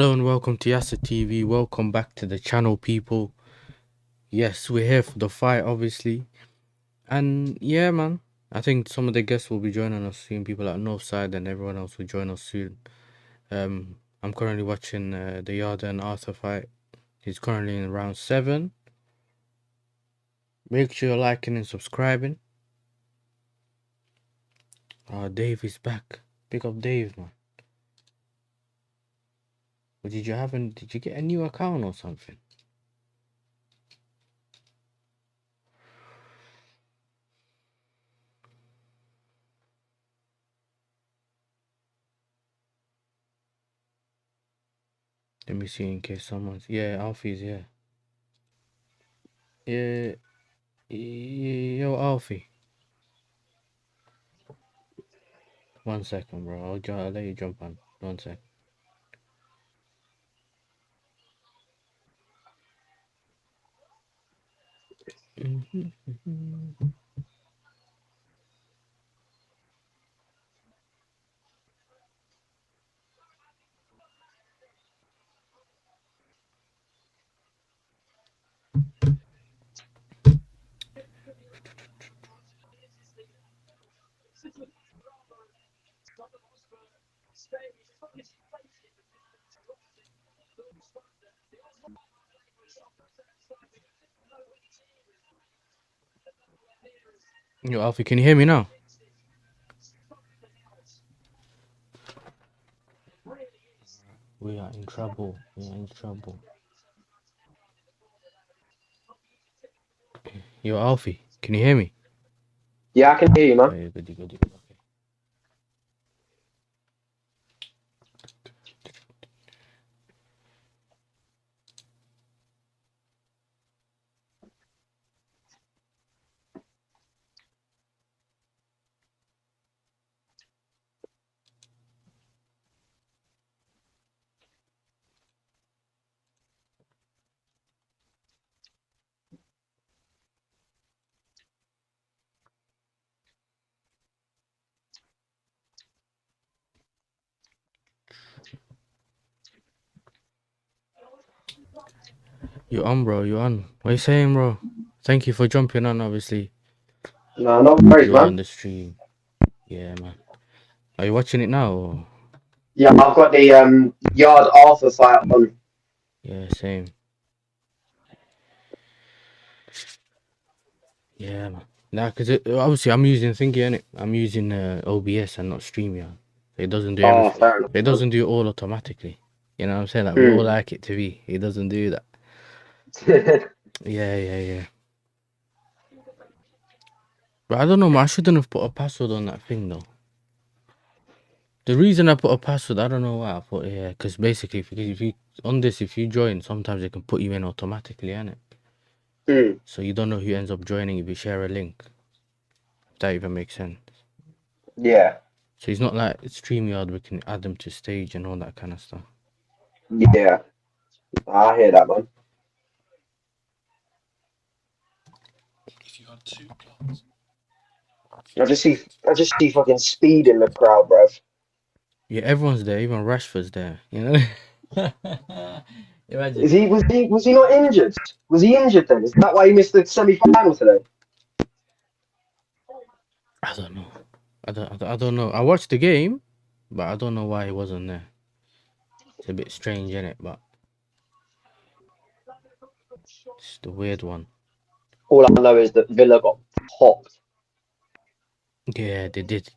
Hello and welcome to Yassertv. Welcome back to the channel, people. Yes, we're here for the fight, obviously. And yeah, man, I think some of the guests will be joining us soon. People at Northside and everyone else will join us soon. I'm currently watching the Yarder and Arthur fight. He's currently in round 7. Make sure you're liking and subscribing. Dave is back. Pick up Dave, man. Or did you get a new account or something? Let me see in case someone's... Yeah, Alfie's here. Yeah. Yo, Alfie. 1 second, bro. I'll let you jump on. 1 sec. Yo, Alfie, can you hear me now? We are in trouble. Yo, Alfie, can you hear me? Yeah, I can hear you, man. Oh, yeah, goody. Okay. You're on, bro. You're on. What are you saying, bro? Thank you for jumping on, obviously. No worries, You're on man. the stream. Yeah, man. Are you watching it now? Or... Yeah, I've got the Yard Arthur fight on. Yeah, same. Yeah, man. Nah, because obviously I'm using Thingy, innit? I'm using OBS and not StreamYard. It doesn't do Oh, everything. fair enough, It man. doesn't do it all automatically. You know what I'm saying? Like, we all like it to be. It doesn't do that. Yeah. But I don't know, man. I shouldn't have put a password on that thing, though. The reason I put a password, I don't know why I put it here. Because basically, if you join, sometimes it can put you in automatically, innit? So you don't know who ends up joining if you share a link. If that even makes sense. Yeah. So it's not like StreamYard, we can add them to stage and all that kind of stuff. Yeah. I hear that, man. I just see fucking speed in the crowd, bruv. Yeah, everyone's there. Even Rashford's there. You know. Imagine. Was he not injured? Was he injured then? Is that why he missed the semi-final today? I don't know. I don't know. I watched the game, but I don't know why he wasn't there. It's a bit strange, isn't it? But it's the weird one. All I know is that Villa got popped. Yeah, they did.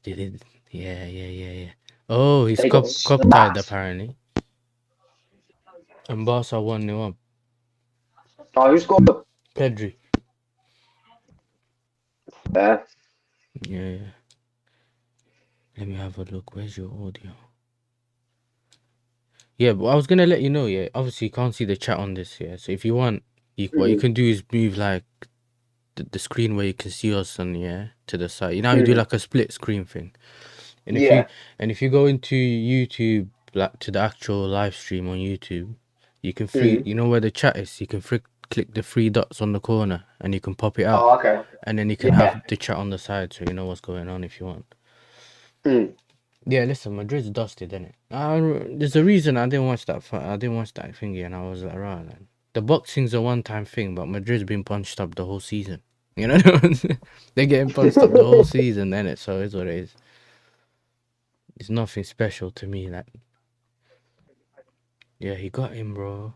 Yeah. Oh, he's They got cup tied slapped. apparently. And Barca 1-0 up. Oh, who scored? Pedri. There. Yeah. Let me have a look. Where's your audio? Yeah, but I was gonna let you know. Yeah, obviously you can't see the chat on this. Yeah, so if you want, what you can do is move like the screen where you can see us and to the side. You know, you do like a split screen thing. And Yeah. if you go into YouTube, like to the actual live stream on YouTube, you can you know where the chat is, you can click the 3 dots on the corner and you can pop it out. Oh, okay. And then you can Yeah. have the chat on the side so you know what's going on if you want. Yeah, listen, Madrid's dusted, innit? There's a reason I didn't watch that. I didn't watch that thingy, and I was like, right, like, the boxing's a one-time thing, but Madrid's been punched up the whole season. You know, they're getting punched up the whole season, innit? So it's what it is. It's nothing special to me. Like, yeah, he got him, bro.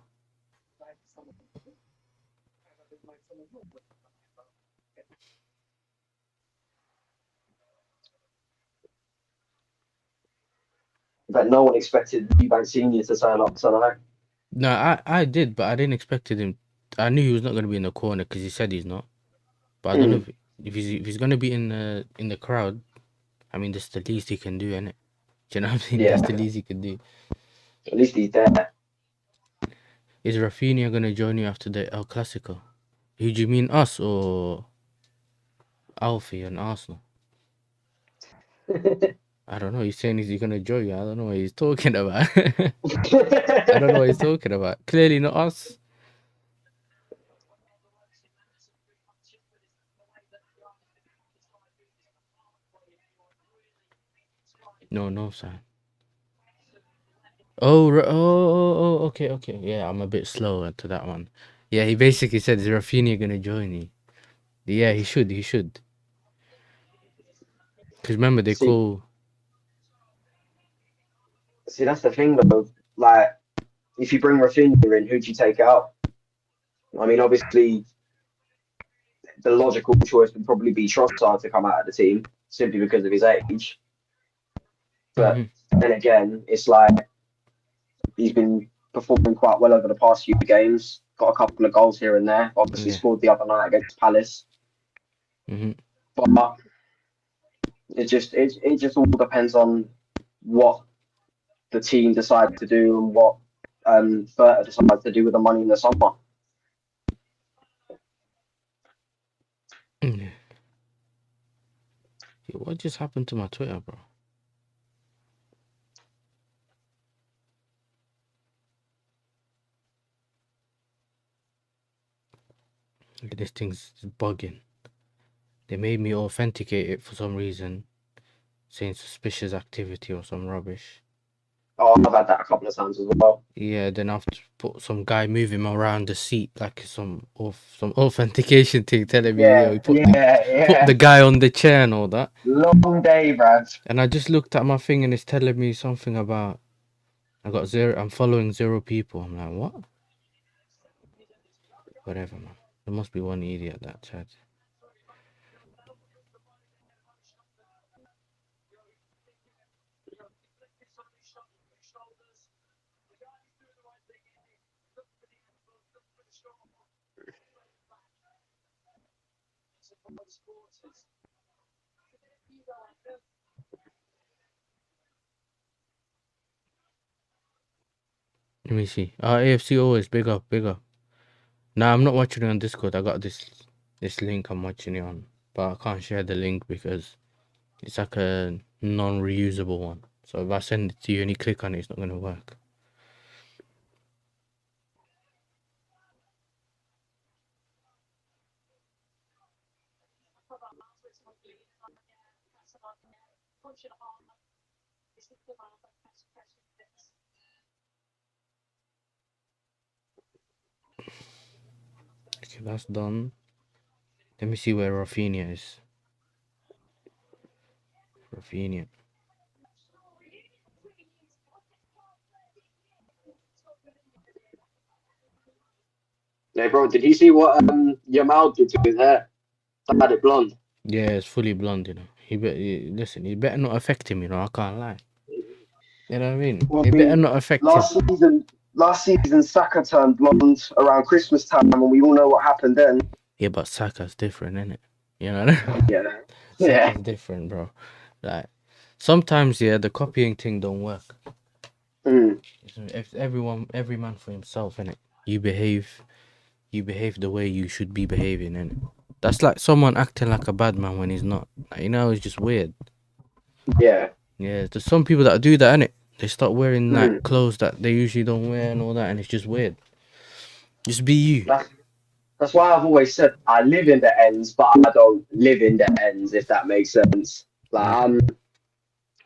But no one expected Eubank Senior to turn up tonight. No, I did, but I didn't expect him. I knew he was not gonna be in the corner because he said he's not. But I don't know if he's gonna be in the crowd. I mean, that's the least he can do, innit? Do you know what I mean? Yeah, That's the least he can do. at least he's there. Is Rafinha gonna join you after the El Clasico? Who do you mean, us or Alfie and Arsenal? I don't know. He's saying he's gonna join you. I don't know what he's talking about. I don't know what he's talking about. Clearly not us. No, no, sign. Okay, okay. Yeah, I'm a bit slower to that one. Yeah, he basically said, "Is Rafinha gonna join you?" Yeah, he should. He should. Because remember, they see, call. see, that's the thing though. Like, if you bring Rafinha in, who do you take out? I mean, obviously, the logical choice would probably be Trossard to come out of the team simply because of his age. But Mhm. then again, it's like he's been performing quite well over the past few games. Got a couple of goals here and there. Obviously, Yeah. scored the other night against Palace. Mhm. But it just all depends on what the team decide to do and what Berta decides to do with the money in the summer. Yeah. What just happened to my Twitter, bro? Look at this thing's bugging. They made me authenticate it for some reason, saying suspicious activity or some rubbish. Oh, I've had that a couple of times as well. Yeah, then I've put some guy moving around the seat like some authentication thing telling me, yeah, Yeah, we yeah, put yeah. the guy on the chair and all that. Long day, Brad. And I just looked at my thing and it's telling me something about I'm following 0 people. I'm like, what? Whatever, man. There must be one idiot that chat. Let me see. AFC always big up, big up. Nah, I'm not watching it on Discord. I got this link I'm watching it on, but I can't share the link because it's like a non-reusable one. So if I send it to you and you click on it, it's not gonna work. Okay, that's done. Let me see where Rafinha is. Rafinha. Yeah, bro, did you see what Yamal did to his hair? Had it blonde. Yeah, it's fully blonde, you know. Listen, he better not affect him, you know. I can't lie. You know what I mean? Well, I It better mean, not affect him. last season, Saka turned blonde around Christmas time, and we all know what happened then. Yeah, but Saka's different, innit? You know? Yeah, yeah. Saka's different, bro. Like sometimes, yeah, the copying thing don't work. Mm, If every man for himself, innit? You behave the way you should be behaving, innit? That's like someone acting like a bad man when he's not. Like, you know, it's just weird. yeah. Yeah, there's some people that do that, innit? They start wearing like Mm. clothes that they usually don't wear and all that, and it's just weird. Just be you. That's that's why I've always said I live in the ends, but I don't live in the ends. If that makes sense. Like Yeah.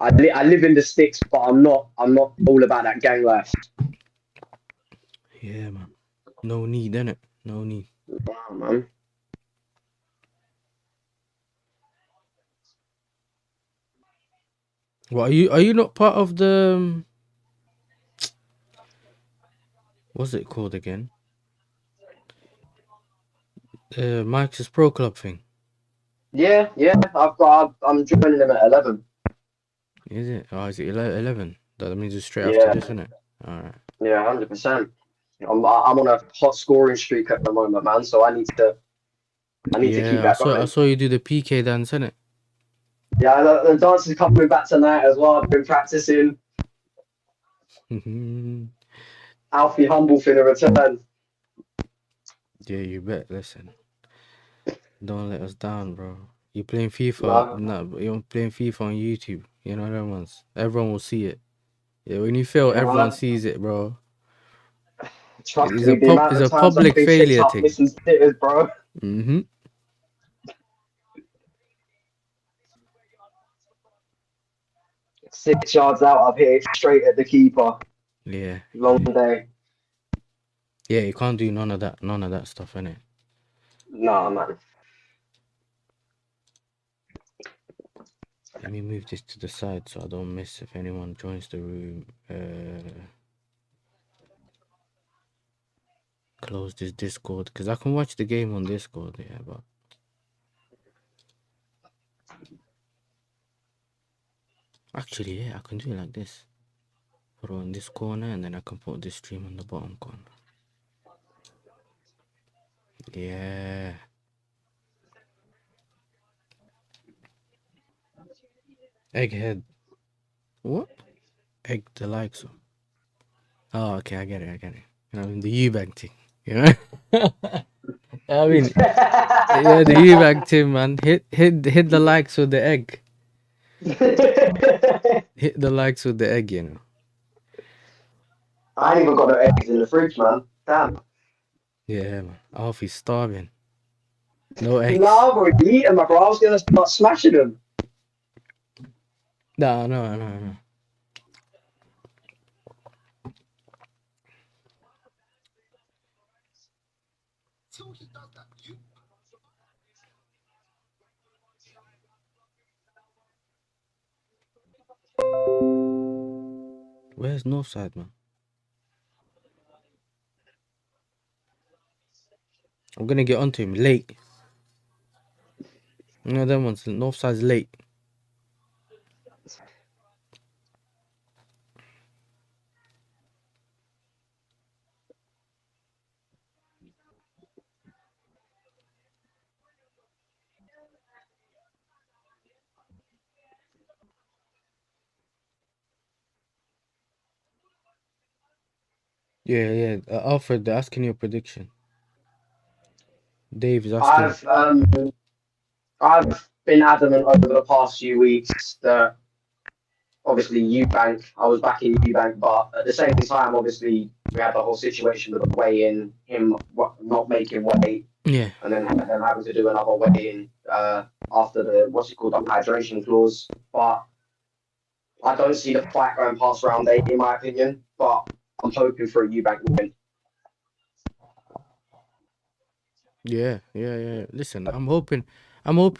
I live in the sticks, but I'm not all about that gang life. Yeah, man. No need, innit? No need. Wow, man. What are you not part of the what's it called again? Mike's Pro Club thing. Yeah, yeah. I'm joining them at 11. Is it? Oh, is it 11? That means it's straight after Yeah, this, isn't it? Alright. yeah, 100%. I'm on a hot scoring streak at the moment, man. So I need to keep Yeah, that I going. saw you do the PK dance, innit? Yeah, the dance is coming back tonight as well. I've been practicing. Alfie Humble finna return. Yeah, you bet. Listen, don't let us down, bro. You playing FIFA? No, No, you're playing FIFA on YouTube. You know them ones. Everyone will see it. Yeah, when you fail, yeah, everyone man. sees it, bro. Trust me, the amount It's of a times I've public been kicked failure up thing. missing sitters, bro. Mm-hmm. 6 yards out, I've hit it straight at the keeper. Yeah, Long day. yeah. You can't do none of that stuff, innit? Nah, man. Let me move this to the side so I don't miss if anyone joins the room. Close this Discord because I can watch the game on Discord. Yeah, but actually, yeah, I can do it like this. Put it on this corner and then I can put this stream on the bottom corner. Yeah. Egghead. What? Egg the likes of. Oh, okay, I get it. You know, the Eubank thing. You know? I mean, yeah, the Eubank team, man. Hit the likes with the egg. Hit the likes with the egg, you know. I ain't even got no eggs in the fridge, man. Damn. Yeah, man. Alfie's starving. No eggs. Nah, I've already eaten, my bro. I was gonna start smashing them. No. Where's Northside, man? I'm gonna get onto him late. You know them ones. Northside's late. Yeah. Alfred, they're asking your prediction. Dave is asking. I've um I've been adamant over the past few weeks that obviously Eubank, I was back in Eubank, but at the same time, obviously we had the whole situation with the weigh-in, him not making weight, Yeah. and then having to do another weigh-in after the what's it called, hydration clause. But I don't see the fight going past round 8, in my opinion. But I'm hoping for a Eubank win. Yeah. Listen, I'm hoping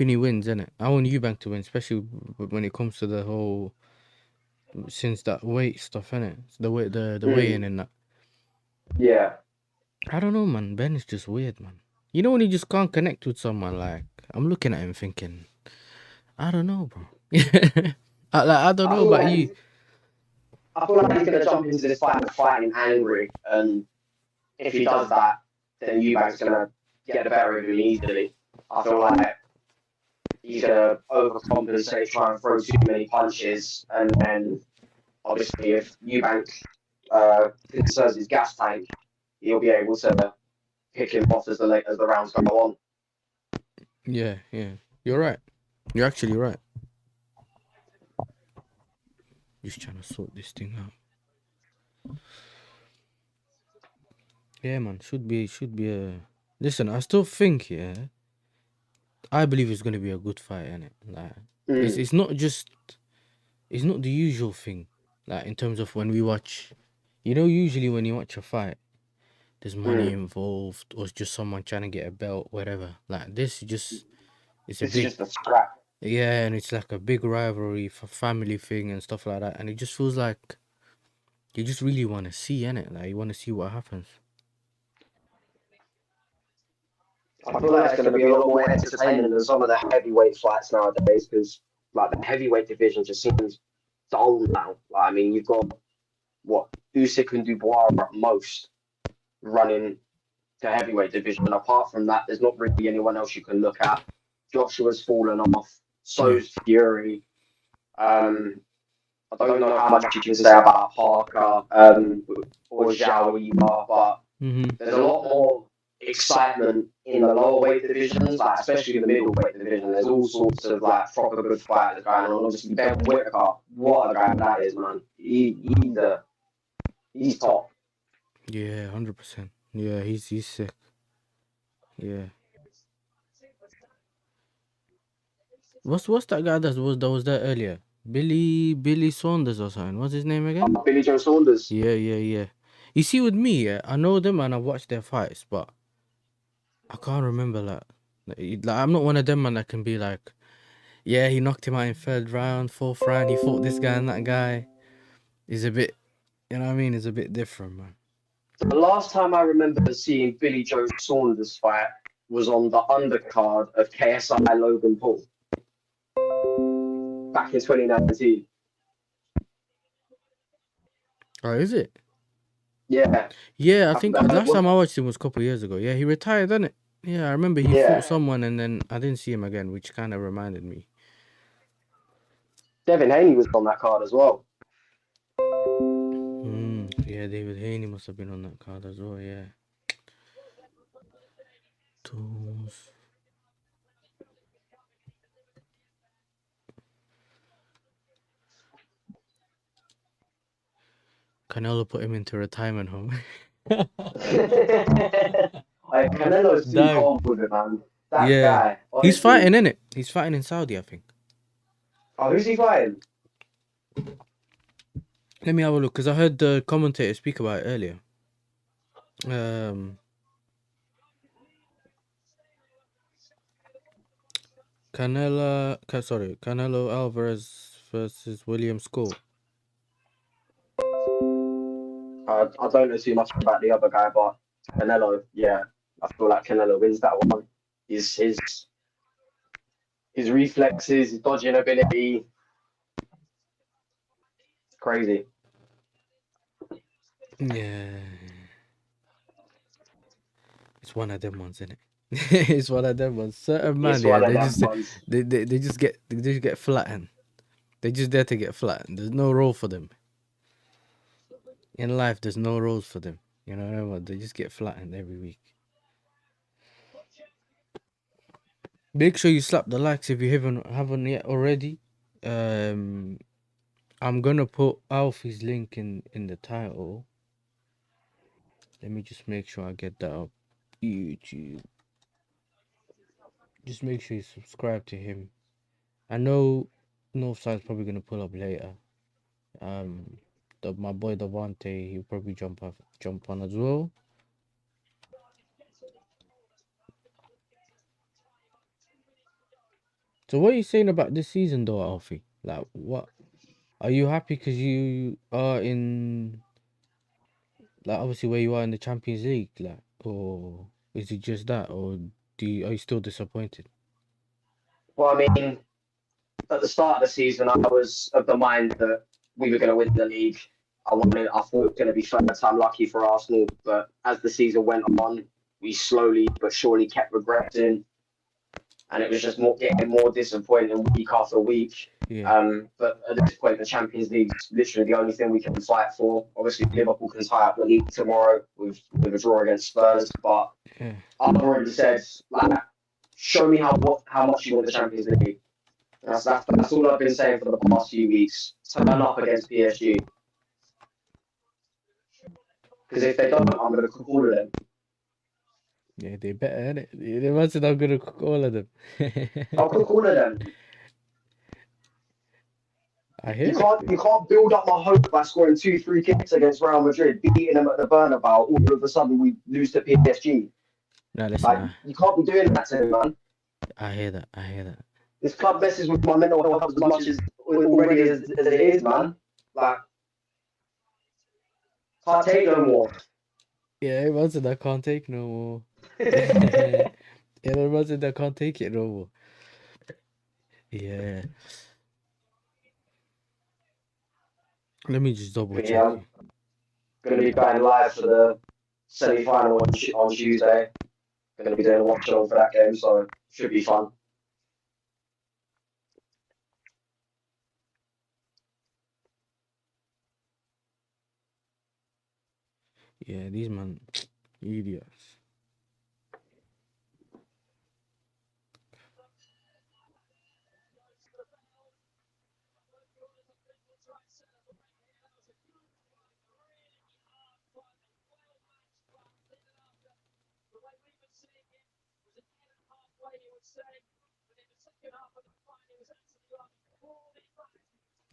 he wins, innit? I want Eubank to win, especially when it comes to the whole since that weight stuff, innit? The weigh in and that. Yeah. I don't know, man. Ben is just weird, man. You know when you just can't connect with someone, like I'm looking at him thinking, I don't know, bro. I don't I know feel about like you. I feel like he's gonna jump into this fight fighting angry, and if he does that, then Eubank's gonna get the better of him easily. I feel like he's gonna overcompensate, try and throw too many punches, and then obviously if Eubank conserves his gas tank, he'll be able to pick him off as the rounds go on. Yeah. You're right. You're actually right. Just trying to sort this thing out. Yeah, man. Should be a. Listen, I still think, yeah. I believe it's gonna be a good fight, innit? Like, Mm. it's not just. it's not the usual thing. Like in terms of when we watch, usually when you watch a fight, there's money Mm. involved, or it's just someone trying to get a belt, whatever. Like this, it's a This is big, just a scrap. yeah, and it's like a big rivalry for family thing and stuff like that, and it just feels like you just really want to see, innit? Like you want to see what happens. I feel like it's going to be a lot more entertaining than some of the heavyweight fights nowadays because like the heavyweight division just seems dull now. Like, I mean, you've got what Usyk and Dubois are at most running the heavyweight division, and apart from that, there's not really anyone else you can look at. Joshua's fallen off. Yeah. So's Fury. I don't know how much you can say about Parker or Zhao Yima, but Mhm. there's a lot more excitement in the lower weight divisions, like especially the middleweight division. There's all sorts of like proper good fighters going on. Obviously, Ben Whitaker, what a guy that is, man. He's top. Yeah, 100%. Yeah, he's sick. Yeah. What's that guy that was there earlier? Billy Saunders or something. What's his name again? Billy Joe Saunders. Yeah, yeah, yeah. You see, with me, yeah, I know them and I watch their fights, but I can't remember like I'm not one of them man that can be like, yeah, he knocked him out in third round, fourth round, he fought this guy and that guy. He's a bit, you know what I mean? It's a bit different, man. The last time I remember seeing Billy Joe Saunders fight was on the undercard of KSI Logan Paul back in 2019. Oh, is it? Yeah, Yeah, I think last well, time I watched him was a couple of years ago. Yeah, he retired, didn't it? Yeah, I remember he fought yeah. someone and then I didn't see him again, which kind of reminded me. Devin Haney was on that card as well. Yeah, David Haney must have been on that card as well. Yeah. Tools. Canelo put him into retirement home. Like Canelo's too Dang. cold with it, man. That Yeah. guy, He's honestly. fighting, innit? He's fighting in Saudi, I think. Oh, who's he fighting? Let me have a look, because I heard the commentator speak about it earlier. Canelo Alvarez versus William Scott. I don't know too much about the other guy, but Canelo, yeah, I feel like Canelo wins that one. His reflexes, his dodging ability, crazy. Yeah. It's one of them ones, isn't it? It's one of them ones. Certain man, It's yeah, one of they them just ones. they just get flattened. They just there to get flattened. There's no role for them. In life, there's no roles for them. You know what I mean? They just get flattened every week. Make sure you slap the likes if you haven't yet already. Um, I'm gonna put Alfie's link in the title. Let me just make sure I get that up. YouTube. Just make sure you subscribe to him. I know Northside's probably gonna pull up later. My boy Davante, he'll probably jump on as well. So what are you saying about this season though, Alfie? Like, what are you happy because you are in, like, obviously where you are in the Champions League, like, or is it just that, or are you still disappointed? Well, I mean, at the start of the season, I was of the mind that we were going to win the league. I thought it was going to be third time lucky for Arsenal, but as the season went on, we slowly but surely kept regressing, and it was just getting more disappointing week after week. Yeah. But at this point, the Champions League is literally the only thing we can fight for. Obviously, Liverpool can tie up the league tomorrow with a draw against Spurs, but Yeah. I've already said, like, show me how much you want the Champions League. That's all I've been saying for the past few weeks. Turn up against PSG. Because if they don't, I'm going to cook all of them. Yeah, they better, innit? They must not gonna cook all of them. I'll cook all of them. I You hear it. can't build up my hope by scoring 2 free kicks against Real Madrid, beating them at the Bernabeu. All of a sudden, we lose to PSG. Now listen, Like you can't be doing that to me, man. I hear that. I hear that. This club messes with my mental health as much as already as it is, man. Like can't take no more. Yeah, imagine I can't take no more. Yeah, imagine I can't take it no more. Yeah. Let me just double But yeah, check I'm you. gonna be going live for the semi-final on Tuesday. Gonna be doing a watch along for that game, so should be fun. Yeah, these man idiots.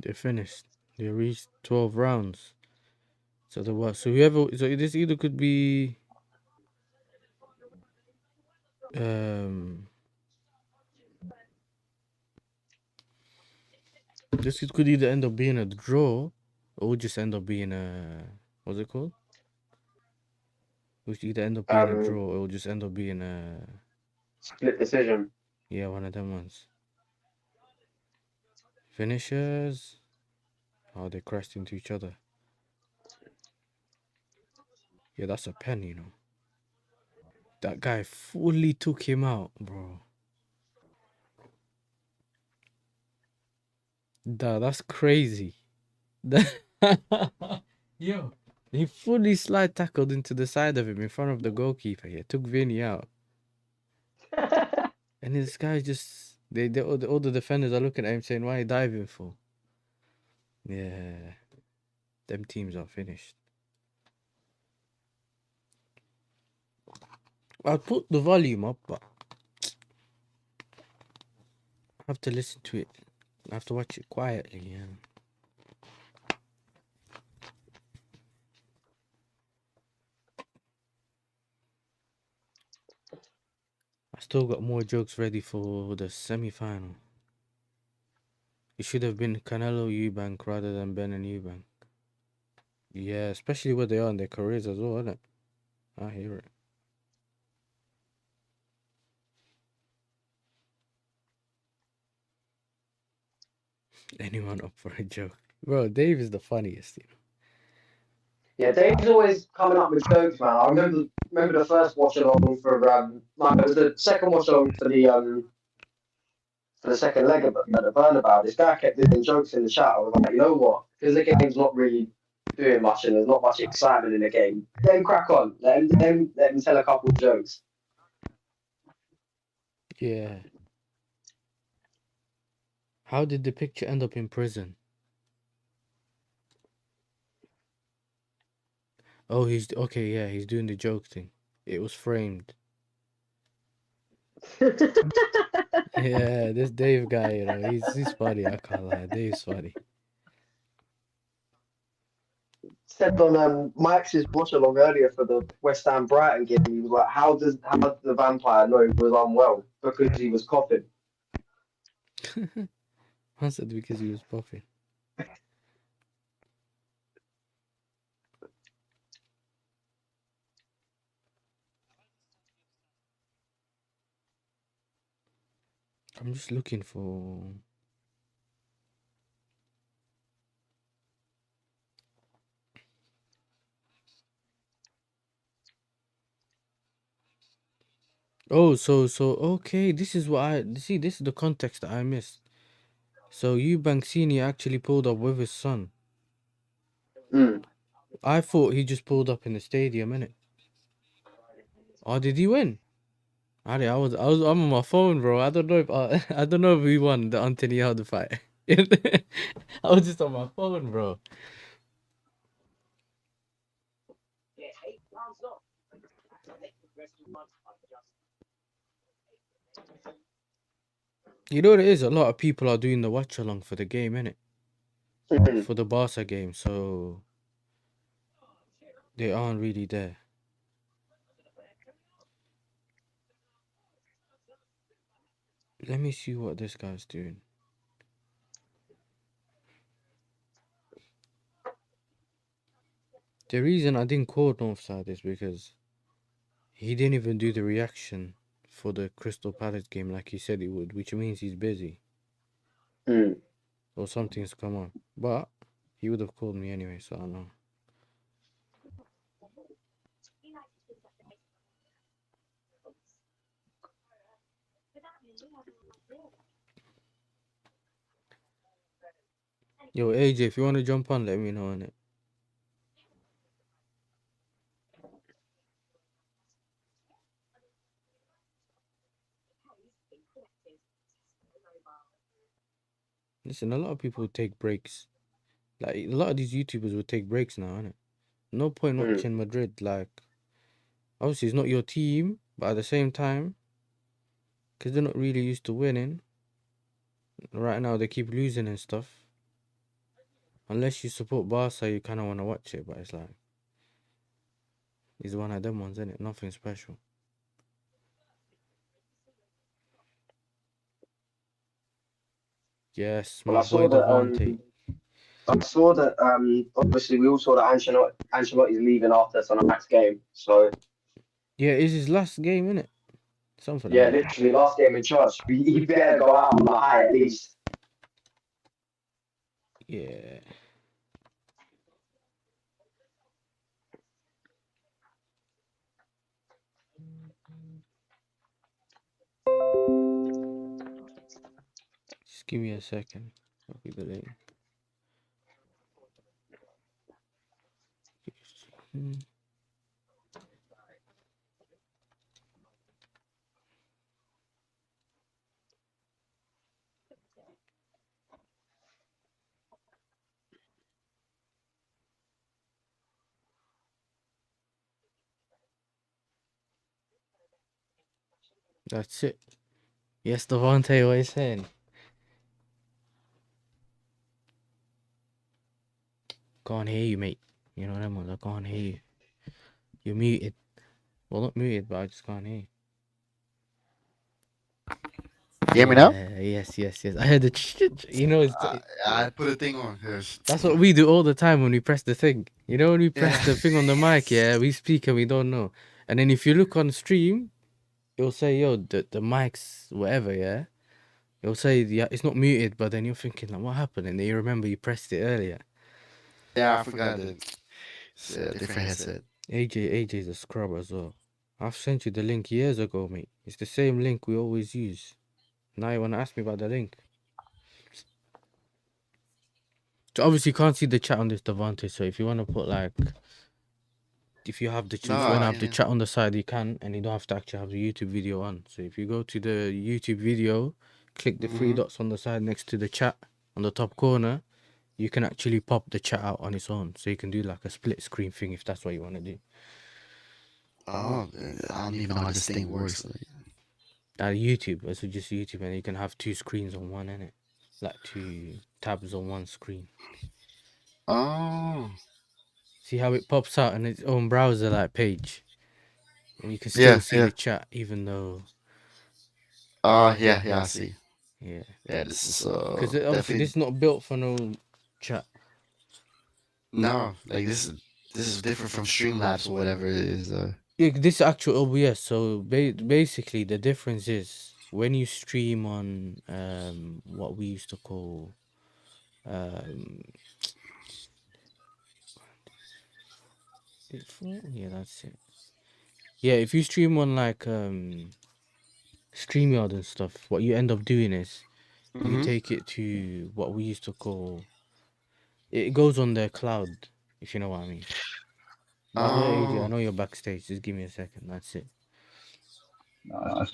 They finished. They reached 12 rounds. So the what? So whoever. So this either could be. Um. This could either end up being a draw, or just end up being a. What's it called? Which either end up being a Um, draw, or just end up being a. Split decision. Yeah, one of them ones. Finishers. Oh, they crashed into each other. Yeah, that's a pen, you know. That guy fully took him out, bro. That's crazy. Yo, he fully slide tackled into the side of him in front of the goalkeeper. He took Vinny out, and this guy just all the defenders are looking at him saying, "Why are you diving for?" Yeah, them teams are finished. I'll put the volume up, but I have to listen to it. I have to watch it quietly. Yeah. I still got more jokes ready for the semi-final. It should have been Canelo Eubank rather than Ben and Eubank. Yeah, especially where they are in their careers as well, isn't it? I hear it. Anyone up for a joke? Bro, Dave is the funniest, you know. Yeah, Dave's always coming up with jokes, man. I remember the first watch along for no, it was the second watch along for the second leg of the Bernabeu. This guy kept doing jokes in the chat. I was like, you know what? Because the game's not really doing much and there's not much excitement in the game. Let him crack on. Let him tell a couple of jokes. Yeah. How did the picture end up in prison? Oh, he's okay. Yeah, he's doing the joke thing. It was framed. Yeah, this Dave guy, you know, he's funny. I can't lie. Dave's funny. Said on Mike's watch along earlier for the West Ham Brighton game, he was like, how does the vampire know he was unwell? Because he was coughing. I said because he was puffing. I'm just looking for. Oh, so okay. This is what I see. This is the context that I missed. So Eubank Senior actually pulled up with his son. Mm. I thought he just pulled up in the stadium, innit? Oh, did he win? I'm on my phone, bro. I don't know if I don't know if we won the Anthony Aldo fight. I was just on my phone, bro. You know what it is? A lot of people are doing the watch along for the game, innit? Mm. for the Barca game, so they aren't really there. Let me see what this guy's doing. The reason I didn't call Northside is because he didn't even do the reaction for the Crystal Palace game like he said he would, which means he's busy Mm. or something's come on. But he would have called me anyway, so I don't know. Yo, AJ, if you want to jump on, let me know on it. Listen, a lot of people take breaks. Like a lot of these YouTubers will take breaks now, innit? No point Mm. watching Madrid. Like, obviously, it's not your team, but at the same time, because they're not really used to winning. Right now, they keep losing and stuff. Unless you support Barca, you kind of want to watch it, but it's like, it's one of them ones, innit? Nothing special. Yes, Well, my boy Devante. I saw that obviously we all saw that Ancelotti's leaving after tonight's game. So Yeah, it's his last game, innit? Something like yeah, that. literally last game in charge. He better go out on the high at least. Yeah. Just give me a second. Copy the link. That's it. Yes, Devante, what he's saying. Can't hear you, mate. You know them ones, I can't hear you. You're muted. Well, not muted, but I just can't hear you. You hear me now? Yeah, yes. I heard the you know, I put a thing on. that's what we do all the time when we press the thing. You know, when we press Yeah. the thing on the mic, yeah, we speak and we don't know. And then if you look on stream, it'll say, yo, the mic's whatever, yeah. It'll say, yeah, it's not muted, but then you're thinking, like, what happened? And then you remember you pressed it earlier. Yeah, I forgot that it's a different headset. AJ's a scrub as well. I've sent you the link years ago, mate. It's the same link we always use. Now you want to ask me about the link. So obviously you can't see the chat on this Devante, so if you want to put like, if you have the No, if you want to I have the can. chat on the side, you can, and you don't have to actually have the YouTube video on. So if you go to the YouTube video, click the three Mhm. dots on the side next to the chat on the top corner, you can actually pop the chat out on its own. So you can do like a split screen thing if that's what you want to do. Oh, I don't even know how this thing works. YouTube, so just YouTube, and you can have two screens on one, innit? Like two tabs on one screen. Oh. See how it pops out in its own browser like page, and you can still see the chat even though. Yeah, I see. Yeah, Yeah, this is because obviously definitely this is not built for no chat. no. Like this is different from Streamlabs or whatever it is. Yeah, this actual OBS. So basically, the difference is when you stream on what we used to call um yeah, that's it. Yeah, if you stream on like StreamYard and stuff, what you end up doing is you Mm-hmm. take it to what we used to call, it goes on the cloud, if you know what I mean. But yeah, AJ, I Oh, know you're backstage. Just give me a second. That's it. Nice.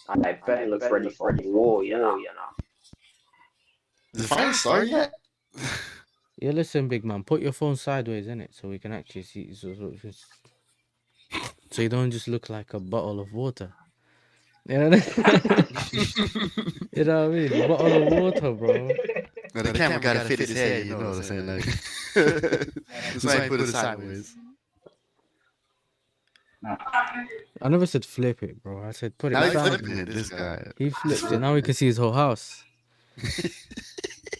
I Ben looks ready for war, you know. did the fight start yet? Yeah, listen, big man. Put your phone sideways in it so we can actually see. So you don't just look like a bottle of water. You know, you know what I mean? Bottle of water, bro. No, the camera gotta fit his head. You know what I'm saying? Like, that's why I put it sideways. No. I never said flip it, bro. I said put it Now he's sideways. flipping it. This guy. He flipped it. Now we can see his whole house.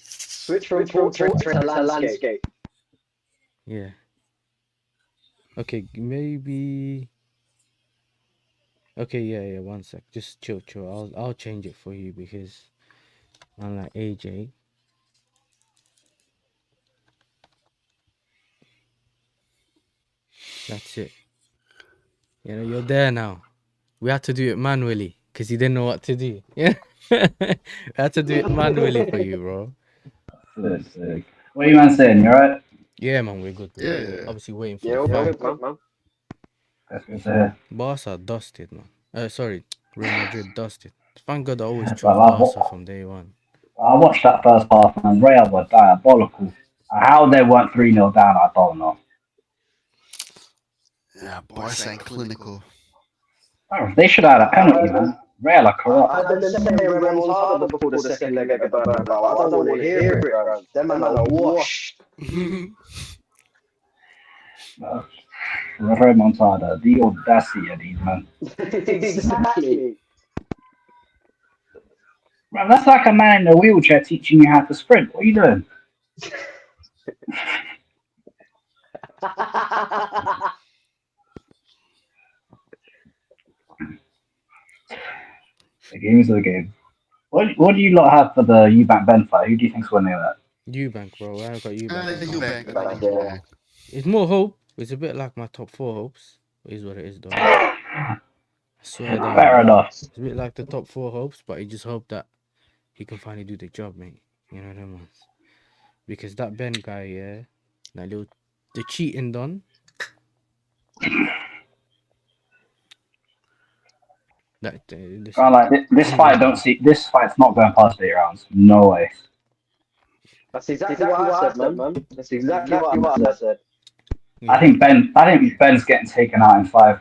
Switch from portrait to landscape. Yeah. Okay, maybe. Okay, yeah. 1 sec. Just chill. I'll change it for you because unlike AJ. That's it. You know, you're there now. We had to do it manually because he didn't know what to do. Yeah. We had to do it manually for you, bro. Sick. What are you man saying? You alright? Yeah, man, we're good. Yeah. Obviously waiting for Yeah, the all fight. good, man. That's good to hear. Barca dusted, man. Sorry, Real Madrid dusted. Thank God I always chose Well, Barca from day one. I watched that first half, man. Real were diabolical. How they weren't 3-0 down, I don't know. Yeah, Barca ain't clinical. They should have had a penalty, man. Real are corrupt. I heard them say remontada before the second leg at the Bernabeu. I don't want to hear it, bro. Them man are washed. Remontada, the audacity of these men. Exactly. Man, that's like a man in a wheelchair teaching you how to sprint. What are you doing? The game is the game. What do you lot have for the Eubank Ben fight? Who do you think's winning that? Eubank, bro. I got Eubank. Eubank. It's more hope. It's a bit like my top 4 hopes. It is what it is, though. I swear down. Fair enough. It's a bit like the top 4 hopes, but he just hope that he can finally do the job, mate. You know what I mean? Because that Ben guy, yeah, that little the cheating done. This fight, this fight's not going past 8 rounds. No way. That's exactly what I said, man. That's exactly what I said. Yeah. I think Ben's getting taken out in 5.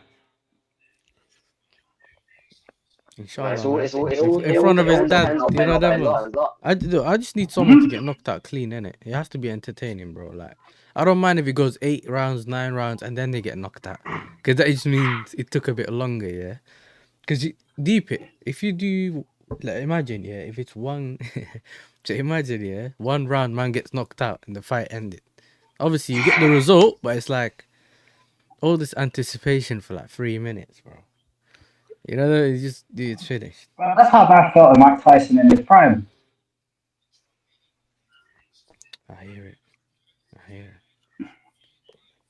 Inshallah, in front of his dad, you know that. I just need someone to get knocked out clean, innit? It has to be entertaining, bro. Like, I don't mind if it goes 8 rounds, 9 rounds, and then they get knocked out, because that just means it took a bit longer, yeah. Because deep it, if you do, like, imagine, yeah, if it's one, so imagine, yeah, 1 round, man gets knocked out and the fight ended. Obviously, you get the result, but it's like all this anticipation for like 3 minutes, bro. You know, it's finished. Well, that's how I felt with Mike Tyson in his prime. I hear it.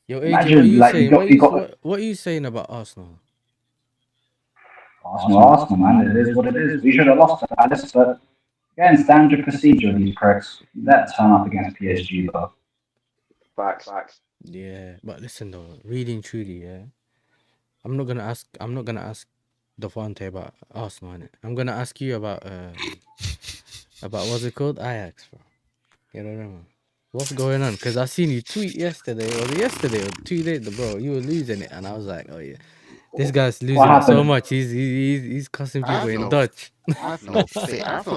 Yo, AJ, what are you saying about Arsenal? Arsenal, man. It is what it is. We should have lost to Palace, but again, standard procedure, these cracks. That turn up against PSG, though. Facts. Yeah, but listen though, really and truly, yeah. I'm not gonna ask Devontae about Arsenal, innit? I'm gonna ask you about what's it called? Ajax, bro. You know what I mean? What's going on? Because I seen you tweet yesterday or 2 days, bro. You were losing it, and I was like, oh yeah, this guy's losing it so much. He's cussing people in Dutch. I have no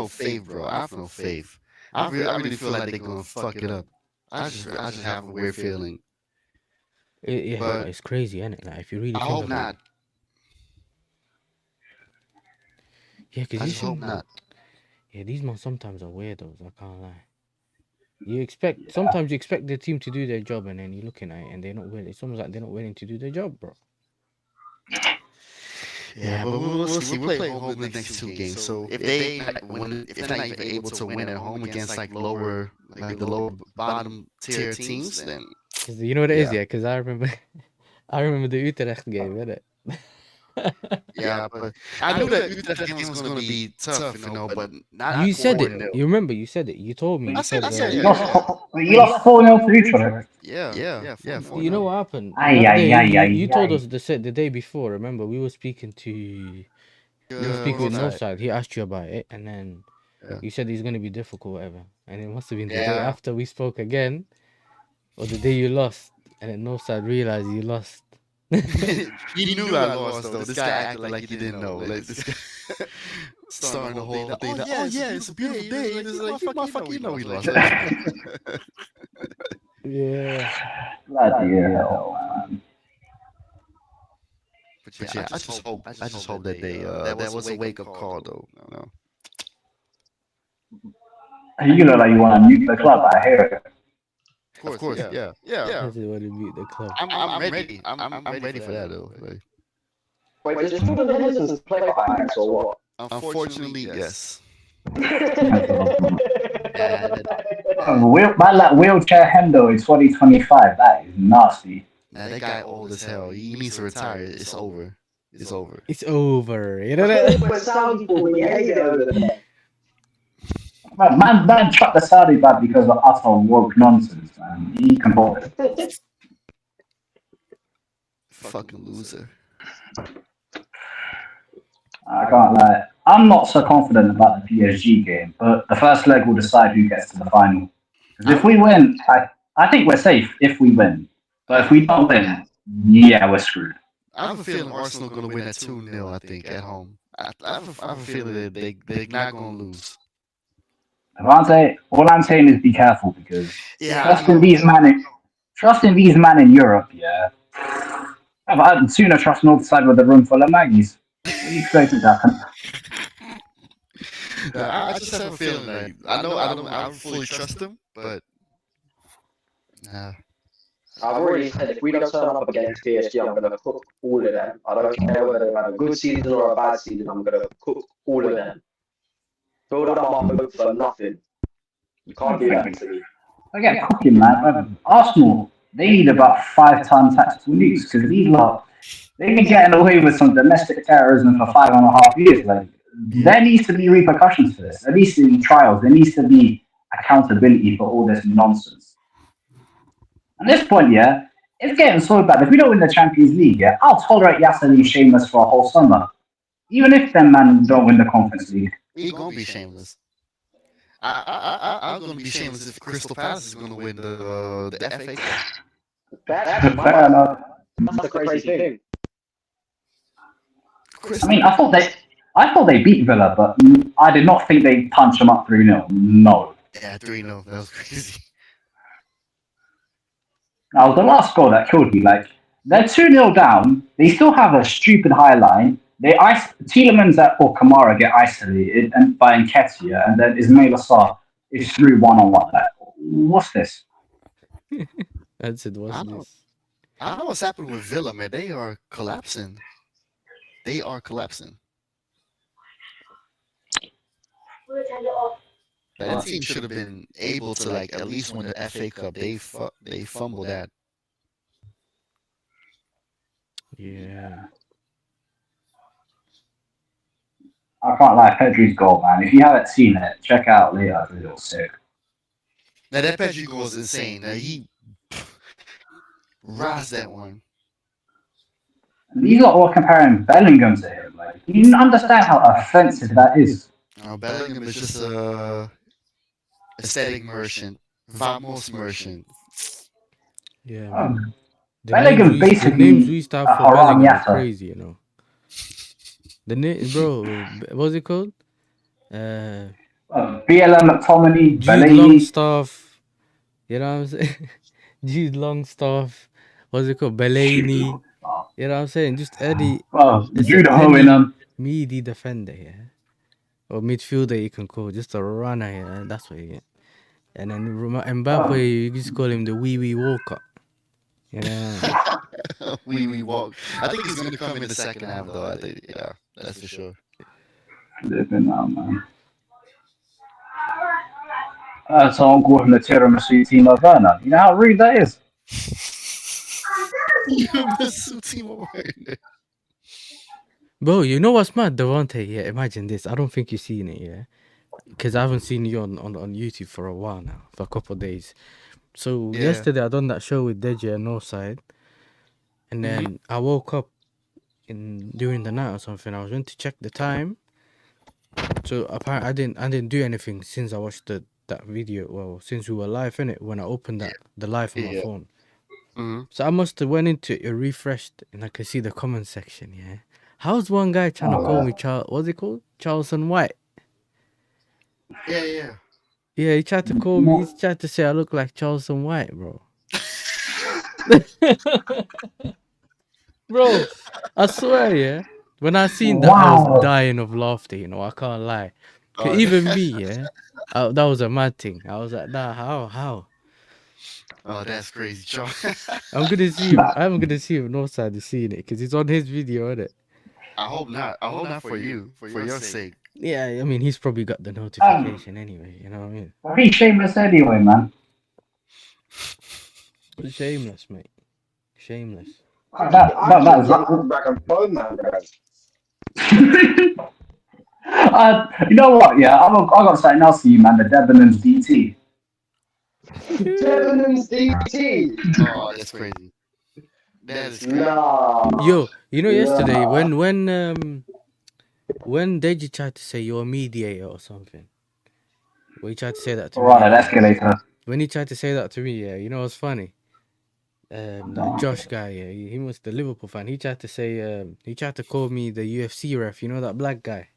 faith, bro. I have no faith. I really feel like they're gonna fuck it up. I just have a weird feeling. Yeah, but it's crazy, isn't it? Like, if you really think hope not. Yeah, because I just hope not. Yeah, these men sometimes are weirdos. I can't lie. Sometimes you expect the team to do their job, and then you're looking at it, and they're not willing. It's almost like they're not willing to do their job, bro. Yeah, but we'll see. We'll play home the next 2 games. So if they're not even able to win at home against the lower bottom tier teams, then you know what it is, yeah. Because I remember the Utrecht game, innit? Yeah, but I knew that Utrecht game was going to be tough, but not. You said it. You remember? You said it. You told me. I said you lost 4-0 to Utrecht. Yeah. You know what happened? You told us the day before. Remember, we were speaking with Northside. He asked you about it, and then you said he's going to be difficult, whatever. And it must have been the day after we spoke again, or the day you lost, and then Northside realized you lost. He knew I lost, though. This guy acted like he didn't know. starting the whole thing. Oh yeah, it's a beautiful day. It's like, motherfucker, you know we lost. Yeah. Bloody hell, man. But yeah, I just hope that that was a wake up call though. No. You look like you want to nuke the club. I hear it. Of course, yeah. That's what to beat the club. I'm ready. I'm ready for that though. Like, Wait, does Jordan Henderson play for Ajax or what? unfortunately, yes. Wheelchair Hendo in 2025. That is nasty. Now that guy old as hell. He needs to retire. It's over. It's over. It's over. You know that? But Saudi boy, we hate it over there. Man, chuck the Saudi bad because of utter woke nonsense, man. He can hold it. Fucking loser. I can't lie. I'm not so confident about the PSG game, but the first leg will decide who gets to the final. Because if we win, I think we're safe if we win. But if we don't win, yeah, we're screwed. I have a feeling Arsenal going to win at 2-0, I think, at home. I have a feeling that they're not going to lose. All I'm saying is be careful because Yeah, trusting these men in Europe, yeah. I'd sooner trust North Side with a room full of Maggies. What are you expecting to happen? I just have a feeling like I don't fully trust them, but nah. I've already said if we don't turn up against PSG, I'm going to cook all of them. I don't care whether they've had a good season or a bad season, I'm going to cook all of them. Build up my hope for nothing. You can't do that to me. I get cooking, man. Arsenal, they need about 5-ton tactical nukes because these lot, they've been getting away with some domestic terrorism for 5.5 years. Like, there needs to be repercussions for this. There needs to be trials. There needs to be accountability for all this nonsense. At this point, yeah, it's getting so bad. If we don't win the Champions League, yeah, I'll tolerate Yasser shameless for a whole summer. Even if them man don't win the Conference League. He's gonna be shameless. I'm gonna be shameless if Crystal Palace is gonna win the FA Cup. Fair enough. That's the crazy thing. I mean, I thought they beat Villa, but I did not think they'd punch them up 3-0. No. Yeah, 3-0. That was crazy. Now, the last goal that killed me, like, they're 2-0 down. They still have a stupid high line. Tielemans or Kamara get isolated by Nketiah, and then Ismail Assar is through one-on-one. Like, what's this? That's it. What's I don't this? know what's happening with Villa, man. They are collapsing. That team should have been able to like at least win the FA Cup. They fumbled that. Yeah. I can't lie, Pedri's goal, man. If you haven't seen it, check out later. It's a little sick. Now that Pedri goal is insane. Now he rised that one. These are all comparing Bellingham to him. Like, you understand how offensive that is. Bellingham is just a aesthetic merchant, vamos merchant. Yeah, man. Bellingham basically the names we used to have for Haram Bellingham are Yasser. crazy, you know. The name, bro, what's it called? BLM McTominay, Jude Fellaini. Longstaff. You know what I'm saying? Jude Longstaff. What's it called? Belaney. You know what I'm saying? Just Eddie. Jude Owen. Meaty defender, yeah. Or midfielder you can call. Just a runner, yeah. That's what you get. And then Mbappe, you just call him the wee Walker. You know? We walk. I think he's gonna come in the second half, though. I think, yeah, that's for sure. Living now, man. Someone called him the tiramisu Timo Werner. You know how rude that is? Timo Werner. Bro, you know what's mad, Devontae? Yeah, imagine this. I don't think you've seen it, yeah? Because I haven't seen you on YouTube for a while now, for a couple of days. So yesterday I done that show with Deji and Northside, and then I woke up during the night or something. I was going to check the time. So apparently I didn't do anything since I watched that video. Well, since we were live in it, when I opened the live on my phone. So I must have went into it, refreshed, and I could see the comment section. Yeah, How's one guy trying to call me Charles? What's it called? Charleston White. Yeah. Yeah, he tried to call me. He tried to say I look like Charleston White, bro. Bro, I swear, yeah. When I seen that, I was dying of laughter. You know, I can't lie. 'Cause even me, yeah. That was a mad thing. I was like, nah, how? Oh, that's crazy, Charles. I'm gonna see him. I'm gonna see if Northside is seeing it because it's on his video, isn't it? I hope not. I hope not for you, for your sake. Yeah, I mean, he's probably got the notification anyway. You know what I mean? He's shameless anyway, man. Shameless, mate. Shameless. That's back and phone, man. You know what? Yeah, I got something else for you, man. The Debenhams DT. Debenhams DT. Oh, that's crazy. That is crazy. Nah. Yo, you know, yesterday when Deji tried to say you're a mediator or something, well, he tried to say that to me. Right, an escalator. When he tried to say that to me, yeah, you know what's funny? That Josh guy, yeah, he was the Liverpool fan. He tried to say, he tried to call me the UFC ref. You know that black guy?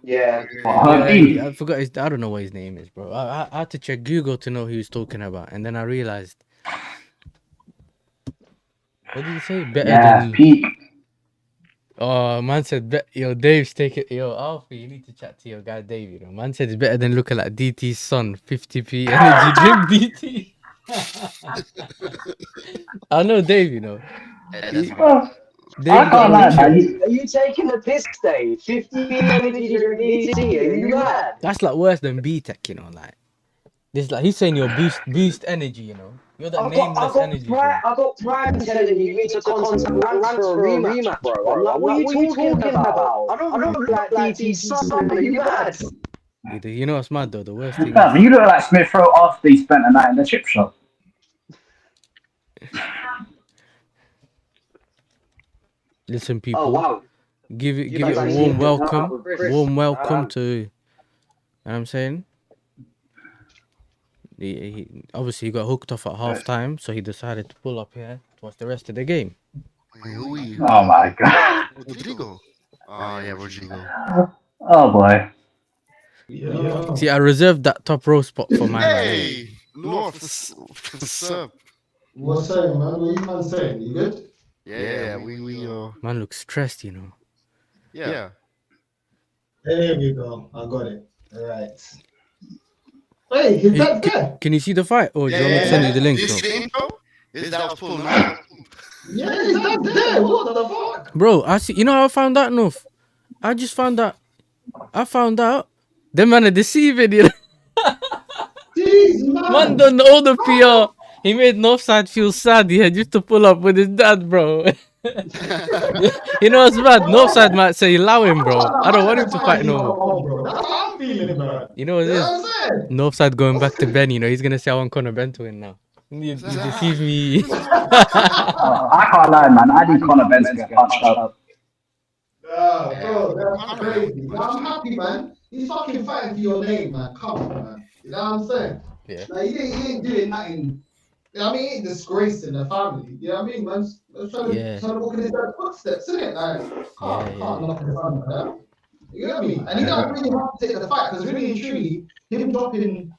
Yeah. I forgot his. I don't know what his name is, bro. I had to check Google to know who he was talking about, and then I realized. What did he say? Better than peak. Oh, man said, yo, Dave's taking, yo, Alfie, you need to chat to your guy Dave, you know. Man said it's better than looking like DT's son, 50p energy drink DT. I know Dave, you know. Dave, are you taking the piss, Dave? 50p energy drink DT, are you mad? That's like worse than B-Tech, you know, like. This like he's saying you're boost energy, you know. You're that nameless energy. I got Prime telling you need to contact Rants for a rematch, bro. I'm like, what are you talking about? I don't look like DT's son, are you mad? You know what's mad though? The worst thing is... You look like Smith Rowe after he spent a night in the chip shop. Listen, people. Oh, wow. Give it a warm welcome. Warm welcome to, you know what I'm saying? He obviously got hooked off at half time, so he decided to pull up here to watch the rest of the game. Oh my god. Rodrigo. Oh yeah, Rodrigo. Oh boy. Yeah. See, I reserved that top row spot for my Hey, North, sub. What's up, man? What you man saying? You good? Yeah, we Man looks stressed, you know. Yeah. There we go. I got it. All right. Hey, is that there? Can you see the fight? Or do you want me to send you the link? Is that was pulling out? Yeah, is that there? What the fuck? Bro, I see. You know how I found out, Noof? I just found out. Them man are deceiving, you know. Jeez, man. Done all the PR. He made Northside feel sad. He had just to pull up with his dad, bro. You know what's bad? Northside might say, allow him, bro. I don't want him to fight no more. That's how I'm feeling, bro. You know what it is? Northside going back to Ben, you know. He's going to say, I want Conor Benn to win now. You deceive me. I can't lie, man. I think Conor Benn to get punched up. Bro, that's crazy. I'm happy, man. He's fucking fighting for your name, man. Come on, man. You know what I'm saying? Yeah. Like, he ain't doing nothing. You know what I mean? He ain't disgracing the family. You know what I mean, man? Trying to walk in his dad's footsteps, isn't it? Like, can't knock his son like that. You know what I mean? And he don't really have to take the fight because really and truly, him dropping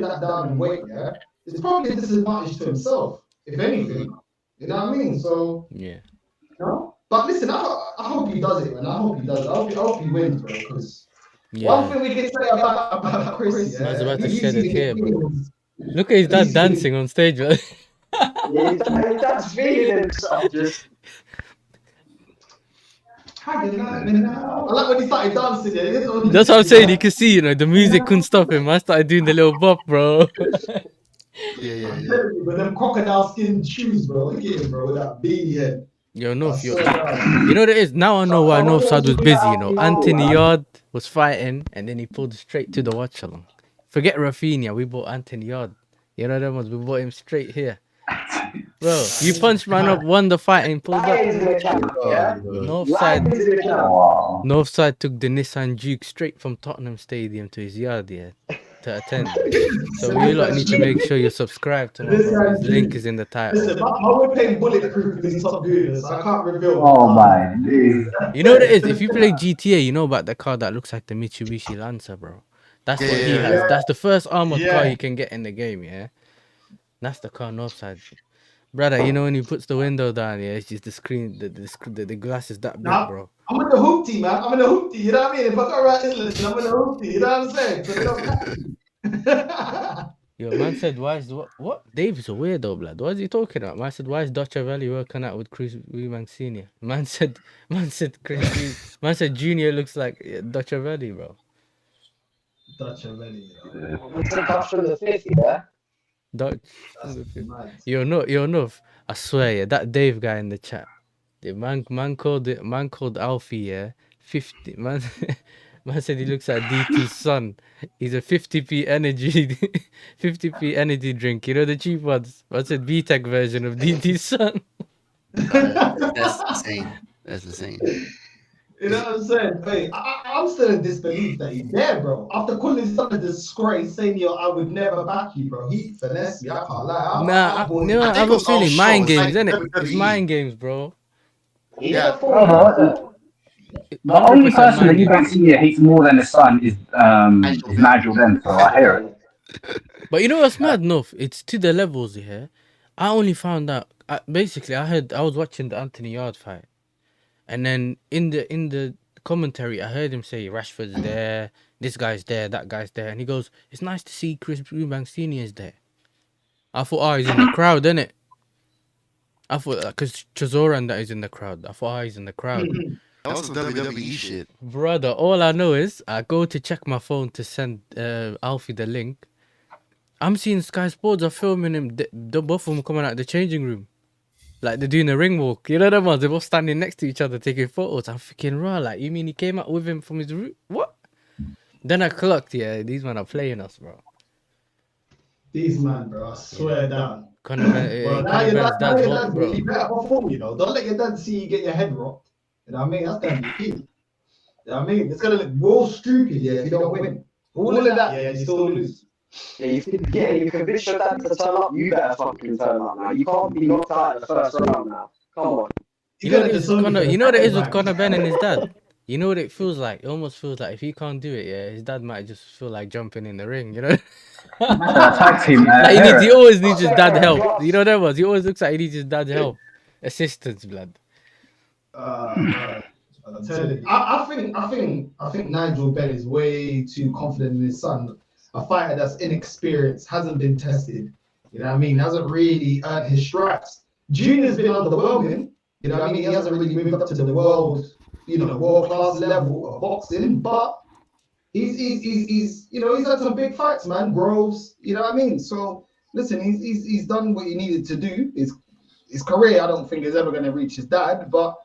that down in weight, yeah, it's probably a disadvantage to himself, if anything. You know what I mean? So yeah. You know? But listen, I hope he does it, man. I hope he does. I hope he wins, bro. Because one thing we can say about Chris, I was about to shed a tear, bro. Look at his dad dancing on stage, right? Yeah, his dad's feeling himself just. I like when he started dancing. Yeah. That's what I'm saying. You can see, you know, the music couldn't stop him. I started doing the little bop, bro. Yeah. With them crocodile skin shoes, bro. Look at him, bro, with that beanie head. Yo, North, you know what it is? Now I know why Northside was busy, you know. Anthony Yard was fighting, and then he pulled straight to the watch along. Forget Rafinha, we bought Anthony Yard. You know them ones, we bought him straight here. Bro, you punched man up, won the fight, and pulled up. Northside took the Nissan Juke straight from Tottenham Stadium to his yard, yeah. to attend. So you lot need to make sure you subscribe to my bro. His link is in the title. Listen, we're playing bulletproof because he's top doing, so I can't reveal. Oh my days. You know what it is? If you play GTA, you know about the car that looks like the Mitsubishi Lancer, bro. That's what he has. Yeah. That's the first armored car Yeah. you can get in the game, yeah? That's the car Northside. Brother, you know when he puts the window down, yeah, it's just the screen, the glass is that big, Nah, bro. I'm in the hoopty, man. I'm in the hoopty, you know what I mean? If I go around England, I'm in the hoopty, you know what I'm saying? So they don't Yo, man said, why is what? Dave's a weirdo, blood. What is he talking about? Man said, why is Dutch Valley working out with Chris Eubank Senior? Man said, Junior looks like Dutch Valley, bro. Dutch already, Dutch from the 50, yeah? Dutch. That's mad. You're enough. I swear, yeah, that Dave guy in the chat. The man called Alfie, yeah. 50 man. Man said he looks like DT's son. He's a 50p energy, 50p energy drink. You know the cheap ones. Man said VTech version of DT's son. That's insane. That's insane. You know what I'm saying? Hey, I'm still in disbelief that he's there, bro. After calling his son a disgrace, saying, yo, I would never back you, bro. He finessed me. I can't lie. I have a feeling mind games, isn't it? It's mind games, bro. Yeah. The only person that Eubank Senior hates more than his son is Nigel Benn, so I hear it. But you know what's mad enough? It's to the levels here. I only found out. Basically, I was watching the Anthony Yard fight, and then in the commentary, I heard him say Rashford's there, this guy's there, that guy's there, and he goes, "It's nice to see Chris Eubank Senior is there." I thought, oh, he's in the crowd, innit? I thought because Chisora and that is in the crowd. I thought, oh, he's in the crowd. That was some WWE shit. Brother, all I know is I go to check my phone to send Alfie the link. I'm seeing Sky Sports are filming him, the both of them coming out the changing room. Like they're doing a ring walk. You know them ones? They're both standing next to each other taking photos. I'm freaking raw. Like, you mean he came out with him from his room? What? Then I clocked, yeah, these men are playing us, bro. These man, bro, I swear down. Conor Benn's dad's hot, bro. You better perform, you know. Don't let your dad see you get your head rocked. You know what I mean? That's gonna be key. You know what I mean? It's gonna look real stupid, yeah, if you don't win. All of that, yeah, you still lose. Yeah, you convince your dad to turn up, you better fucking turn up now. You can't be knocked out in the first round now. Come on. You know what it is with Conor Benn and his dad? You know what it feels like? It almost feels like if he can't do it, yeah, his dad might just feel like jumping in the ring, you know? Tag team, Like he always needs his dad help. You know that was? He always looks like he needs his dad's help. Assistance, blood. I'm telling you. I think Nigel Benn is way too confident in his son. A fighter that's inexperienced, hasn't been tested. You know what I mean? Hasn't really earned his stripes. Junior's been underwhelming. You know what I mean? He hasn't really moved up to the world, world class level of boxing, but he's had some big fights, man. Groves, you know what I mean? So listen, he's done what he needed to do. His career, I don't think is ever going to reach his dad, but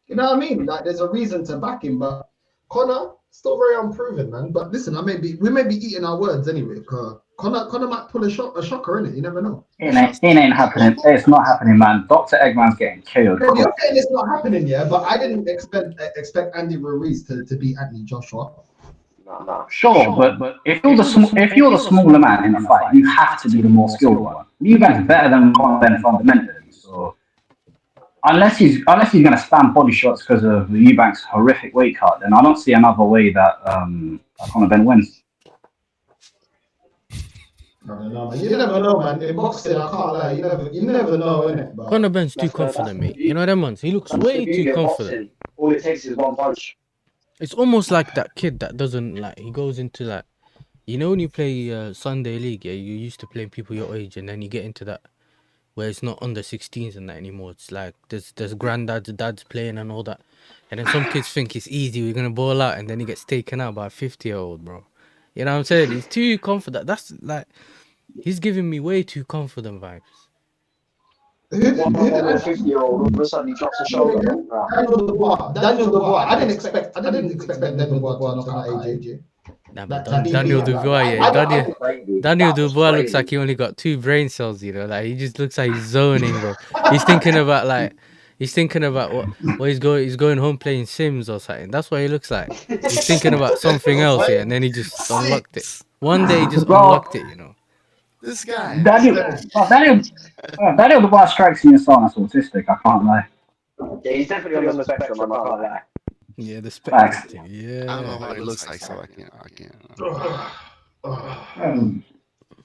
you know what I mean? Like, there's a reason to back him. But Conor, still very unproven, man. But listen, we may be eating our words anyway. Conor might pull a shocker in it. You never know. It ain't happening. It's not happening, man. Dr. Eggman's getting killed. You're saying it's not happening, yeah? But I didn't expect Andy Ruiz to beat Anthony Joshua. No. Sure, but if you're the smaller man in a fight, you have to be the more skilled one. Eubank's better than Conor Benn fundamentally. So unless he's going to spam body shots because of Eubank's horrific weight cut, then I don't see another way that Conor Benn wins. No, you never know, man. In boxing, I can't lie. You never know, innit? Conor Benn's too confident, mate. You know them ones? He looks way too confident. All it takes is one punch. It's almost like that kid that doesn't, like, he goes into, like, when you play Sunday League, yeah, you used to play people your age, and then you get into that where it's not under 16s and that anymore. It's like there's granddads, dads playing and all that, and then some kids think it's easy, we're gonna ball out, and then he gets taken out by a 50-year-old, bro. You know what I'm saying? He's too confident. That's like, he's giving me way too confident vibes. One 50-year-old all of a sudden he drops a shoulder. Daniel Dubois. I didn't expect Daniel Dubois to knock out AJ. Nah, but Daniel Dubois, yeah. Daniel Dubois looks like he only got 2 brain cells, like he just looks like he's zoning, bro. He's thinking about what he's going home playing Sims or something. That's what he looks like. He's thinking about something else, yeah, and then he just unlocked it. One day he just Bro. unlocked it, you know. This guy. Daniel the bar strikes me as someone that's autistic. I can't lie. Yeah, he's definitely on the spectrum. I can't lie. Yeah, the spectrum thing. I Yeah. don't know what it looks like, so I can't.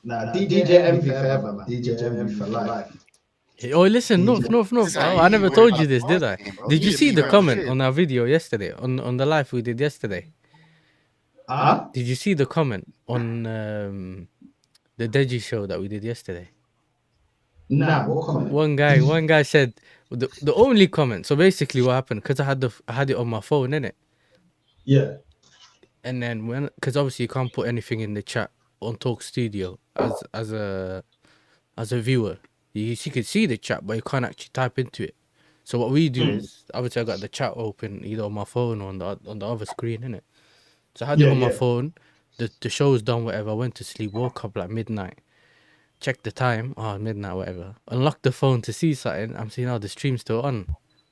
Nah, DJ Envy forever, man. DJ Envy for life. Oh, listen, no. Oh, I never told you this, did I? Did you see the comment on our video yesterday, on the live we did yesterday? Huh? Did you see the comment on the Deji show that we did yesterday? Nah, what comment? One guy said the only comment. So basically, what happened? Because I had it on my phone, innit? Yeah. And then because obviously you can't put anything in the chat on Talk Studio as a viewer. You could see the chat, but you can't actually type into it. So what we do is, obviously I got the chat open either on my phone or on the other screen, innit? So I had it on my phone. The show's done, whatever. I went to sleep, woke up like midnight. Checked the time, midnight, whatever. Unlocked the phone to see something. I'm seeing, the stream's still on.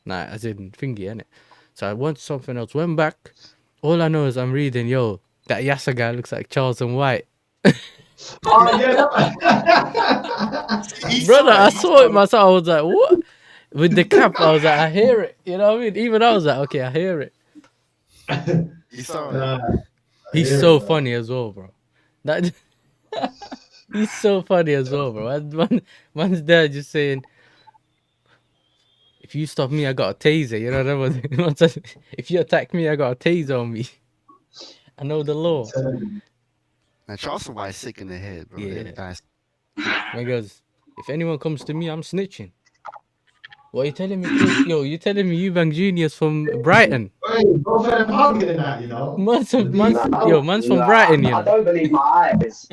Nah, as in thingy, innit? So I went to something else, went back. All I know is I'm reading, that Yasser guy looks like Charles and White. Oh, yeah. Brother, I saw it myself. I was like, what? With the cap, I was like, I hear it. You know what I mean? Even I was like, okay, I hear it. He's so funny as well, bro. He's so funny as well, bro. Man's there just saying, if you stop me, I got a taser. You know what I mean? If you attack me, I got a taser on me. I know the law. Now, Charles White's sick in the head, bro. Yeah. Man goes, if anyone comes to me, I'm snitching. What are you telling me? You telling me Eubank Junior's from Brighton? Hey, both of them hugging in that, you know. Man's from Brighton, you know. I don't believe my eyes.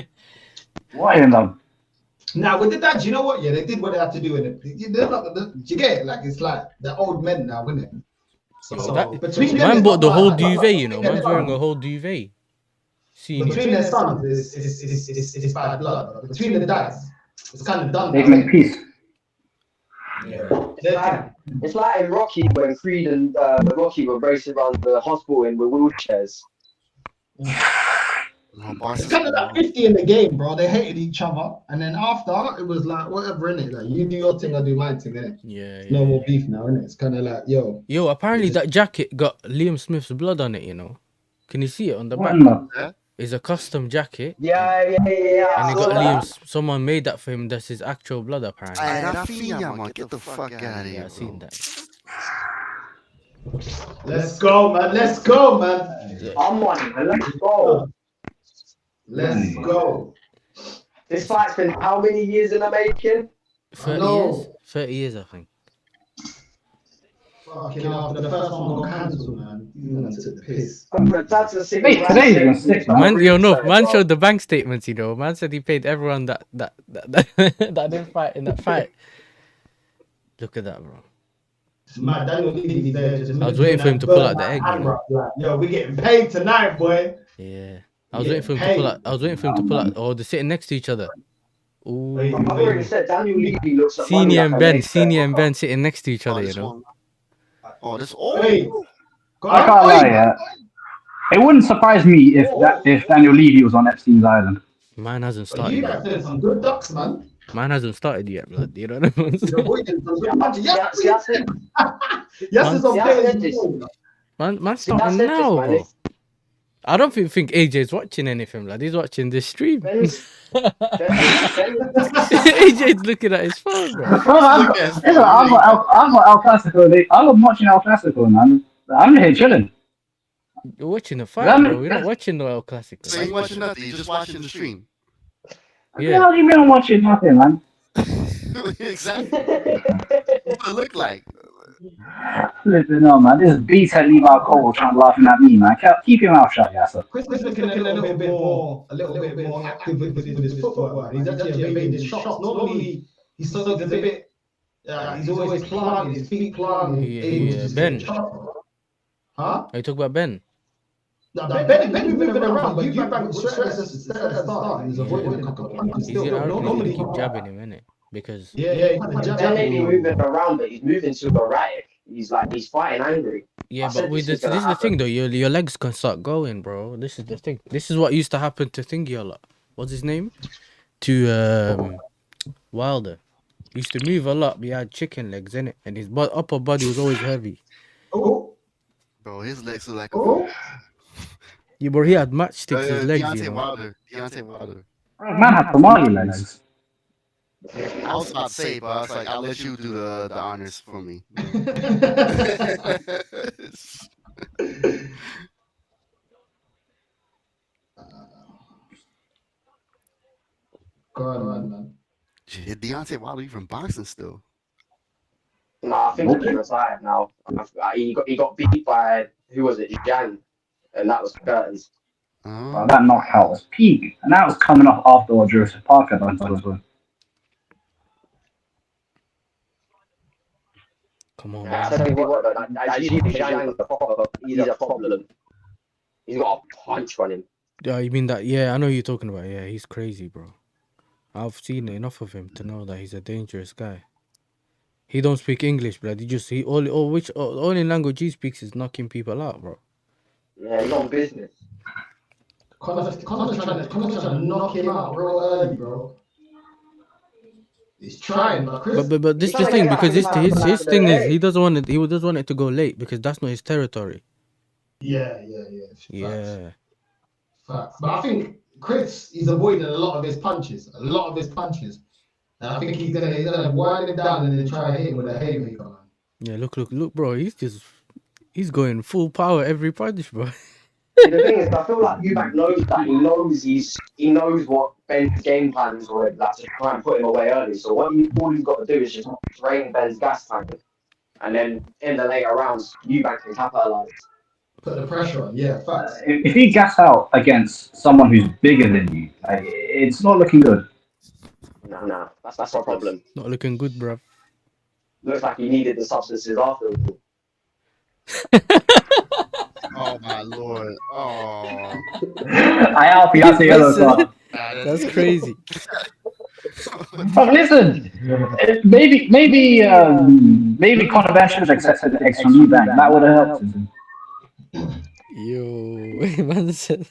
What in the? Now with the dads, you know what? Yeah, they did what they had to do in it. They're not, you get it? Like it's like they're old men now, isn't it? So between them, man bought the whole duvet, you know. Man's wearing a whole duvet. Between their sons, it's bad blood. But between the dads, it's kind of done. They've made peace. Yeah. It's like in Rocky when Creed and Rocky were racing around the hospital in with wheelchairs. It's kind of like 50 in the game, bro. They hated each other, and then after it was like whatever, innit? Like you do your thing, I do my thing, innit? Yeah. No more beef now, innit? It's kind of like yo. Apparently that jacket got Liam Smith's blood on it, you know. Can you see it on the back? It's a custom jacket. Yeah. And it got Liam's. Someone made that for him. That's his actual blood, apparently. Get the fuck out of here. Yeah, I seen that. Let's go, man. I'm on it. Let's go. Let's go. This fight's been how many years in the making? 30 years? 30 years, I think. Fucking after the first one got cancelled, man. You took the piss. That's a sick. Today's even sick, man. Man showed the bank statements, you know. Man said he paid everyone that didn't fight in that fight. Look at that, bro. Man, Daniel Levy there. I was waiting for him to pull out the egg, you know. Yo, we getting paid tonight, boy. Yeah. I was waiting for him to pull out. Oh, they're sitting next to each other. Ooh. I've already said Daniel Levy looks like Senior and Ben sitting next to each other, you know. Oh, this I can't lie, yeah. It wouldn't surprise me if Daniel Levy was on Epstein's Island. Man hasn't started You yet. guys did some good ducks, man. Man hasn't started yet, blood. You know what I mean? Man starting now, bro. I don't think AJ's watching anything, lad. He's watching this stream. AJ's looking at his phone, bro. I've got El Clasico. I'm watching El Clasico, man. I'm here chilling. You're watching the fight, bro. We're not watching no El Clasico. So you watching nothing, you're just watching the stream. Yeah. How do you mean I'm watching nothing, man? Exactly. What it look like? Listen, no, man. This is B-Ted Levi Cole trying to laughing at me, man. Keep your mouth shut, Yasser. Chris is looking a little bit more active with his footwork. He's actually evading his shots. Normally, he's sort of a bit. He's always planted, his feet planted. Yeah. Ben. Huh? Are you talking about Ben? No, Ben is moving around, but Eubank was straight at the start. He's avoiding a couple of punches. He's gonna keep jabbing him, innit? Because yeah, Ben ain't moving around, but he's moving super erratic. he's fighting angry. Yeah, but with this is the thing though. Your legs can start going, bro. This is the thing. This is what used to happen to Thingy a lot. What's his name? To Wilder. He used to move a lot, but he had chicken legs in it, and his upper body was always heavy. Oh, Bro, his legs are like Yeah, bro, he had matchsticks. His legs, Deontay you know. Wilder. Man had Somali legs. I was about to say, but I was like, I'll let you do the honors for me. go on, man. Is Deontay Wilder even boxing still? Nah, I think he's retired now. He got beat by who was it? Zhang, and that was curtains. Well, that knockout was peak, and that was coming off after what Jurassic Park had done to us. Come on, Yeah, I man. tell you what, though, he's a problem. He's got a punch on him. Yeah, you mean that? Yeah, I know who you're talking about. Yeah, he's crazy, bro. I've seen enough of him to know that he's a dangerous guy. He don't speak English, blood. The only language he speaks is knocking people out, bro. Yeah, he's on business. Conor's trying to knock him out real early, bro. He's trying, but Chris. But this is the thing, because his thing is he doesn't want it to go late because that's not his territory. Yeah. Yeah. Facts. But I think Chris is avoiding a lot of his punches. And I think he's gonna wind him down and then try to hit him with a haymaker, man. Yeah, look, bro. He's going full power every punch, bro. The thing is, I feel like Eubank knows that. He knows what Ben's game plan is already. Like to try and put him away early. So all he's got to do is just drain Ben's gas tank, and then in the later rounds, Eubank can capitalize. Put the pressure on, yeah, facts. If he gas out against someone who's bigger than you, it's not looking good. Nah, that's a problem. Not looking good, bro. Looks like he needed the substances after. Oh my lord! Oh, I help you. I say yellow card. That's crazy. But listen, maybe Conor Benn should have accepted the X from Eubank. That would have helped him. Yo, man said.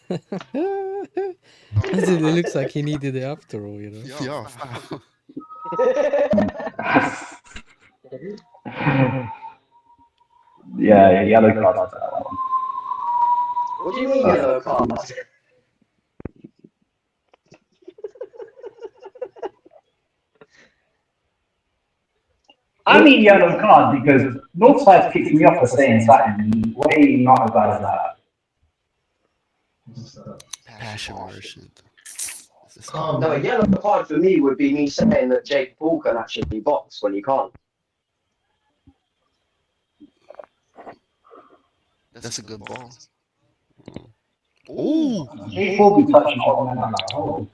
It looks like he needed it after all, you know. Yeah, yellow card after that one. What do you mean yellow card? I mean yellow card because Northside kicked me off for saying something way not as bad as that. passion version. No, a yellow card for me would be me saying that Jake Paul can actually box when he can't. That's a good ball. Ooh, Jake Paul be touching on that. Oh,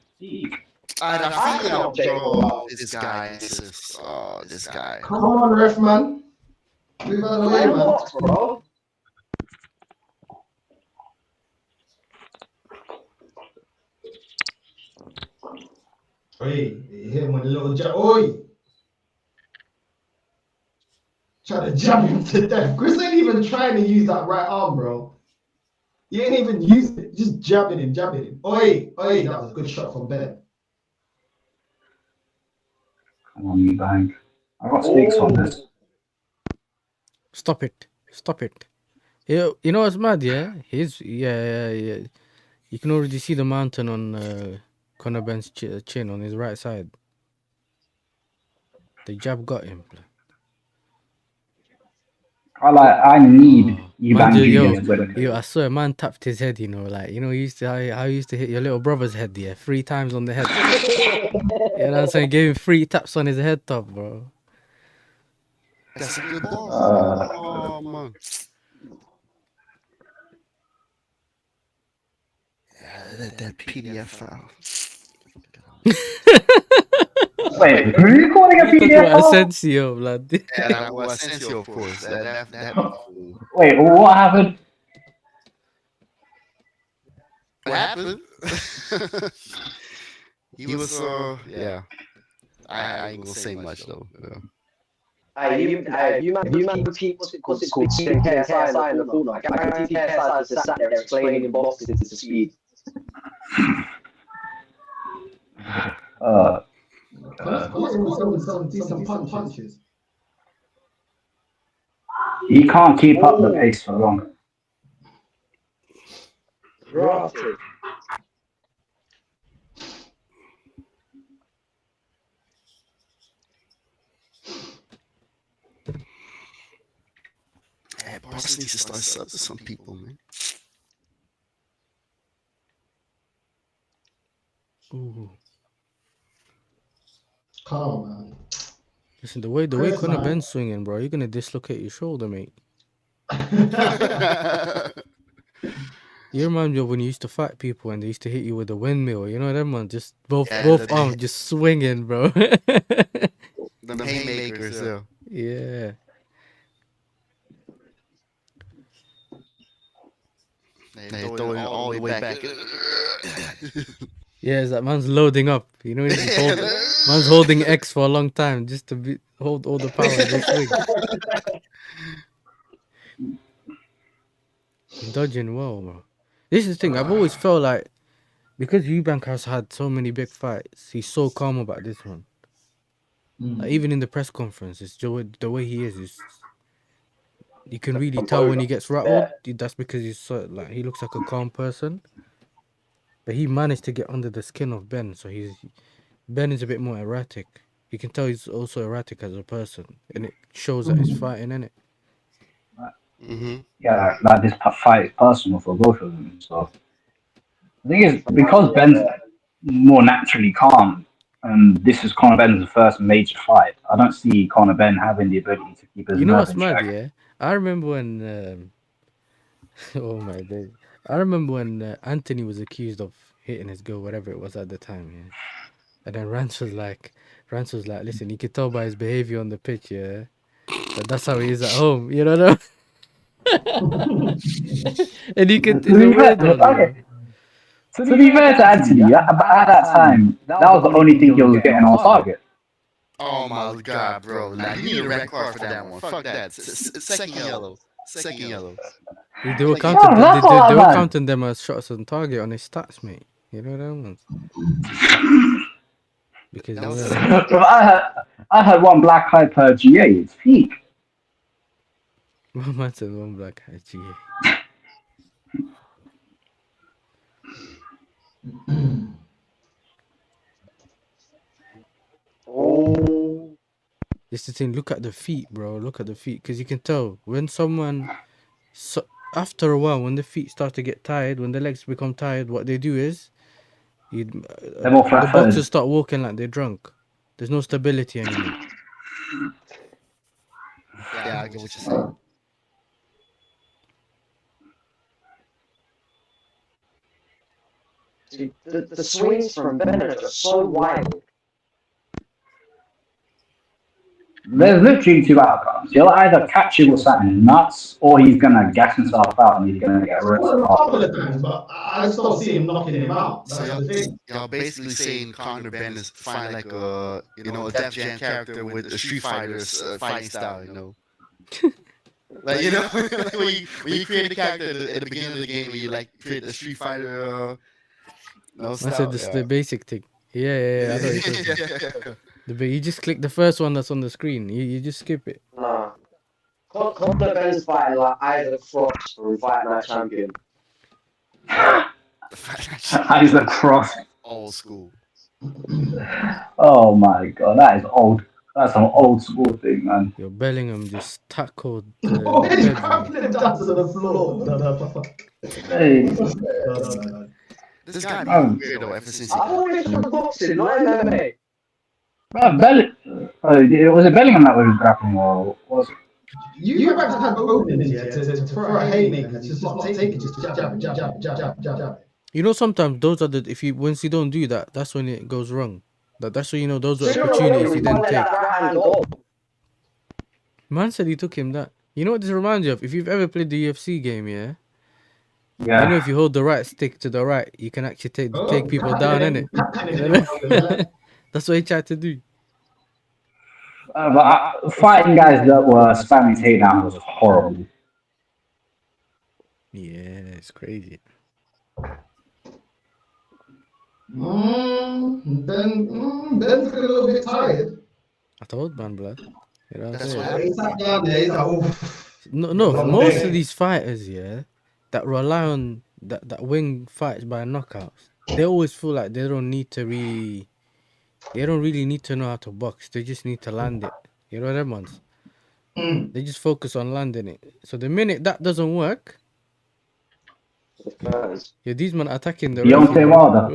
I feel this guy. This guy. Come on, ref, man. Move out of the way, man. Box, bro. Oi, he hit him with a little jab. Oi! Trying to jab him to death. Chris ain't even trying to use that right arm, bro. He ain't even using it. Just jabbing him. Oi, that was a good shot from Ben. come on, Eubank. I got stakes on this. Stop it. You know what's mad, yeah? Yeah. You can already see the mountain on Conor Benn's chin on his right side. The jab got him. I need Eubank Jr. to win. Yo, I swear, man tapped his head. You know, like how you used to hit your little brother's head, yeah, 3 times on the head. You know what I'm saying? Gave him 3 taps on his head top, bro. That's a good ball. Oh man. Yeah, that PDF file. Wait, who are you calling a PDF? Asensio, blood. Yeah, well, Asensio, of course. Wait, what happened? What happened? He was, yeah. I ain't gonna say much though. Yeah. You man keep what's it called, speeding KSI in the corner. I guarantee KSI is just sat there explaining in boxing to speed. Some decent punches. He can't keep up the pace for long. Drafted. Yeah, Boston needs to start sub to some people, man. Ooh. Come on, man. Listen, the way Conor Benn's swinging, bro, you're gonna dislocate your shoulder, mate. You remind me of when you used to fight people and they used to hit you with a windmill. You know them ones, just both arms just swinging, bro. Them haymakers, yeah. Yeah. They throw it all the way back. Yeah, it's that man's loading up. You know, man's holding X for a long time just to hold all the power in this swing. Dodging well, bro. This is the thing. I've always felt like because Eubank has had so many big fights, he's so calm about this one. Like, even in the press conference, it's the way he is. You can really tell when he gets rattled. That's because he's he looks like a calm person. But he managed to get under the skin of Ben, so Ben is a bit more erratic. You can tell he's also erratic as a person, and it shows that he's fighting, innit? Yeah, like this fight is personal for both of them. So the thing is, because Ben's more naturally calm, and this is Conor Benn's first major fight, I don't see Conor Benn having the ability to keep his nerve in check. Yeah? I remember when oh my days. I remember when Anthony was accused of hitting his girl, whatever it was at the time, yeah. And then Rance was like, listen, you can tell by his behavior on the pitch, yeah, that's how he is at home, you know. And you can. To be fair to Anthony, at that time, that was the only thing he was getting on target. Oh my god, bro! Nah, you need a red card for that one. Fuck that. Second yellow. They were counting them as shots on target on his stats, mate. You know what I mean? Because I had one black eye per GA. It's peak. My man said one black eye GA. This is the thing. Look at the feet, bro. Look at the feet, because you can tell when someone, after a while, when the feet start to get tired, when the legs become tired, what they do is, the boxers start walking like they're drunk. There's no stability anymore. Yeah, I get what you're saying. See, the swings from Ben are just so wild. There's literally two outcomes. He'll either catch you with something nuts, or he's gonna gas himself out and he's gonna get arrested. But I still see him knocking him out. That's the thing. Y'all basically saying Conor Benn is fine like a a Def Jam character with a Street Fighter's fighting style, you know. Like when you create a character at the beginning of the game, when you like create a Street Fighter. I said this the basic thing. Yeah. You just click the first one that's on the screen. You just skip it. Nah. Conor Benn's fighting like Isaac Frost from Fight Night Champion. Isaac Frost. Old school. Oh my god, that is old. That's an old school thing, man. Your Bellingham just tackled him down to the floor. Hey. This guy be weird though ever since he I've always done boxing, not MMA. Was it Bellingham that was grappling, or was it? You have to have openings, to throw a haymaker, just not take it, just jab. You know, sometimes those are once you don't do that, that's when it goes wrong. That's when you know those are opportunities you didn't take. Man said he took him that. You know what this reminds you of? If you've ever played the UFC game, yeah. I know if you hold the right stick to the right, you can actually take people down, innit? That's what he tried to do. Fighting guys that were spamming takedowns was horrible. Yeah, it's crazy. Ben's looking a little bit tired. I told man, blood. You know what I'm That's saying? what He sat down there. He's like, oof. No, Long most day. of these fighters, yeah, that rely on that win fights by knockouts, they always feel like they don't really need to know how to box. They just need to land it. You know them ones. They just focus on landing it. So the minute that doesn't work, yeah, these men attacking the ref. Deontay Wilder.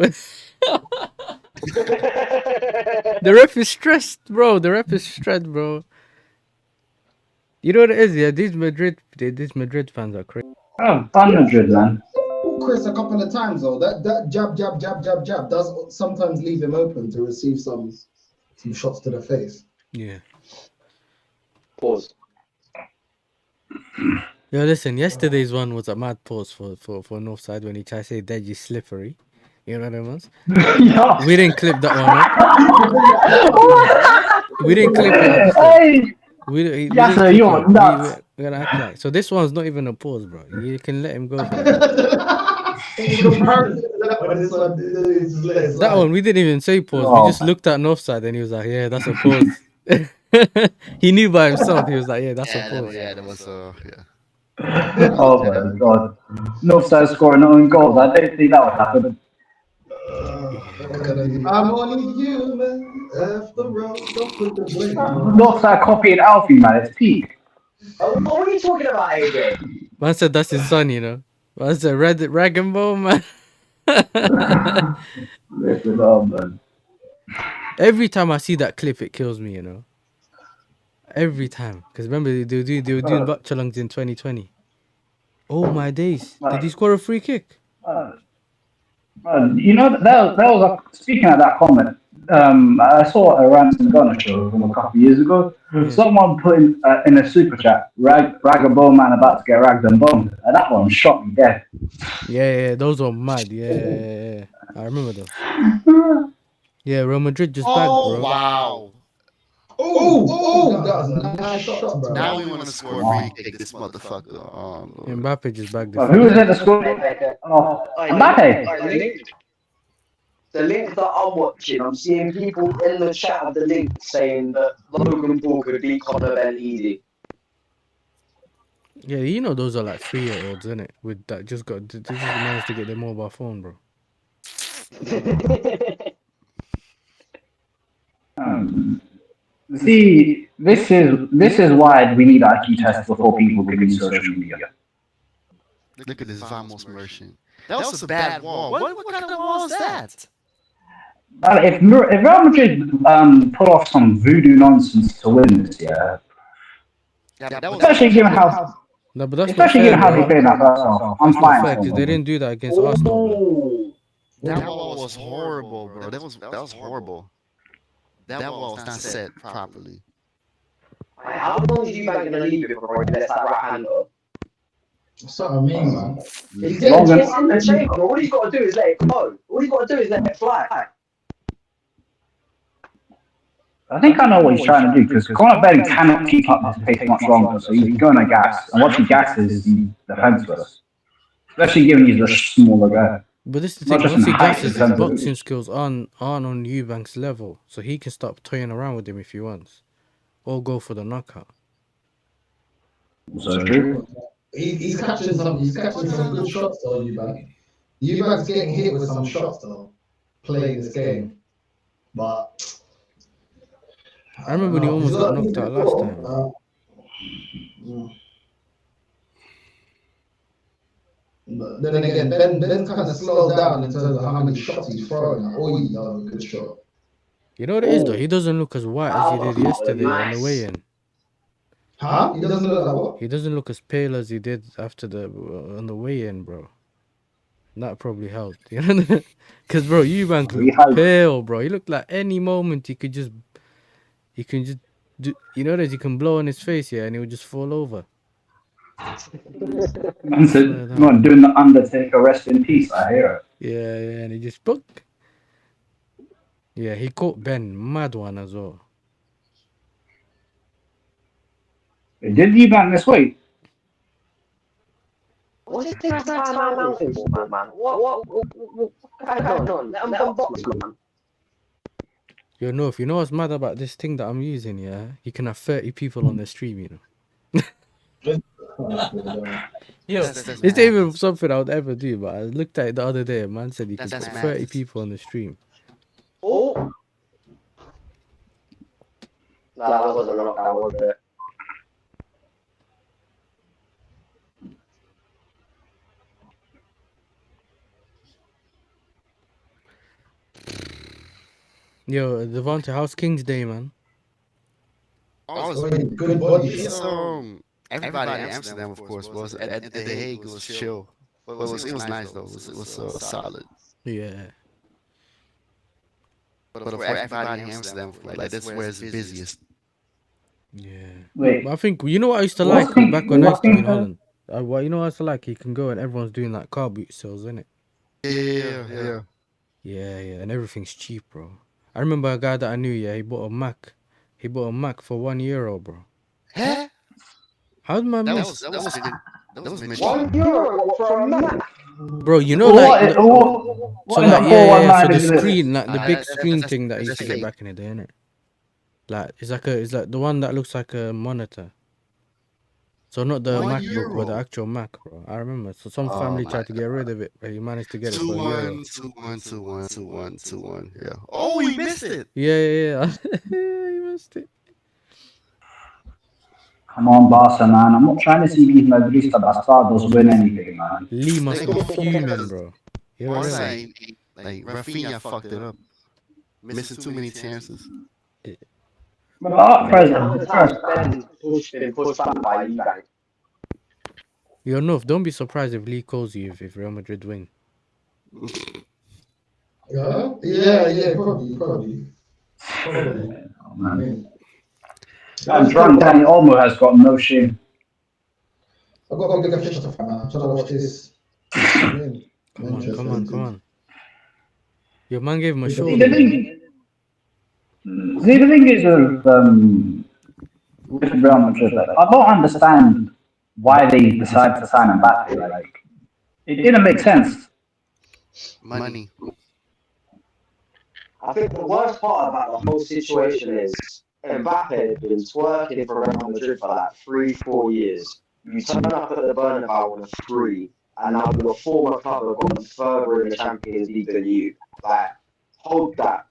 The ref is stressed, bro. The ref is stressed, bro. You know what it is, yeah? These Madrid fans are crazy. Oh, 100, man. Chris a couple of times though. That jab does sometimes leave him open to receive some shots to the face. Yeah. Pause. Yo, listen, yesterday's one was a mad pause for Northside when he tried to say Deji's slippery. You know what I mean? Yeah. We didn't clip that one up. We didn't clip it up. Still. Hey, We didn't Yasser, clip it you're up. nuts. We're gonna act like. So this one's not even a pause, bro. You can let him go. That one, we didn't even say pause. We just looked at Northside and he was like, yeah, that's a pause. He knew by himself. He was like, yeah, that's a pause. that was yeah. Oh my god. Northside scoring own goals. I didn't think that would happen. I'm only human after all. Don't put the blame. Northside copying Alfie, man. It's peak. Oh, what are you talking about, AJ? Man said that's his son, you know. Man said rag and bone, man. Listen up, man. Every time I see that clip, it kills me, you know. Every time. Because remember, they were doing butt challenge in 2020. Oh my days. Did he score a free kick? You know, that was speaking of that comment. I saw a Ransom Gunner show from a couple of years ago. Someone put in a super chat, rag a bone man about to get ragged and boned. And that one shot me dead. Yeah, those were mad. Yeah. I remember those. Yeah, Real Madrid just bagged, bro. Wow. Oh, that was a nice shot, bro. Now we want to score a free kick, this motherfucker. Oh, Lord. Mbappe just bagged Who was at the school? Oh, Mbappe. The link that I'm watching, I'm seeing people in the chat of the link saying that Logan Paul could beat Conor Benn easy. Yeah, you know those are like 3-year-olds, isn't it? With that just managed to get their mobile phone, bro. See, this is why we need IQ tests before people can use social media. Look at this Vamos merchant. That was a bad wall. What kind of wall is that? If Real Madrid pull off some voodoo nonsense to win this year, especially given how No, but that's especially given how they played that first half, I'm fine. Because they didn't do that against Arsenal, bro. That wall was horrible, bro. That was horrible. That wall was not set properly. How long is Eubank going to leave it before he lets that right hand up? That's what I mean, man. He's getting twists in the chamber. All he's got to do is let it go. All he's got to do is let it fly. I think I know what he's trying to do because Conor Benn cannot keep up his pace much longer, so he's going to gas. And once he gasses, he's defenseless. Especially given he's a smaller guy. But this is the thing, once he gasses, his boxing skills aren't on Eubank's level, so he can stop toying around with him if he wants, or go for the knockout. So true. He's catching some good shots though, Eubank. Eubank's getting hit with some shots though, playing this game. But I remember when he almost got knocked out last time. But then again, Ben kind of slowed down in terms of how many shots he's throwing. Oh, he done a good shot. You know what it is though? He doesn't look as white as he did yesterday on the weigh-in. Huh? He doesn't look like what? He doesn't look as pale as he did after on the weigh-in, bro. That probably helped, you know? Because bro, Eubank looked pale, bro. He looked like any moment he can just do, you know that he can blow on his face, yeah, and he would just fall over. Man said, not doing the Undertaker, rest in peace. I hear it. Yeah, and he just book. Yeah, he caught Ben, mad one as well. Did Eubank this week? What's he taking time out for, man? What's going on? Let him box, man. Yo, no, if you know what's mad about this thing that I'm using, yeah, you can have 30 people on the stream, you know. Yo, That's it's not even something I would ever do, but I looked at it the other day, and man said you could That's put mad. 30 people on the stream. Oh. Nah, that wasn't a knockout, was it? Yo, Devontae, how's King's Day, man? Good body. It's, everybody in Amsterdam, of course, was at The Hague. It was chill. But it was nice though. It was solid. Yeah. But for everybody in Amsterdam, like that's where it's busiest. Yeah. Wait, But I think, you know what I used to What's like King- back when I used to be in what's King- Holland? What you know what I used to like? You can go and everyone's doing like car boot sales, innit? Yeah. Yeah, and everything's cheap, bro. I remember a guy that I knew, yeah, he bought a Mac. He bought a Mac for €1, bro. Huh? How did my That miss? was €1 for a Mac. Bro, you know, what, like, what so in the like, yeah. So 419 the is this? screen, like the big that's- screen that's- thing that you that's used to get fake. back in the day, innit? Like, it's like the one that looks like a monitor. So not the MacBook, but the €1. actual Mac, bro. I remember. So some Oh family my tried to get rid of it, but he managed to get it for €1. 2-1. Yeah. Oh, he missed it. Yeah. You missed it. Come on, Barca, man. I'm not trying to see these Madrista bastardos win anything, man. Lee must be fuming, bro. Yeah, One really. side, like Rafinha fucked it up, missing too many chances. But at present, Ben been pushed back by Eubank. Yo, no, don't be surprised if Lee calls you if Real Madrid win. Yeah, probably. oh, man. And drunk Danny Olmo has got no shame. I've got a bigger fish to fry, man. I'm trying to watch this. Come on. Your man gave him a See, shoulder. the thing is with Real Madrid, like, I don't understand why they decided to sign Mbappe. Like, it didn't make sense. Money. I think the worst part about the whole situation is Mbappe had been twerking for Real Madrid for like 3-4 years. You turn up at the Bernabeu on a free, and now your former club have gone further in the Champions League than you. Like, hold that.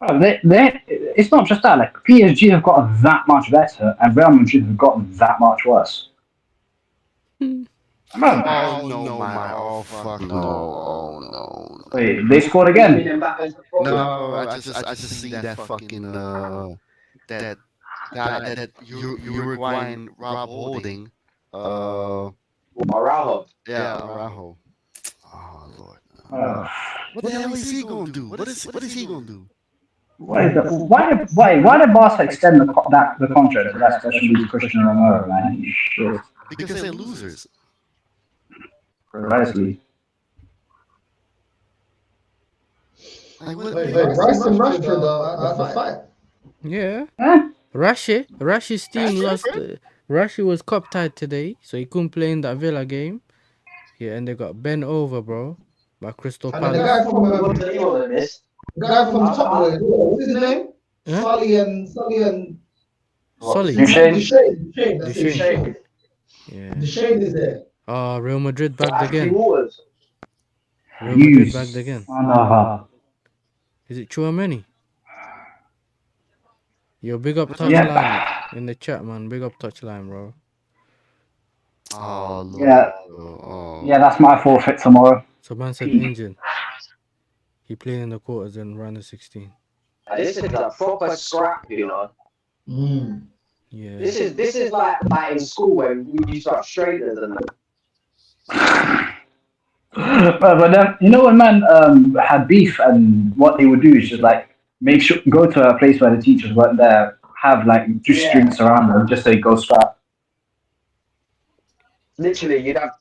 It's not just that. Like, PSG have gotten that much better, and Real Madrid have gotten that much worse. Oh no, my! Oh fuck no! Oh no! Wait, they scored again. No, I just see that fucking that guy that Uruguayan Rob Holding. Araujo. Yeah, Araujo. Oh Lord. What the hell is he gonna do? What is he gonna do? Why did Barca extend the contract to that special Christian Romero, man? Shit. Because they're losers. Precisely. Like, Rice and Rashford at the fight. Yeah. Huh? Rashi's team lost. Rashi was cup tied today, so he couldn't play in that Villa game. Yeah, and they got bent over, bro, by Crystal And the Palace. guy from the guy from Tottenham, what's his name? Huh? Solly and Solly. Duchesne. Yeah. Duchesne is there. Oh, Real Madrid backed Ashley again. Waters. Real Madrid backed again. Is it Chouameni? Yo, big up touchline in the chat, man. Big up touchline, bro. Oh Lord. Yeah. Oh. Yeah, that's my forfeit tomorrow. So man said engine. He played in the quarters and round of 16. This is a proper scrap, you know. Yeah. This is like in school when we used to have straighteners and that. But then, you know, when man had beef, and what they would do is just like go to a place where the teachers weren't there, have like just strings around them, just say go scrap. Literally, you'd have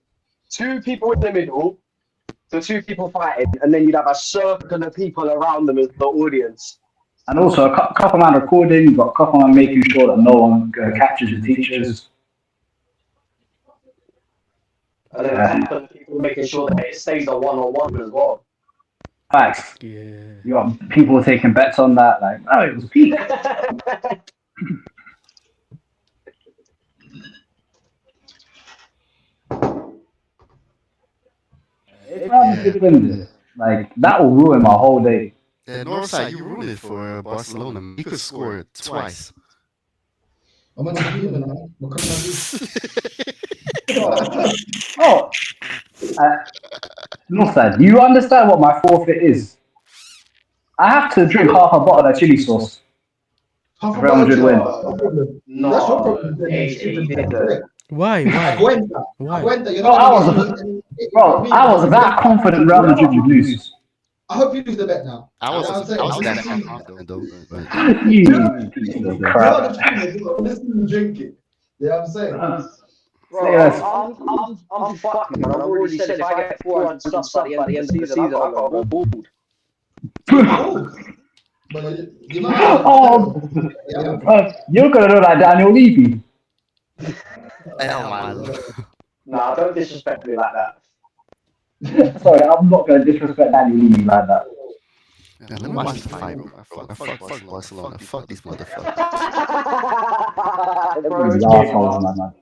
two people in the middle, so two people fighting, and then you'd have a circle of people around them as the audience. And also a couple man recording, but a couple man making sure that no one captures the teachers. And then a couple of people making sure that it stays a one-on-one as well. Facts. Yeah. You got people taking bets on that, like, oh, it was peak. Like, that will ruin my whole day. The Northside, you ruined it for Barcelona. You could score twice. I'm gonna beat him now. What can I Oh, Northside, you understand what my forfeit is? I have to drink half a bottle of chili sauce. Half a Real Madrid win. No, that's your problem. Why? Aguenta. Why? Aguenta, you're Bro, not I was that confident Real Madrid would lose. I hope you lose the bet now. I was that confident though. You You're the crap. truth. You're listening and drinking. You know what I'm saying? Bro, I'm fucked, man. I've already said if I get 400 subs by the end of the season, I can't go bald. You're gonna look like Daniel Levy. Nah, don't disrespect me like that. Sorry, I'm not gonna disrespect Daniel Levy like that. Yeah, let me watch the fight, bro. Fuck Barcelona. Fuck these motherfuckers. These assholes, man.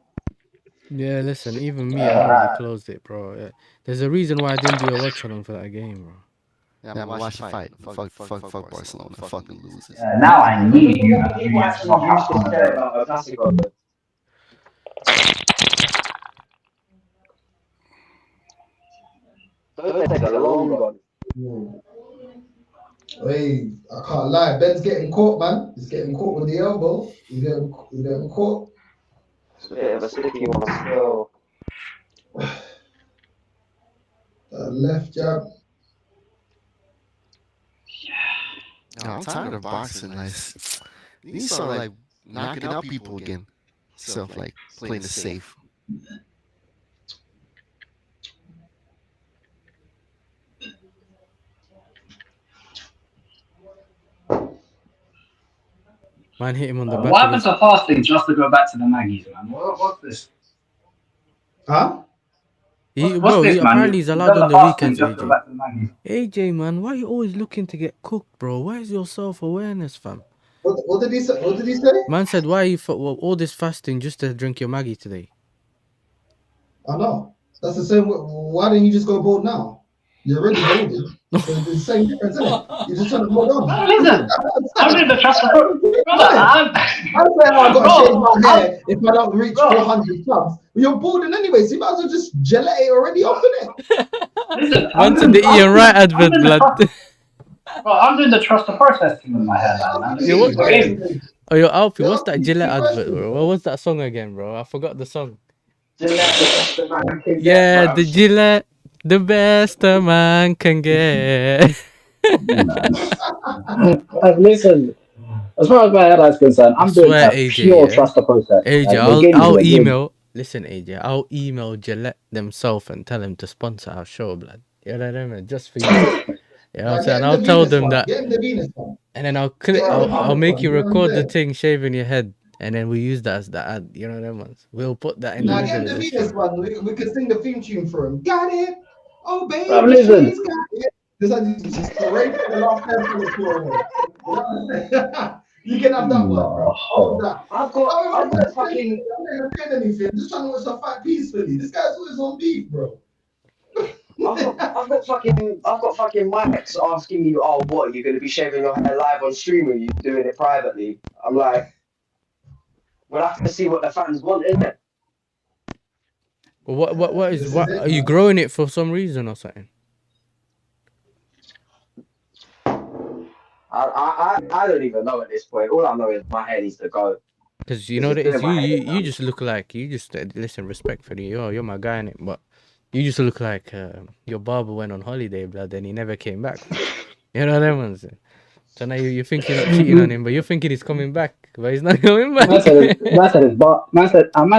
Yeah, listen, even me, I already closed it, bro. Yeah. There's a reason why I didn't do a watch along for that game, bro. Yeah, watch the fight. Fuck Barcelona. Fucking losers. Now I need you. Hey, I can't lie. Ben's getting caught, man. He's getting caught with the elbow. He's getting caught. It's a bit of a sticky one still. Left jab. Yeah, I'm tired of boxing. Like, you start like knocking out people again. Stuff like playing it safe. Man hit him on the back. What happened to fasting just to go back to the Maggies, man? What's this? Huh? Apparently he's allowed on the weekends, AJ. AJ, man, why are you always looking to get cooked, bro? Where's your self-awareness, fam? What did he say? Man said, why are you all this fasting just to drink your Maggie today? I know. That's the same. Why didn't you just go bald now? You're already golden. It's the same difference, isn't it? You're just trying to hold on. Listen, I'm doing the trust I'm saying I've got to shave my hair if I don't reach 400 subs. You're balding anyway, so you might as well just gillette it already off, innit? Listen, Man's in the Ian Wright advert, blood. Bro, I'm doing the trust the process thing with my hair, man. Oh, your outfit. What's that Gillette advert, bro? What was that song again, bro? I forgot the song. Yeah, the Gillette. The best a man can get. Listen, as far as my hair is concerned, I'm doing a pure trust the process. AJ, I'll email. Listen, AJ, I'll email Gillette themselves and tell them to sponsor our show, blood. You know what I mean? Just for you. You know what I'm saying? I'll tell them that. And then I'll make you record the thing shaving your head. And then we use that as the ad. You know what I mean? We'll put that in the middle of the show. We could sing the theme tune for him. Got it? Oh, baby, listen. she's got it. This is just great for the last time for the floor. You can have that one, bro. I've got fucking. I'm not saying anything. Just trying to watch the fight peacefully. This guy's always on beef, bro. I've got fucking mics asking you, oh, what, you're going to be shaving your hair live on stream or you doing it privately? I'm like, we'll have to see what the fans want, innit? What are you growing it for some reason or something? I don't even know at this point. All I know is my hair needs to go. Because you know what it is, you just look like listen respectfully. You're my guy in it, but you just look like your barber went on holiday, blood, and he never came back. You know what I mean? So now you think you're not cheating on him, but you're thinking he's coming back, but he's not coming back. Man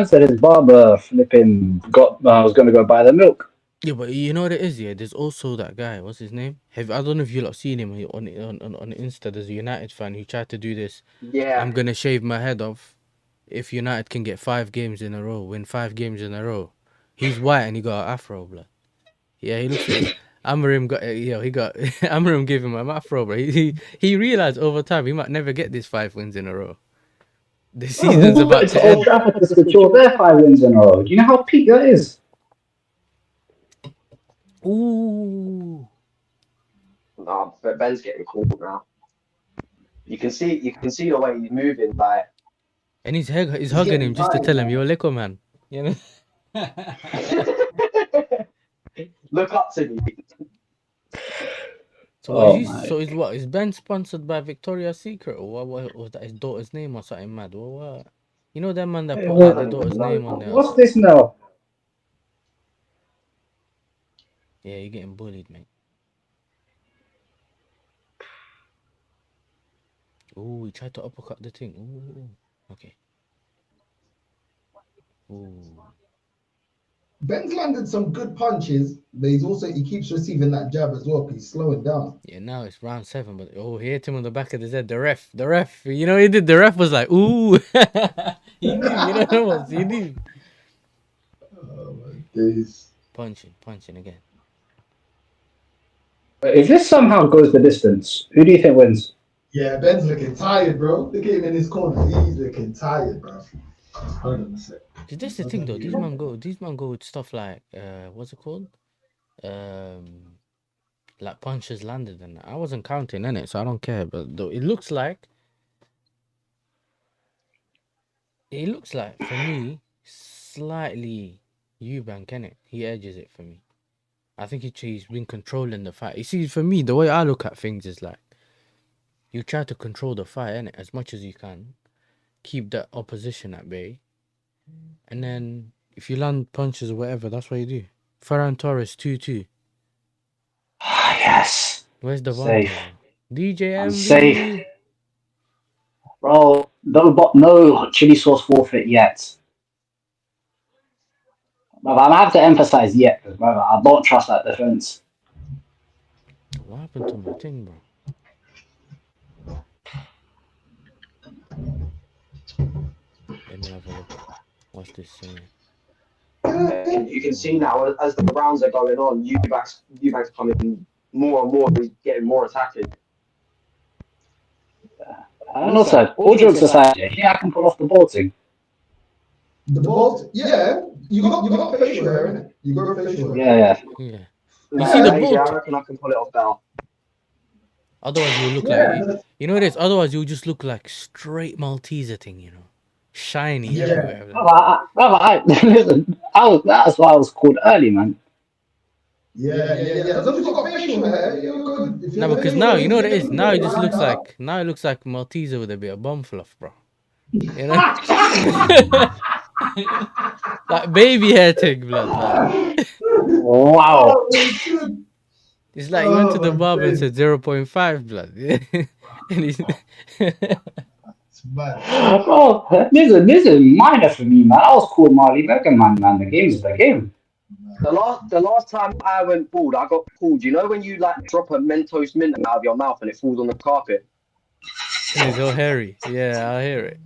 said his barber flipping was going to go buy the milk. Yeah, but you know what it is, yeah? There's also that guy, what's his name? I don't know if you lot seen him on Insta. There's a United fan who tried to do this. Yeah. I'm gonna shave my head off if United can get 5 games in a row, win 5 games in a row. He's white and he got an afro, blood. Yeah, he looks like Amarim got he got Amarim gave him an afro, bro. He realized over time he might never get these 5 wins in a row. The season's about It's to Old end. Trafford to secure their 5 wins in a row. Do you know how peak that is? Ooh. Nah, but Ben's getting caught now. You can see the way he's moving, like. And he's hugging him just to tell him, you're a little man. You know? Look up to me. So what is Ben sponsored by Victoria's Secret, or what was that his daughter's name or something mad? What? You know that man that put like the daughter's name on there or What's something? this now? Yeah, you're getting bullied, mate. Ooh, he tried to uppercut the thing. Ooh, okay. Ooh. Ben's landed some good punches, but he keeps receiving that jab as well. He's slowing down. Yeah, now it's round 7, but he hit him on the back of his head. The ref. You know he did. The ref was like, ooh, he knew. You know what? He knew. Oh my days. Punching again. If this somehow goes the distance, who do you think wins? Yeah, Ben's looking tired, bro. Look at him in his corner. He's looking tired, bro. Hold on a sec. That's the thing though. These man go with stuff like what's it called? Like punches landed, and I wasn't counting in it, so I don't care. But though it looks like for me slightly Eubank, innit? He edges it for me. I think he's been controlling the fight. You see, for me, the way I look at things is like you try to control the fight, innit, as much as you can, keep the opposition at bay, and then if you land punches or whatever, that's what you do. Ferran Torres 2-2. Yes. Where's the Safe. DJ I'm MV? safe. Bro, no chili sauce forfeit yet. But I have to emphasize yet, because I don't trust that defense. What happened to my thing, bro? Let me have a look. What's this saying? You can see now as the rounds are going on, Eubank's coming more and more. He's getting more attacking. And also, all jokes aside, yeah, I can pull off the bolting. The bolt, yeah. You got facial hair, innit? You got facial hair. Yeah. You see the bolt? I reckon I can pull it off now. Otherwise, you'll look like you know what it is. Otherwise, you'll just look like straight Malteser thing, you know, shiny everywhere. Listen, that's why I was called early, man. Yeah. As long as you got facial hair, you're good. No, because now you know what it is. Now it just looks like Malteser with a bit of bum fluff, bro. You know, like baby hair thing, blood. Like. Wow. It's like you went to the barber and said 0.5 blood. And he's Bro, this is minor for me, man. I was called Marley Beckham, man. The game's the game. The last time I went bald, I got pulled. You know when you like drop a Mentos mint out of your mouth and it falls on the carpet? And it's all hairy. Yeah, I hear it.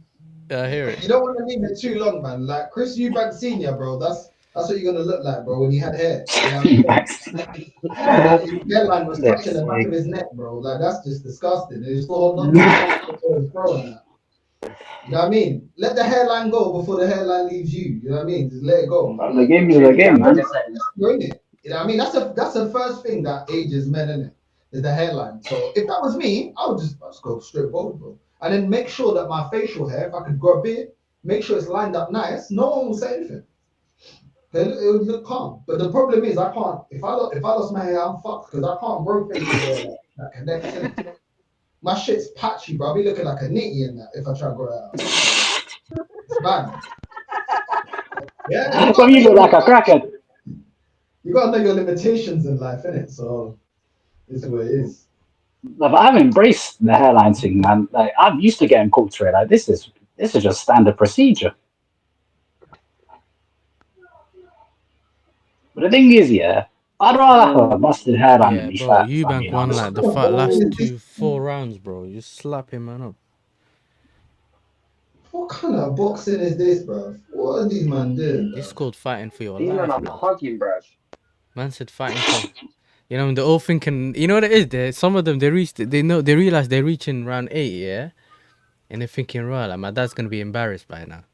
You don't want to leave it too long, man. Like Chris Eubank Senior, bro. That's what you're gonna look like, bro, when he had hair. You know his hairline was touching the back of his neck, bro. Like that's just disgusting. It's all not throwing that. You know what I mean? Let the hairline go before the hairline leaves you. You know what I mean? Just let it go. The game is the game, man. You're in it. You know what I mean? That's the first thing that ages men, isn't it? Is the hairline. So if that was me, I would just go straight bald, bro. And then make sure that my facial hair, if I could grow a beard, make sure it's lined up nice. No one will say anything. It would look calm. But the problem is, I can't. If I lost my hair, I'm fucked because I can't grow facial hair that connects in. My shit's patchy, bro. I'll be looking like a nitty in that if I try to grow it out. It's bad. Yeah. You look like a crackhead. You gotta know your limitations in life, innit? So this is what it is. But I've embraced the hairline thing, man. Like I'm used to getting called to it. Like this is just standard procedure. But the thing is, yeah, I'd rather have a busted hairline than Yeah, be bro. fat. If I'm Eubank being won honest. like the last 4 rounds, bro. You slap him man up. What kind of boxing is this, bro? What are these man doing, This bro? is called fighting for your These men life, are blood. hugging, bruv. Man said fighting for. You know, they're all thinking. You know what it is? Some of them they realize they're reaching round 8, yeah, and they're thinking, right, like my dad's gonna be embarrassed by now.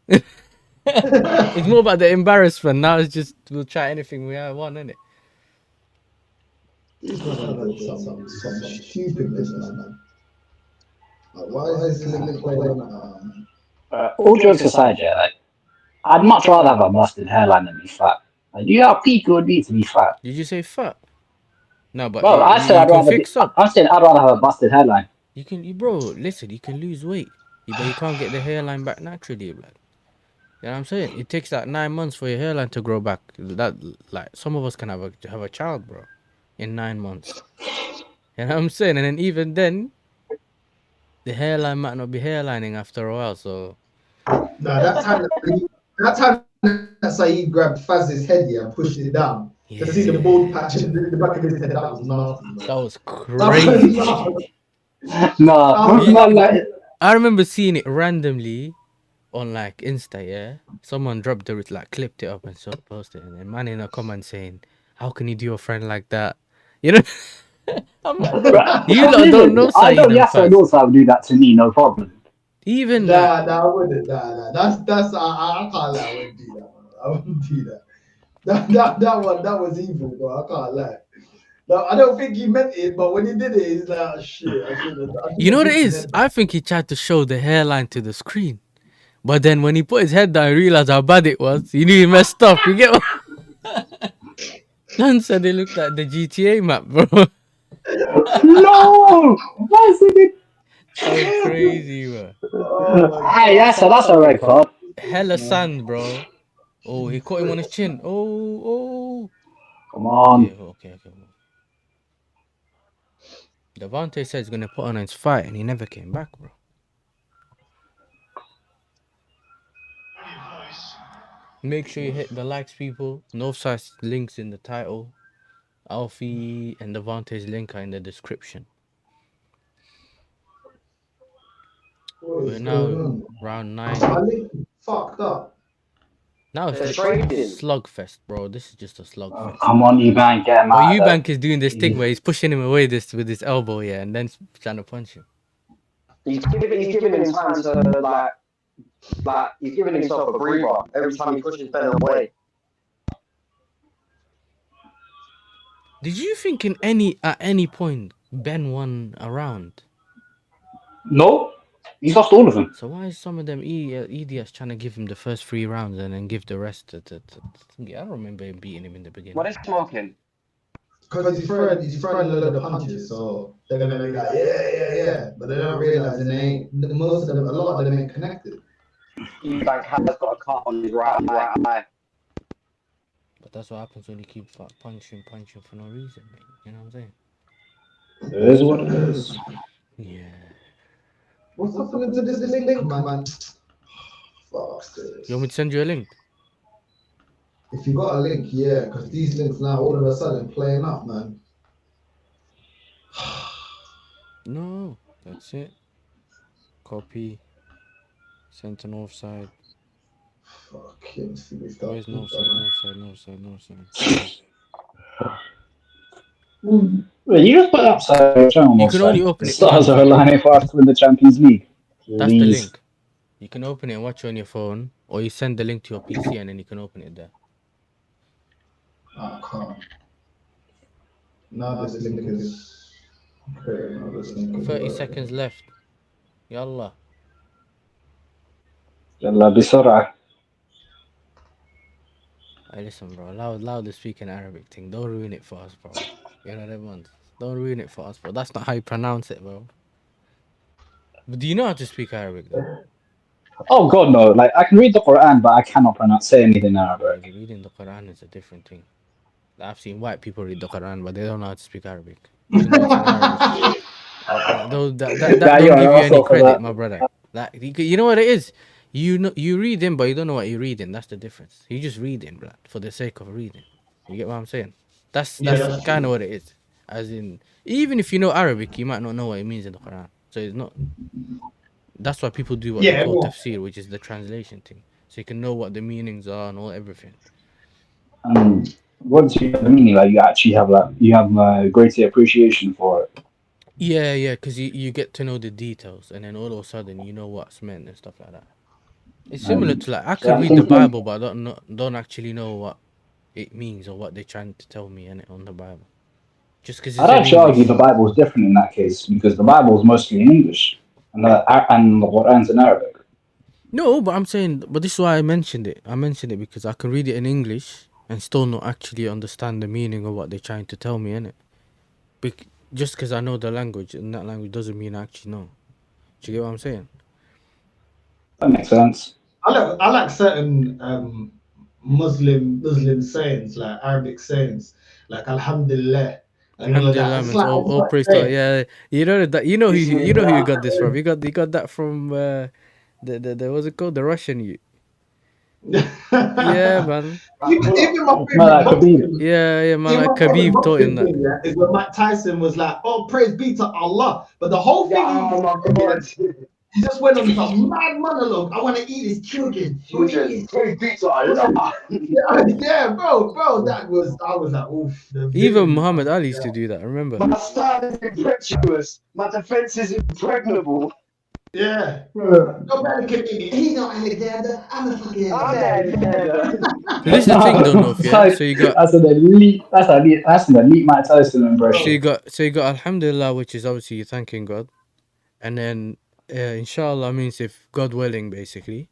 It's more about the embarrassment now. It's just we'll try anything we want, innit? These man are doing some stupidness, man. Like, why is this link playing on that? All jokes aside, yeah, like, I'd much rather have a busted hairline than be fat. Like, do you know how peak it would be to be fat? Did you say fat? No, but Bro, I said you I'd can rather be. fix up. I'm saying I'd rather have a busted hairline. Bro. Listen, you can lose weight, but you can't get the hairline back naturally, blood. You know what I'm saying? It takes like 9 months for your hairline to grow back. That like some of us can have a child, bro, in 9 months. You know what I'm saying? And then even then, the hairline might not be hairlining after a while. So No, that time that Saeed grabbed Faz's head here and pushed it down to see the bald patch in the back of his head. That was nasty, bro. that was That was crazy. nasty. No, man, like, I remember seeing it randomly on like Insta, yeah. Someone dropped it, like clipped it up and so posted it, and then man in a comment saying, "How can you do a friend like that?" You know, I'm like, you lot don't know I know Saeed and Yasser Faz. knows how to do that to me, no problem. Even like, Nah, I wouldn't. Nah. That's I can't lie. I wouldn't do that, bro. I wouldn't do that. That was evil, bro. I can't lie. No, I don't think he meant it, but when he did it, he's like, oh, shit. I should have. you know what it is? I think he tried to show the hairline to the screen, but then when he put his head down, he realized how bad it was. He knew he messed up. You get what? Man said it looked like the GTA map, bro. No, that's it. So crazy, bro. Hey, that's a red card. Hella sand, bro. Oh, he caught him on his chin. Oh. Come on. Okay. Devontae said he's gonna put on his fight, and he never came back, bro. Make sure you hit the likes, people. Northside's links in the title. Alfie and Devontae's link are in the description. We're now round 9. My link fucked up. Now it's trading. slugfest, bro. This is just a slugfest. Come on, Eubank, get him But out. Eubank is doing this thing where he's pushing him away with his elbow, yeah, and then trying to punch him. He's giving him time to like he's giving himself a breather every time he pushes Ben away. Did you think at any point Ben won a round? No, he's lost all of them. So why is some of them idiots trying to give him the first 3 rounds and then give the rest to I don't remember him beating him in the beginning. What is smoking? Because he's throwing a load of punches, so they're gonna be like, yeah. But they don't realize they ain't. Most of them, a lot of them ain't connected. Eubank has got a cut on his right eye. But that's what happens when you keep punching for no reason, mate. You know what I'm saying? It is what it is. Yeah. What's happening to this link, man? Fuck this. You want me to send you a link? If you got a link, yeah, because these links now all of a sudden playing up, man. No, that's it. Copy. Send to north side. Fucking silly stuff. Where's north side? Wait, you just put up so You can only open it Stars once. are aligning for us to win the Champions League. That's the link. You can open it and watch it on your phone, or you send the link to your PC and then you can open it there. I can't. Now this link is. Okay, now this link is 30 seconds left. Yalla. يلا بسرعة. Hey, listen, bro. Allow the speaking Arabic thing. Don't ruin it for us, bro. You know that one. Don't ruin it for us, bro. That's not how you pronounce it, bro. But do you know how to speak Arabic, though? Oh God, no! Like I can read the Quran, but I cannot say anything in Arabic. Reading the Quran is a different thing. I've seen white people read the Quran, but they don't know how to speak Arabic. Even though it's in Arabic. That don't give you any credit, my brother. You know what it is? You read them, but you don't know what you're reading. That's the difference. You just reading, blood, for the sake of reading. You get what I'm saying? That's that's kind of true. what it is. As in, even if you know Arabic, you might not know what it means in the Quran. So it's not. That's why people do what they Yeah, call well, tafsir, which is the translation thing, so you can know what the meanings are and all everything. Once you have the meaning, like you actually have a greater appreciation for it. Yeah, because you get to know the details, and then all of a sudden you know what's meant and stuff like that. It's similar Um, to like I so can I'm read the thinking, Bible, but don't actually know what it means or what they're trying to tell me in it on the Bible, just because I'd it's in actually argue the English. Bible is different in that case because the Bible is mostly in English and the Quran's in Arabic. No, but I'm saying, but this is why I mentioned it. I mentioned it because I can read it in English and still not actually understand the meaning of what they're trying to tell me in it. Just because I know the language and that language doesn't mean I actually know. Do you get what I'm saying? That makes sense. I like certain Muslim sayings, like Arabic sayings, like Alhamdulillah and all of that. Alhamdulillah It's means like I just all like praise to Allah. saying. Yeah, you know that you know who you got this from. Bismillah. You got that from the what's it called, the Russian you. Yeah, man. Even my It's not favorite like Khabib. boxing, Yeah, man. even Like my favorite Khabib taught him boxing that. thing, yeah, is when Mike Tyson was like, "Oh, praise be to Allah," but the whole thing he Oh was my saying, God. he just went on some mad monologue. I want to eat his children. I want to eat Children, his praise be to Allah. yeah, bro, that was I was like, oof, the Even villain. Muhammad Ali used to do that. Remember? My style is impetuous. My defense is impregnable. Yeah. Nobody can beat me. He's not Alexander. I'm a fucking I'm Alexander. dead. So this is the thing, though, Nof. It's Yeah. like, that's an elite Mike Tyson So you impression. got Alhamdulillah, which is obviously you thanking God, and then Inshallah means if God willing, basically.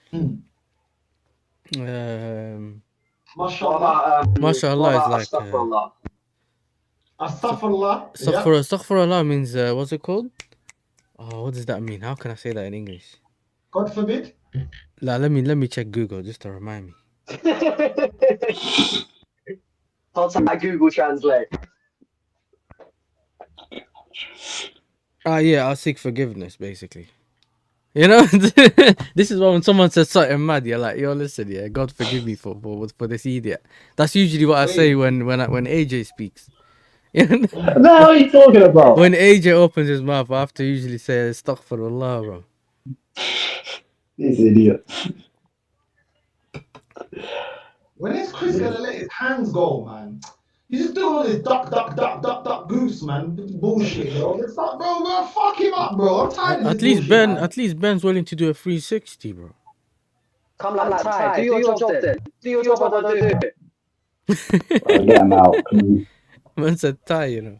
What Mashallah. about what Mashallah is about like astaghfirullah? Astaghfirullah. Yeah. Astaghfirullah means what's it called? Oh, what does that mean? How can I say that in English? God forbid. Let me check Google just to remind me. I'll type Google Translate. Yeah, I'll seek forgiveness, basically. You know, this is why when someone says something mad, you're like, yo, listen, yeah, God forgive me for this idiot. That's usually what I say Wait. when AJ speaks. What the hell are you talking about? When AJ opens his mouth, I have to usually say astaghfirullah, bro. This idiot. When is Chris gonna let his hands go, man? He's just doing all this duck, goose, man. Bullshit, bro. It's like, bro, fuck him up, bro. I'm tired of this bullshit, man. At least Ben's willing to do a 360, bro. Come like Ty, do your job then. Do your job or don't do it. Get him out, please. Man said tie, you know.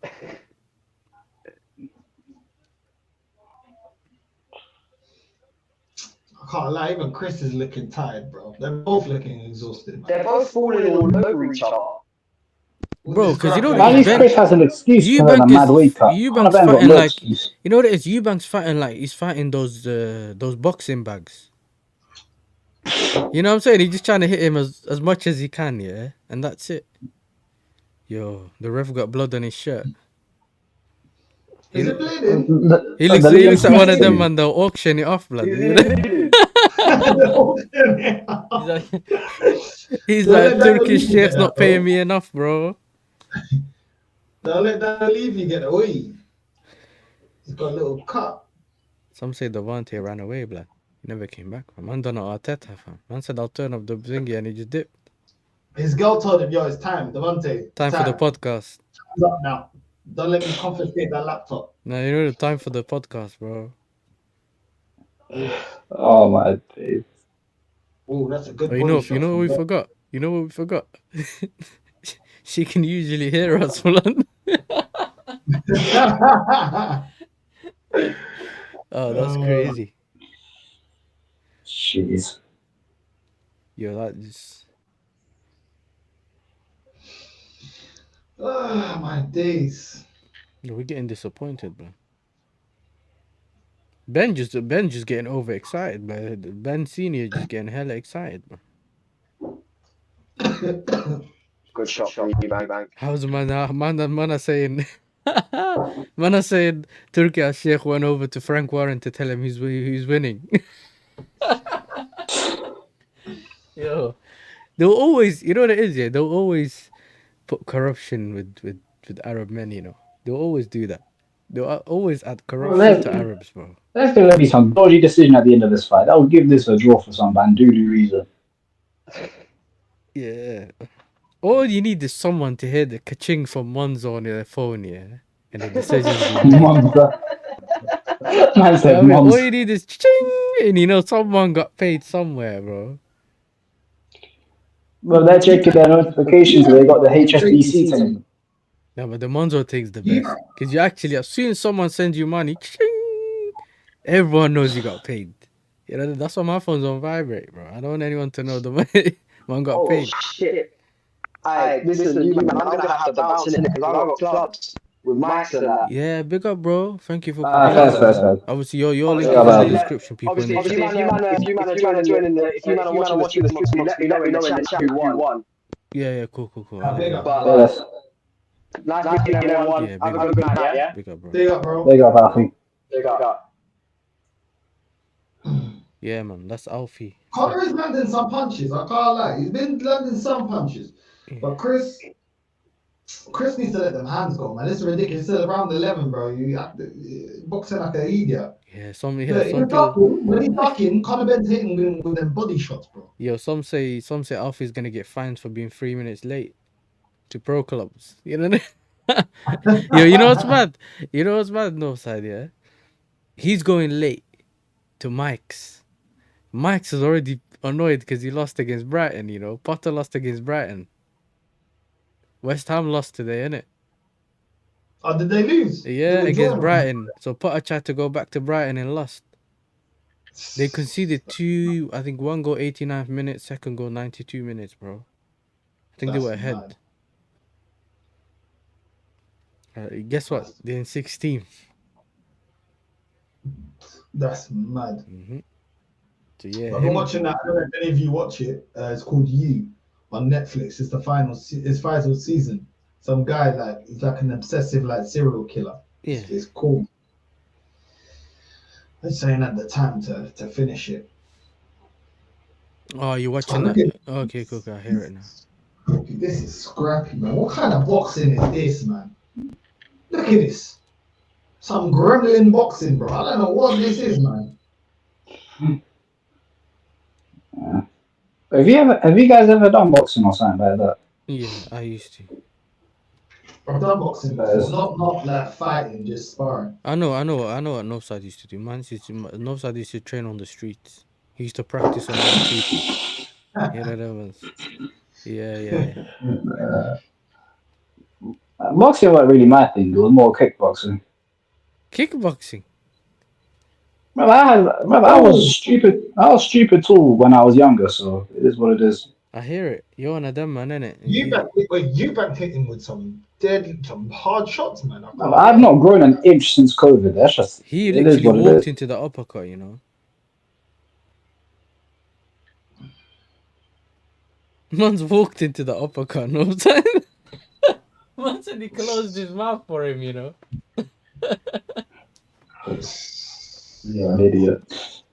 I can't lie, even Chris is looking tired, bro. They're both looking exhausted, man. They're both falling all over each other. Bro, because you know At least Chris has an excuse to earn a mad weight cut. Conor Eubank's Benn got fighting no like, excuse. you know what it is? Eubank's fighting like he's fighting those boxing bags. You know what I'm saying? He's just trying to hit him as much as he can, yeah, and that's it. Yo, the ref got blood on his shirt. Is it bleeding? He looks like one of them and they'll auction it off, blood. You know? He's like Turkish sheikh's not paying me enough, bro. Don't let that leave you get away. He's got a little cut. Some say Devante ran away, blood. He never came back. Man don't know Arteta, fam. Man said I'll turn up the thingy and he just dipped. His girl told him, yo, it's time, Devante. Time for the podcast. Time's up now. Don't let me confiscate that laptop. No, you know the time for the podcast, bro. Oh my days. Oh, that's a good You know what we forgot? You know what we forgot? She can usually hear us, blood. Oh, that's crazy. Jeez. Yo, that just... Oh, my days. Yo, we're getting disappointed, bro. Ben just getting overexcited, bro. Ben Senior just getting hella excited, bro. Good shot from Eubank. How's man saying? Man saying Turkey Sheikh went over to Frank Warren to tell him he's winning. Yo, they'll always, you know what it is, yeah. They'll always put corruption with Arab men. You know, they'll always do that. They'll always add Well, corruption to Arabs, bro. there's going to be some dodgy decision at the end of this fight. That would give this a draw for some bandulu reason. Yeah. All you need is someone to hear the ka-ching from Monzo on their phone, yeah, and the decision's been made. Monster. Man said I mean, all monster. you need is ching, and you know someone got paid somewhere, bro. Well, they're checking their notifications. They got the HSBC thing. No, but the Monzo thing's the best because you actually, as soon as someone sends you money, ching, everyone knows you got paid. You know, that's why my phone's on vibrate, bro. I don't want anyone to know the money man got paid. Shit. Hey, listen, you man, I'm gonna have to bounce in it because I got clubs with mics and that. Yeah, big up, bro. Thank you for Fair. Obviously, your link Yeah, is in man. the description, people. Obviously, if you man are joining the, if you man are watching the stream, obviously let me know in the chat who won. Yeah, cool. But nice meeting everyone. Yeah, Have a good night, yeah. Big up, bro. Big up, bro. Big up, Alfie. Big up. Yeah, man, that's Alfie. Conor is landing some punches. I can't lie. He's been landing some punches, but Chris needs to let them hands go, man. It's ridiculous. It's around 11, bro. You have to boxing like an idiot. Yeah, some when he's ducking, Conor Benn's hitting him with them body shots, bro. Yo, some say Alfie's gonna get fined for being 3 minutes late to pro clubs. You know? Yo, you know what's mad? You know what's mad? No side, yeah. He's going late to Mike's. Mike's is already annoyed because he lost against Brighton. You know, Potter lost against Brighton. West Ham lost today, innit? Oh, did they lose? Yeah, against Brighton. So Potter tried to go back to Brighton and lost. They conceded two, I think one goal 89th minute, second goal 92 minutes, bro. I think they were ahead. Guess what? They're in 16th. That's mad. So yeah, I've been watching that. I don't know if any of you watch it. It's called You on Netflix. It's the final season. Some guy he's like an obsessive serial killer. Yeah, it's cool. I'm saying at the time to finish it. Oh, you're watching that? Okay, cool. I hear it now. This is scrappy, man. What kind of boxing is this, man? Look at this. Some gremlin boxing, bro. I don't know what this is, man. Have you guys ever done boxing or something like that? Yeah, I used to. I've done boxing before, not like fighting, just sparring. I know what Northside used to do. Northside used to train on the streets. He used to practice on other people. Yeah, that was. Yeah. Boxing wasn't really my thing. It was more kickboxing. Kickboxing? I was stupid. I was stupid too when I was younger, so it is what it is. I hear it. You're one of them, man, innit? Eubank hit him with some hard shots, man. I've not grown an inch since COVID. That's just he literally walked into the uppercut, you know. Man's walked into the uppercut, no time. Man said he closed his mouth for him, you know. Yeah, an idiot.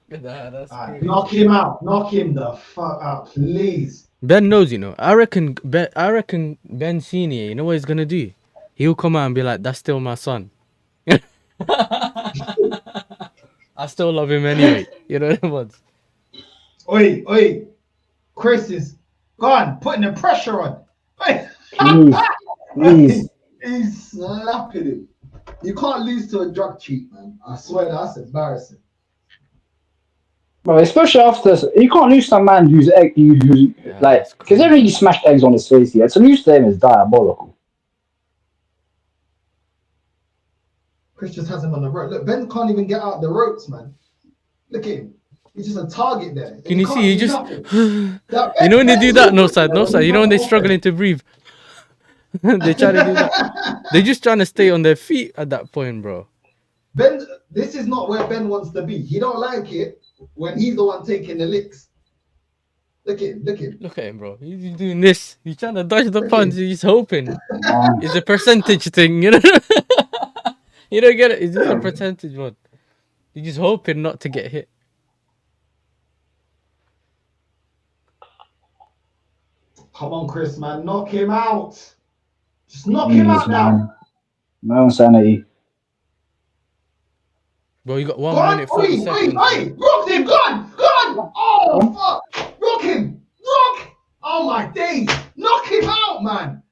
That's knock him out. Knock him the fuck out, please. Ben knows, you know. I reckon Ben Senior, you know what he's gonna do? He'll come out and be like, "That's still my son." I still love him anyway. You know what? Oi, Chris is gone, putting the pressure on. Please. He's slapping him. You can't lose to a drug cheat, man. I swear that's embarrassing. Well, especially after you can't lose to a man who's because every he smashed eggs on his face here. To lose to him is diabolical. Chris just has him on the rope. Look, Ben can't even get out the ropes, man. Look at him. He's just a target there. Can you see? He just. You know when they do that? No side. You know when they're struggling to breathe. They try to do that. They're just trying to stay on their feet at that point, bro. Ben, this is not where Ben wants to be. He don't like it when he's the one taking the licks. Look at him. Look at him, bro. He's doing this. He's trying to dodge the punch. He's hoping. It's a percentage thing, you know. You don't get it. It's just a percentage one. You're just hoping not to get hit. Come on, Chris, man. Knock him out. Just knock him out now. No insanity. Bro, you got Go 1 on. minute 40 seconds. Rock him. Go on. Oh, fuck. Rock him. Rock. Oh, my days. Knock him out, man.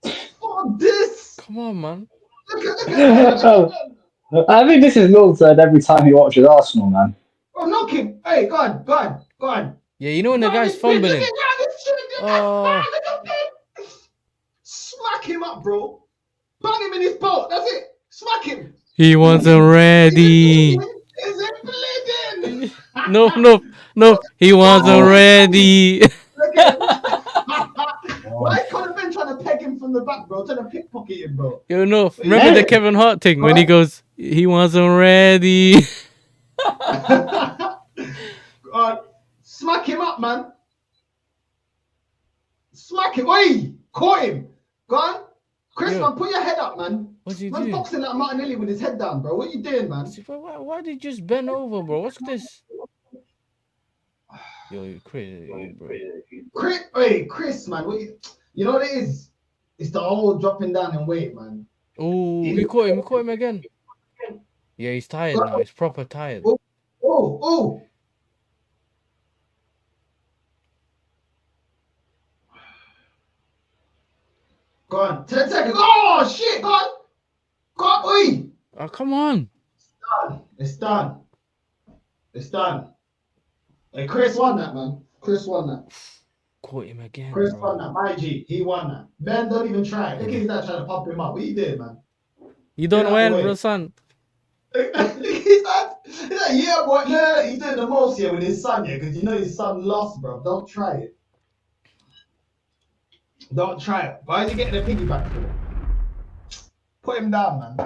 Fuck this. Come on, man. Look at I think this is Lil said every time he watches Arsenal, man. Bro, knock him. Hey, go on. Yeah, you know when the guy's fumbling. Oh. Smack him up, bro. Bang him in his boat. That's it. Smack him. He wasn't ready. Is it bleeding? No. He wasn't ready. Why is Conor Benn trying to peg him from the back, bro? Trying to pickpocket him, bro. You know, remember the Kevin Hart thing when he goes, he wasn't ready. Smack him up, man. Smack him. Oi! Caught him. Go on. Chris, Yo. man, put your head up, man. What's he Man's doing? boxing like Martinelli with his head down, bro. What you doing, man? Why did you just bend over, bro? What's this? Yo, you're crazy, bro. Chris, man. You know what it is? It's the whole dropping down in weight, man. Oh, we caught him again. Yeah, he's tired now. He's proper tired. Oh. Go on. 10 seconds. Oh, shit. Go on. Oi. Oh, come on. It's done. Hey, Chris won that, man. Caught him again. Chris bro. won that. My G, he won that. Ben, don't even try. Look at he's not trying to pump him up. What you did, man? You don't Get out well, the way. bro, son. he's like, yeah, boy. Yeah, he's doing the most here with his son, yeah, because you know his son lost, bro. Don't try it. Why is he getting a piggyback for? Put him down, man.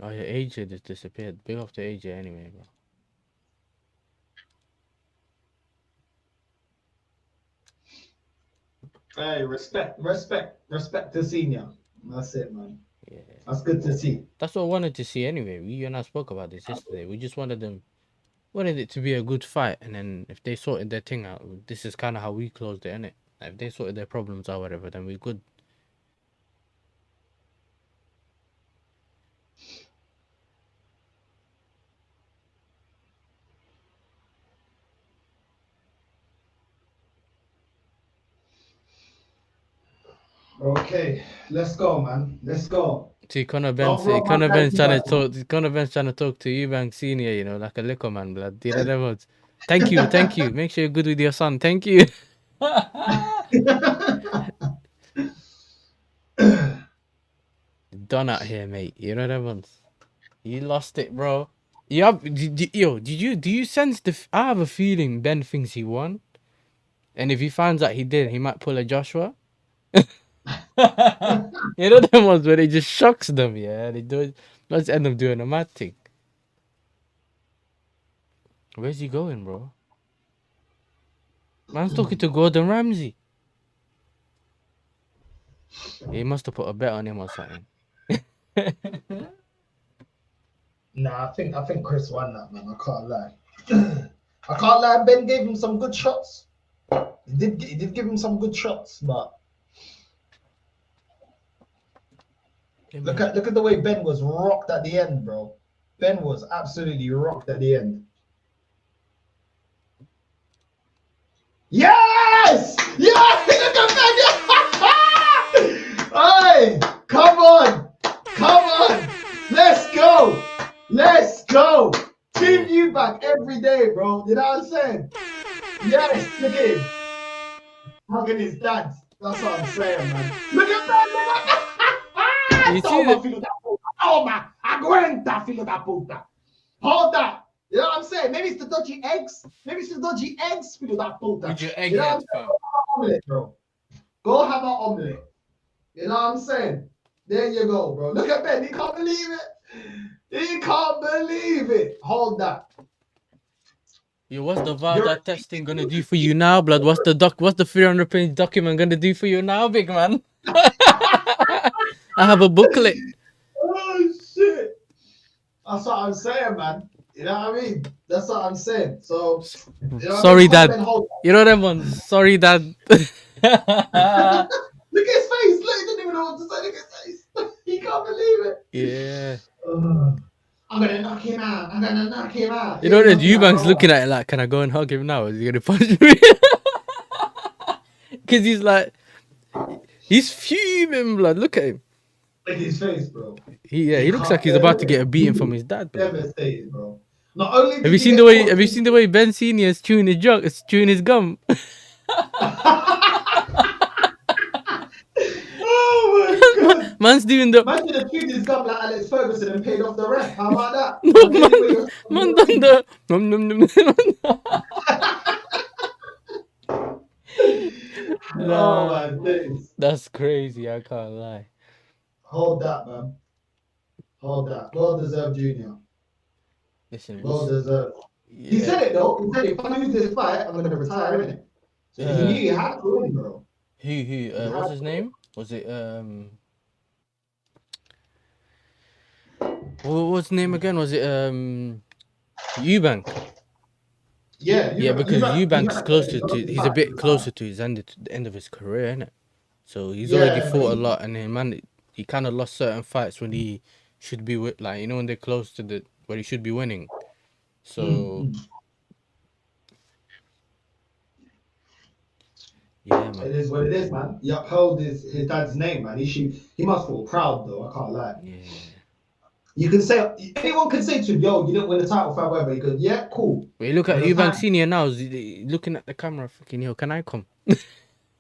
Oh, yeah, AJ just disappeared. Big off to AJ anyway, bro. Hey, respect the senior. That's it, man. Yeah. That's good to see. That's what I wanted to see anyway. You and I spoke about this yesterday. We just wanted it to be a good fight, and then if they sorted their thing out, this is kind of how we closed it, innit? If they sorted their problems out, whatever, then we're good. Okay, let's go, man. Let's go. See, Conor Benn, Don't roll my Ben's dice, trying man. to talk. Conor Ben's trying to talk to Eubank Senior, you know, like a liquor man, blood. You know them words. Thank you. Make sure you're good with your son. Thank you. Done out here, mate. You know them ones. You lost it, bro. Do you sense I have a feeling Ben thinks he won, and if he finds out he did, he might pull a Joshua. You know them ones where they just shocks them, yeah. They do it. Let's end up doing a mad thing. Where's he going, bro? Man's talking to Gordon Ramsay. He must have put a bet on him or something. Nah, I think Chris won that, man. I can't lie. Ben gave him some good shots. He did give him some good shots, but look at the way Ben was rocked at the end, bro. Ben was absolutely rocked at the end. Yes! Yes! Hey, come on! Let's go! Team Eubank every day, bro. You know what I'm saying? Yes, look at him. Hugging his dad. That's what I'm saying, man. Look at that! You see Toma, that? filho da puta. Toma! Aguenta, filho da puta. Hold that. You know what I'm saying? Maybe it's the dodgy eggs. Filho da puta. With your egg You know head, what I'm saying? Omelette, bro. Go have an omelette. You know what I'm saying? There you go, bro. Look at Ben. He can't believe it. Hold that. Yo, what's the VAR testing gonna do for you now, blood? What's the 300-page document gonna do for you now, big man? I have a booklet. Oh, shit. That's what I'm saying, man. You know what I mean? That's what I'm saying. So, you know what I Sorry, mean? Conor Dad. Benn hold. You know them ones. Sorry, Dad. Look at his face. Look, he didn't even know what to say. Look at his face. He can't believe it. Yeah. I'm gonna knock him out. I'm gonna knock him out. You know Yeah, that knocking out Eubank's looking Rowan. at it like, can I go and hug him now? Is he gonna punch me? Because he's like, he's fuming, blood. Look at him. Look at his face, bro. He looks like he's about to get a beating from his dad, bro. Devastated, bro. Not only Have you seen the way Ben Senior is chewing his gum? Oh my god. Man's doing the Man should have chewed his gum like Alex Ferguson and paid off the ref. How about that? man done the nom, nom, nom, nom. Oh my days. That's crazy, I can't lie. Hold that, man. Hold that. Well deserved, Junior. Listen, Well deserved. yeah. He said it though. He said if I lose this fight, I'm gonna retire, innit? So he knew he had to win, bro. Who what's his name? Was it what's his name again? Was it Eubank? Yeah, because Eubank's closer to he's a bit closer to his the end of his career, innit? So he's already fought a lot, and then man, he kind of lost certain fights when he should be with, like, you know, when they're close to the where he should be winning. So yeah, man. It is what it is, man. He upheld his dad's name, man. He must feel proud though. I can't lie. Yeah. You can say anyone can say to him, "Yo, you didn't win the title fight, whatever." He goes, "Yeah, cool." But you look at Eubank Senior now, looking at the camera, fucking, yo, can I come?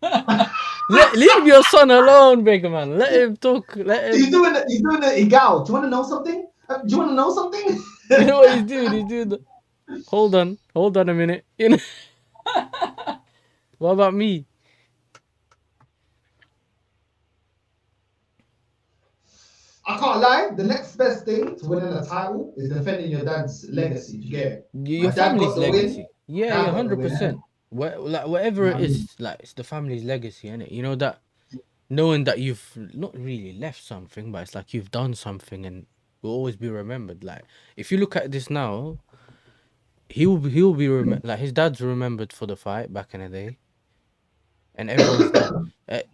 Leave your son alone, big man. Let him talk. Let him. He's doing the egal. Do you want to know something? Do you want to know something? You know what he's doing? He's doing the. Hold on a minute. You know. What about me? I can't lie. The next best thing to winning a title is defending your dad's legacy. You get it? Your family's legacy. Yeah, 100%. Like Whatever it is, like, it's the family's legacy, innit? You know that, knowing that you've not really left something, but it's like you've done something and will always be remembered. Like, if you look at this now, he'll be like, his dad's remembered for the fight back in the day, and everyone's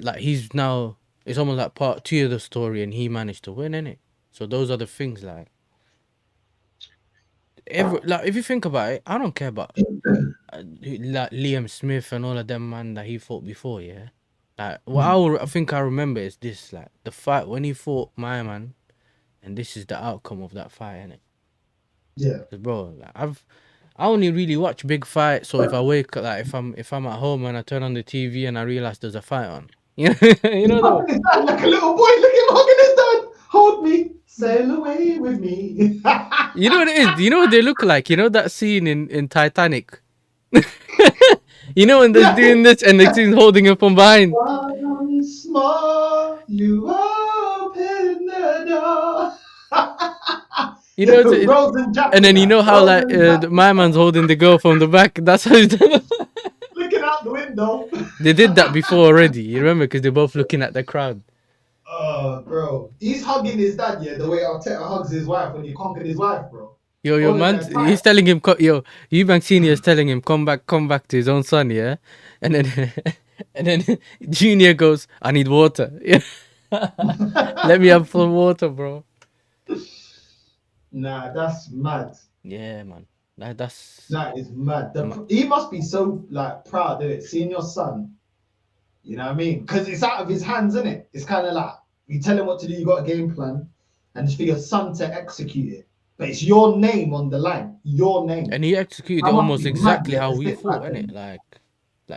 like he's now. It's almost like part 2 of the story, and he managed to win, innit? So those are the things, like, like, if you think about it, I don't care about like Liam Smith and all of them, man, that he fought before, yeah. Like, what I think I remember is this, like, the fight when he fought my man, and this is the outcome of that fight, innit? Yeah. 'Cause, bro, like, I only really watch big fights, so if I wake up, like, if I'm at home and I turn on the TV and I realize there's a fight on, you know though? Like a little boy, look at him hugging his dad. Hold me, sail away with me. You know what it is? You know what they look like? You know that scene in Titanic? You know when they're doing this and the scene's holding him from behind? Once more, you open the door. You know, and then you know how, like, my man's holding the girl from the back. That's how he's done it. Looking out the window. They did that before already. You remember? Because they're both looking at the crowd. Oh, bro. He's hugging his dad, yeah, the way Arteta hugs his wife when he conquered his wife, bro. Yo, man, he's telling him, Eubank Senior is telling him, come back to his own son, yeah? And then Junior goes, I need water. Yeah. Let me have some water, bro. Nah, that's mad. Yeah, man. That is mad. He must be so, like, proud of it, seeing your son. You know what I mean? Because it's out of his hands, isn't it? It's kind of like, you tell him what to do, you got a game plan, and it's for your son to execute it. But it's your name on the line. Your name. And he executed it almost exactly how we thought, innit? Like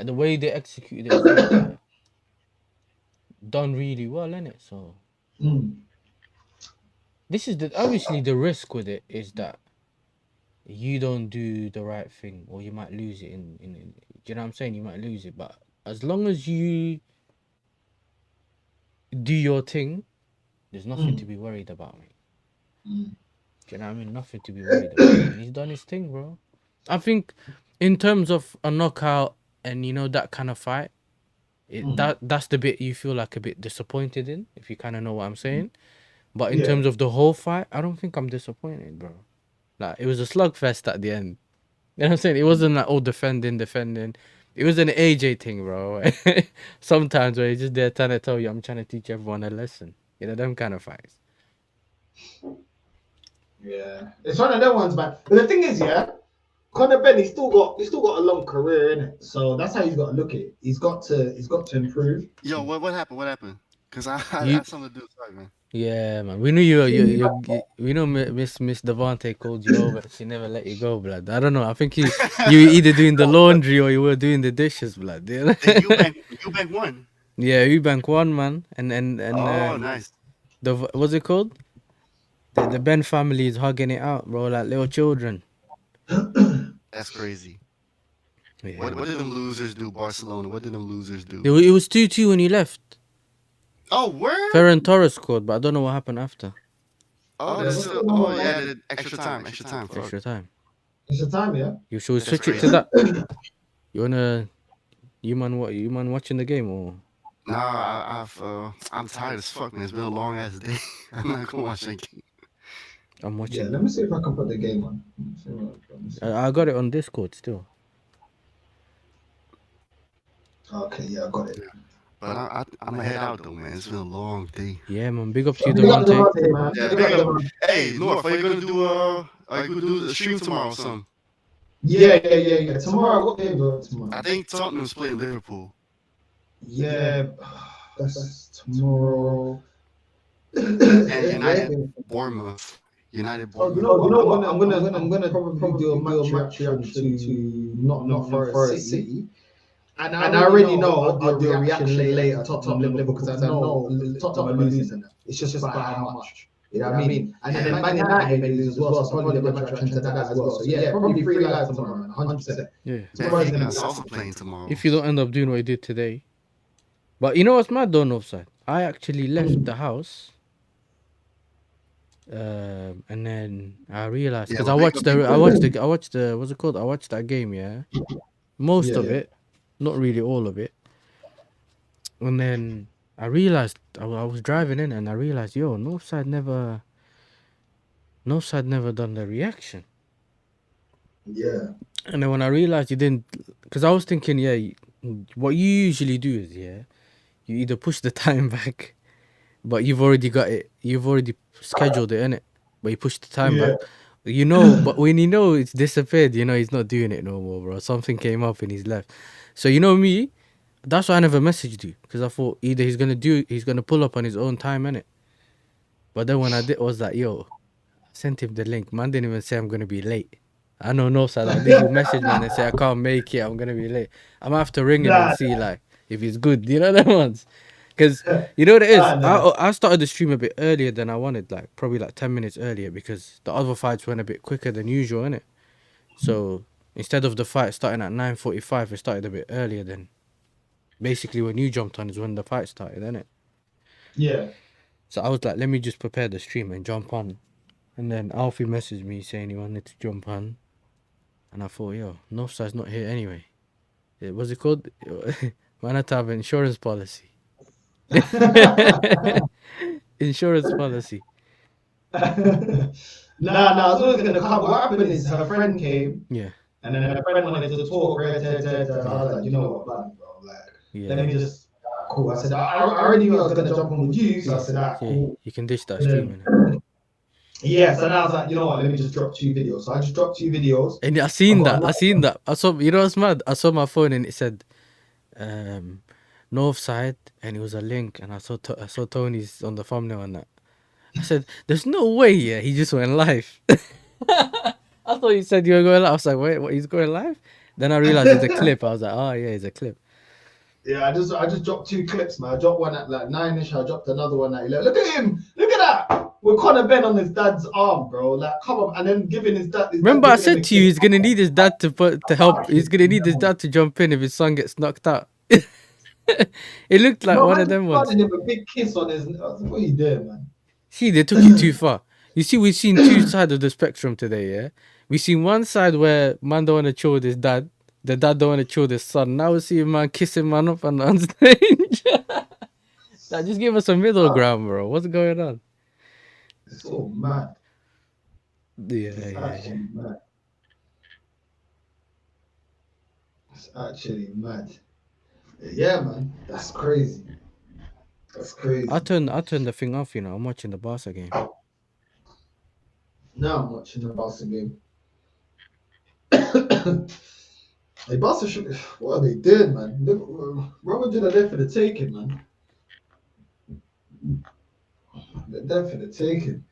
the way they executed it, like, done really well, innit? So this is obviously the risk with it is that you don't do the right thing, or you might lose it in do you know what I'm saying? You might lose it, but as long as you do your thing, there's nothing to be worried about, mate. Do you know what I mean? Nothing to be worried about. And he's done his thing, bro. I think in terms of a knockout and, you know, that kind of fight, that's the bit you feel like a bit disappointed in, if you kind of know what I'm saying. But in terms of the whole fight, I don't think I'm disappointed, bro. Like it was a slugfest at the end. You know what I'm saying? It wasn't like all defending. It was an AJ thing, bro. Sometimes where he's just there trying to tell you, I'm trying to teach everyone a lesson. You know, them kind of fights. Yeah, it's one of them ones, man. But the thing is, yeah, Conor Benn, he's still got a long career in it. So that's how he's got to look at it. He's got to improve. Yo, what happened? What happened? Because I You- had something to do. Sorry, man. Yeah, man. We knew you. We know Miss Devante called you over. She never let you go, blood. I don't know. I think you were either doing the laundry or you were doing the dishes, blood. You know? Hey, Eubank won. Yeah, Eubank won, man. And Oh, nice. what's it called? The Ben family is hugging it out, bro, like little children. That's crazy. Yeah. What did them losers do, Barcelona? What did them losers do? It was 2-2 when you left. Oh, where? Ferran Torres scored, but I don't know what happened after. Oh, yeah, the extra time. Extra time. It's the time, yeah. You should That's switch it to that. You man watching the game or? Nah, I'm tired as fuck, man. It's been a long ass day. I'm not gonna watch that game. I'm Yeah, watching. let me see if I can put the game on. I got it on Discord still. Okay, yeah, I got it. But I'm gonna head out though, man. It's been a long day. Yeah, man. Big up to you, Big up Devante. Devante, man. Yeah, Big big up up. Devante. Hey, North, are you gonna do a stream tomorrow or something? Yeah. Tomorrow, what game do I have tomorrow? I think Tottenham's playing Liverpool. Yeah, that's tomorrow. And United Bournemouth. United Oh, Bournemouth. you know what? I'm gonna probably do a match reaction to Nottingham Forest City. And I already know I'll do a reaction later to Tottenham Liverpool because I know Tottenham are losing. It's just about how much. You know what I mean? And then Man United may lose as well, so probably do a match reaction to that as well. So yeah, probably 3 lives tomorrow, man. 100%. Yeah. That's also playing tomorrow. If you don't end up doing what you did today. But you know what's mad though, Offside? I actually left the house. And then I realized because I watched the what's it called? I watched that game, yeah. Most of it, not really all of it. And then I realized I was driving in and I realized, yo, Northside never done the reaction. Yeah. And then when I realized you didn't, because I was thinking, what you usually do is, you either push the time back, but you've already scheduled it, innit? But you push the time back. You know, but when you know it's disappeared, you know he's not doing it no more, bro. Something came up and he's left. So you know me, that's why I never messaged you, because I thought either he's gonna pull up on his own time, innit? But then when I did, I was like, yo, I sent him the link. Man didn't even say I'm gonna be late. I know Northside, like, did you message man and say I can't make it, I'm gonna be late. I'm gonna have to ring him and see like if he's good. You know them ones? Because you know what it is? I started the stream a bit earlier than I wanted, like probably like 10 minutes earlier, because the other fights went a bit quicker than usual, innit? So instead of the fight starting at 9:45, it started a bit earlier than basically when you jumped on is when the fight started, innit? Yeah. So I was like, let me just prepare the stream and jump on. And then Alfie messaged me saying he wanted to jump on. And I thought, yo, Northside's not here anyway. What's it called? Man had to have an insurance policy. Insurance policy. Nah, I was always gonna come. What happened is her friend came. Yeah. And then her friend wanted to talk. I was like, you know what, bro? Like, let me just. Cool. I said, I already knew I was gonna jump on with you, so I said, cool. You can dish that stream, innit? Yeah, so now I was like, you know what, let me just drop 2 videos. So I just dropped 2 videos. And I seen that. I saw, you know what's mad? I saw my phone and it said Northside, and it was a link, and I saw Tony's on the thumbnail and that. I said, there's no way, he just went live. I thought you said you were going live. I was like, wait, what, he's going live? Then I realized it's a clip. I was like, oh yeah, it's a clip. Yeah, I just dropped 2 clips, man. I dropped one at like 9ish. I dropped another one at 11. Look at him! Look at that! With Conor Benn on his dad's arm, bro. Like, come on, and then giving his dad. Remember, I said to you, he's gonna need his dad to help. He's gonna need his dad to jump in if his son gets knocked out. It looked like one of them ones. Him a big kiss on his. What are you doing, man? See, they took it too far. You see, we've seen 2 sides of the spectrum today. Yeah, we've seen one side where man don't want to chill with his dad. The dad don't want to chill with his son. Now we see a man kissing man up on stage. That just give us a middle ground, bro. What's going on? It's so mad. It's actually mad. It's actually mad. Yeah, man. That's crazy. That's crazy. I turned the thing off, you know. I'm watching the Barca game. Now I'm watching the Barca game. Hey, Barca should. What are they doing, man? Real Madrid are there for the taking, man. They're there for the taking.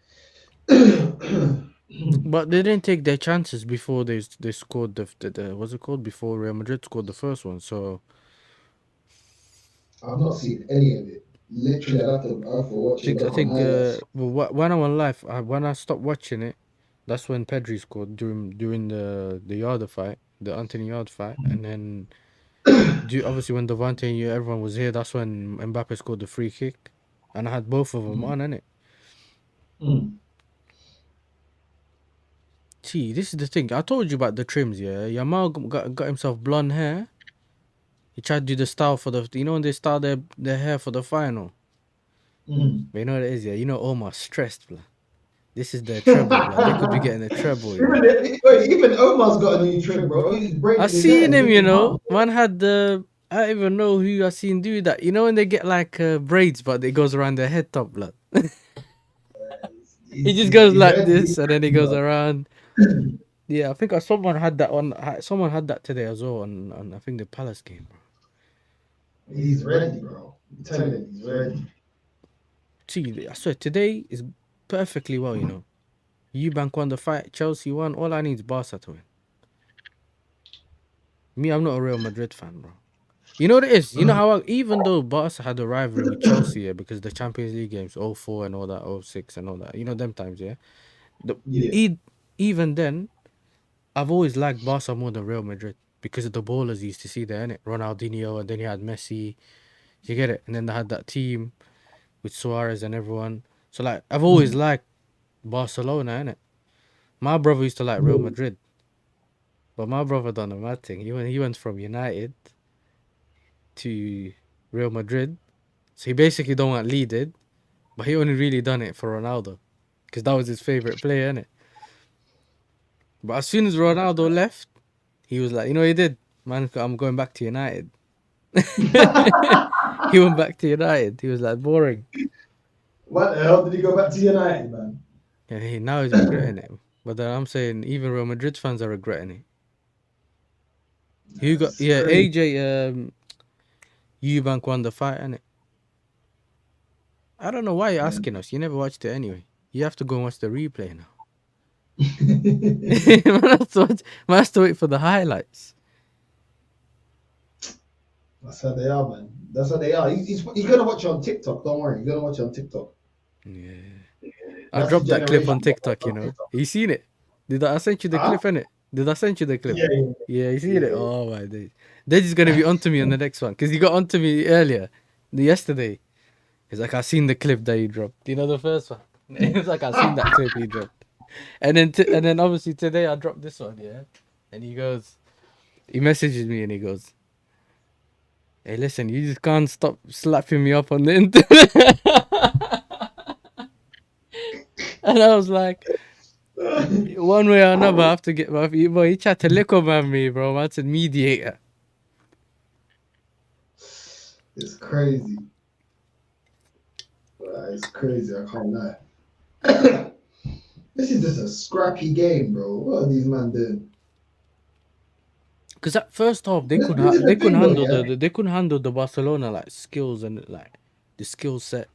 But they didn't take their chances before they scored the what's it called, before Real Madrid scored the first one. So I've not seen any of it. Literally, I have to watch it. I think when I went live, when I stopped watching it, that's when Pedri scored during the Yard fight, the Anthony Yard fight, and then obviously when Devante and everyone was here, that's when Mbappe scored the free kick, and I had both of them on, innit? See, this is the thing. I told you about the trims, yeah. Yamal got himself blonde hair. He tried to do the style for the, you know, when they style their hair for the final. But you know what it is, yeah. You know, Omar stressed, blah. This is their treble, blah. They could be getting a treble. Even Omar's got a new trim, bro. I seen him, you know. Man had the. I don't even know who I seen do that. You know when they get like braids, but it goes around their head top, blood. He just goes like this, and then he goes around. Yeah, I think someone had that on. Someone had that today as well on I think the Palace game, bro. He's ready, bro. I'm telling you, he's ready. See, I swear today is perfectly well, you know. Eubank won the fight, Chelsea won. All I need is Barca to win. Me, I'm not a Real Madrid fan, bro. You know what it is? You know how even though Barca had a rivalry with Chelsea, yeah, because the Champions League games, 04 and all that, 06 and all that, you know them times, yeah. Even then, I've always liked Barca more than Real Madrid because of the ballers you used to see there, innit? Ronaldinho, and then you had Messi. You get it? And then they had that team with Suarez and everyone. So, like, I've always liked Barcelona, innit? My brother used to like Real Madrid. But my brother done a mad thing. He went from United to Real Madrid. So he basically don't want leaded. But he only really done it for Ronaldo. Because that was his favourite player, innit? But as soon as Ronaldo left, he was like, you know what he did? Man, I'm going back to United. He went back to United. He was like, boring. What the hell did he go back to United, man? Yeah, now he's regretting it. But then I'm saying even Real Madrid fans are regretting it. AJ Eubank won the fight, innit? I don't know why you're asking us. You never watched it anyway. You have to go and watch the replay now. Man has to wait for the highlights. That's how they are, man. That's how they are. He's gonna watch you on TikTok. Don't worry, he's gonna watch you on TikTok. Yeah. I dropped that clip on TikTok, you know. You seen it? I sent you the clip, innit? Did I send you the clip? Yeah, you seen it? Oh my days. They're just gonna be onto me on the next one. Because he got onto me yesterday. He's like, I seen the clip that you dropped. You know the first one? It's like, I seen that clip he dropped. And then obviously today I dropped this one, yeah. And he messages me and he goes, hey, listen, you just can't stop slapping me up on the internet. And I was like, one way or another, I have to get my feet. Boy, he tried to lick up on me, bro. That's a mediator. It's crazy. It's crazy, I can't lie. This is just a scrappy game, bro. What are these men doing? Because at first half they couldn't handle the Barcelona like skills and like the skill set,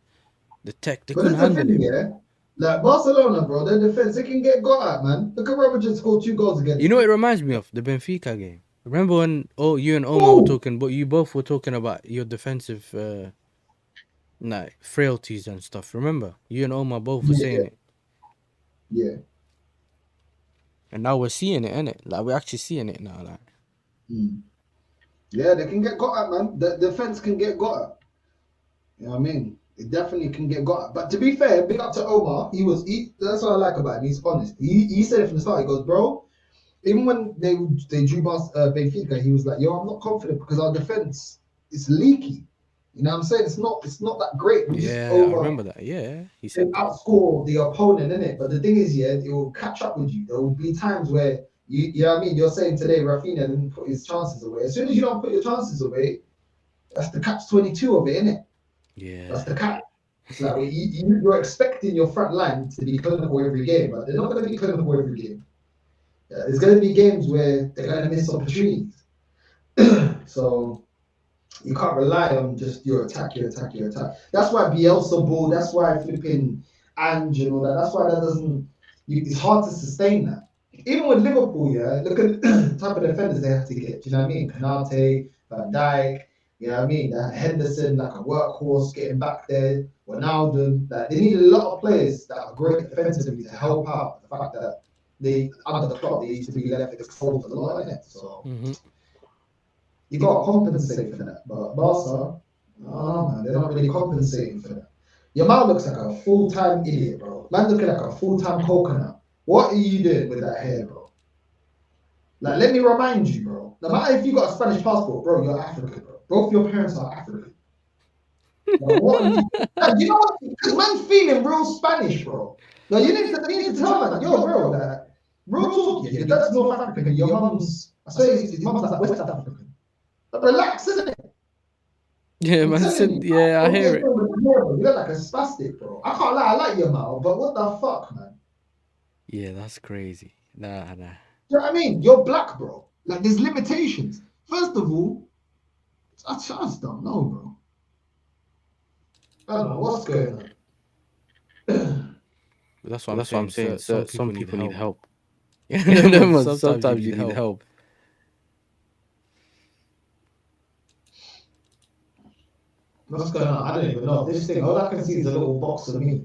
the tech. They couldn't handle it. Yeah? Like Barcelona, bro, their defense, they can get got at, man. Look at Robert just scored 2 goals against. You know what it reminds me of? The Benfica game. Remember when you and Omar were talking, but you both were talking about your defensive frailties and stuff. Remember? You and Omar both were saying it. Yeah. And now we're seeing it, innit? Like we're actually seeing it now, like. Yeah, they can get got at, man. The defense can get got at. You know what I mean? It definitely can get got at. But to be fair, big up to Omar. That's what I like about him. He's honest. He said it from the start. He goes, bro, even when they drew Benfica, he was like, yo, I'm not confident because our defense is leaky. You know what I'm saying? It's not that great. We just Yeah, I over remember that. Yeah, he said that. outscore the opponent, innit? But the thing is, yeah, it will catch up with you. There will be times where you know what I mean? You're saying today Rafinha didn't put his chances away. As soon as you don't put your chances away, that's the catch-22 of it, innit? Yeah. That's the catch. It's like you're expecting your front line to be clinical every game, but they're not going to be clinical every game. Yeah, there's going to be games where they're going to miss opportunities. So you can't rely on just your attack. That's why Bielsa ball, that's why flipping Ange and all that, that's why that doesn't, it's hard to sustain that. Even with Liverpool, yeah, look at the type of defenders they have to get. Do you know what I mean? Kanate, Van Dijk, you know what I mean? That Henderson, like a workhorse, getting back there, Ronaldo, that they need a lot of players that are great defensively to help out the fact that they, under the clock, they used to be left exposed a lot, innit? So you got to compensate for that. But Barca, oh man, they're not really compensating for that. Your man looks like a full-time idiot, bro. Man looking like a full-time coconut. What are you doing with that hair, bro? Like, let me remind you, bro. No matter if you got a Spanish passport, bro, you're African, bro. Both your parents are African. Like, what are you? Like, you know what? Because man's feeling real Spanish, bro. Like, you need to tell man, like, yo, bro, like, real talk, yeah, your dad's North African, your mum's, I say his mum's like West African. But relax, isn't it? Yeah, man said, yeah, I hear it. You look like a spastic, bro. I can't lie, I like your mouth, but what the fuck, man? Yeah, that's crazy. Nah. You know what I mean? You're black, bro. Like, there's limitations. First of all, I just don't know, bro. I don't know what's going on. That's what I'm saying. Some people need help. Yeah, Sometimes you need help. What's going on? I don't even know. This thing, all I can see is a little box of meat.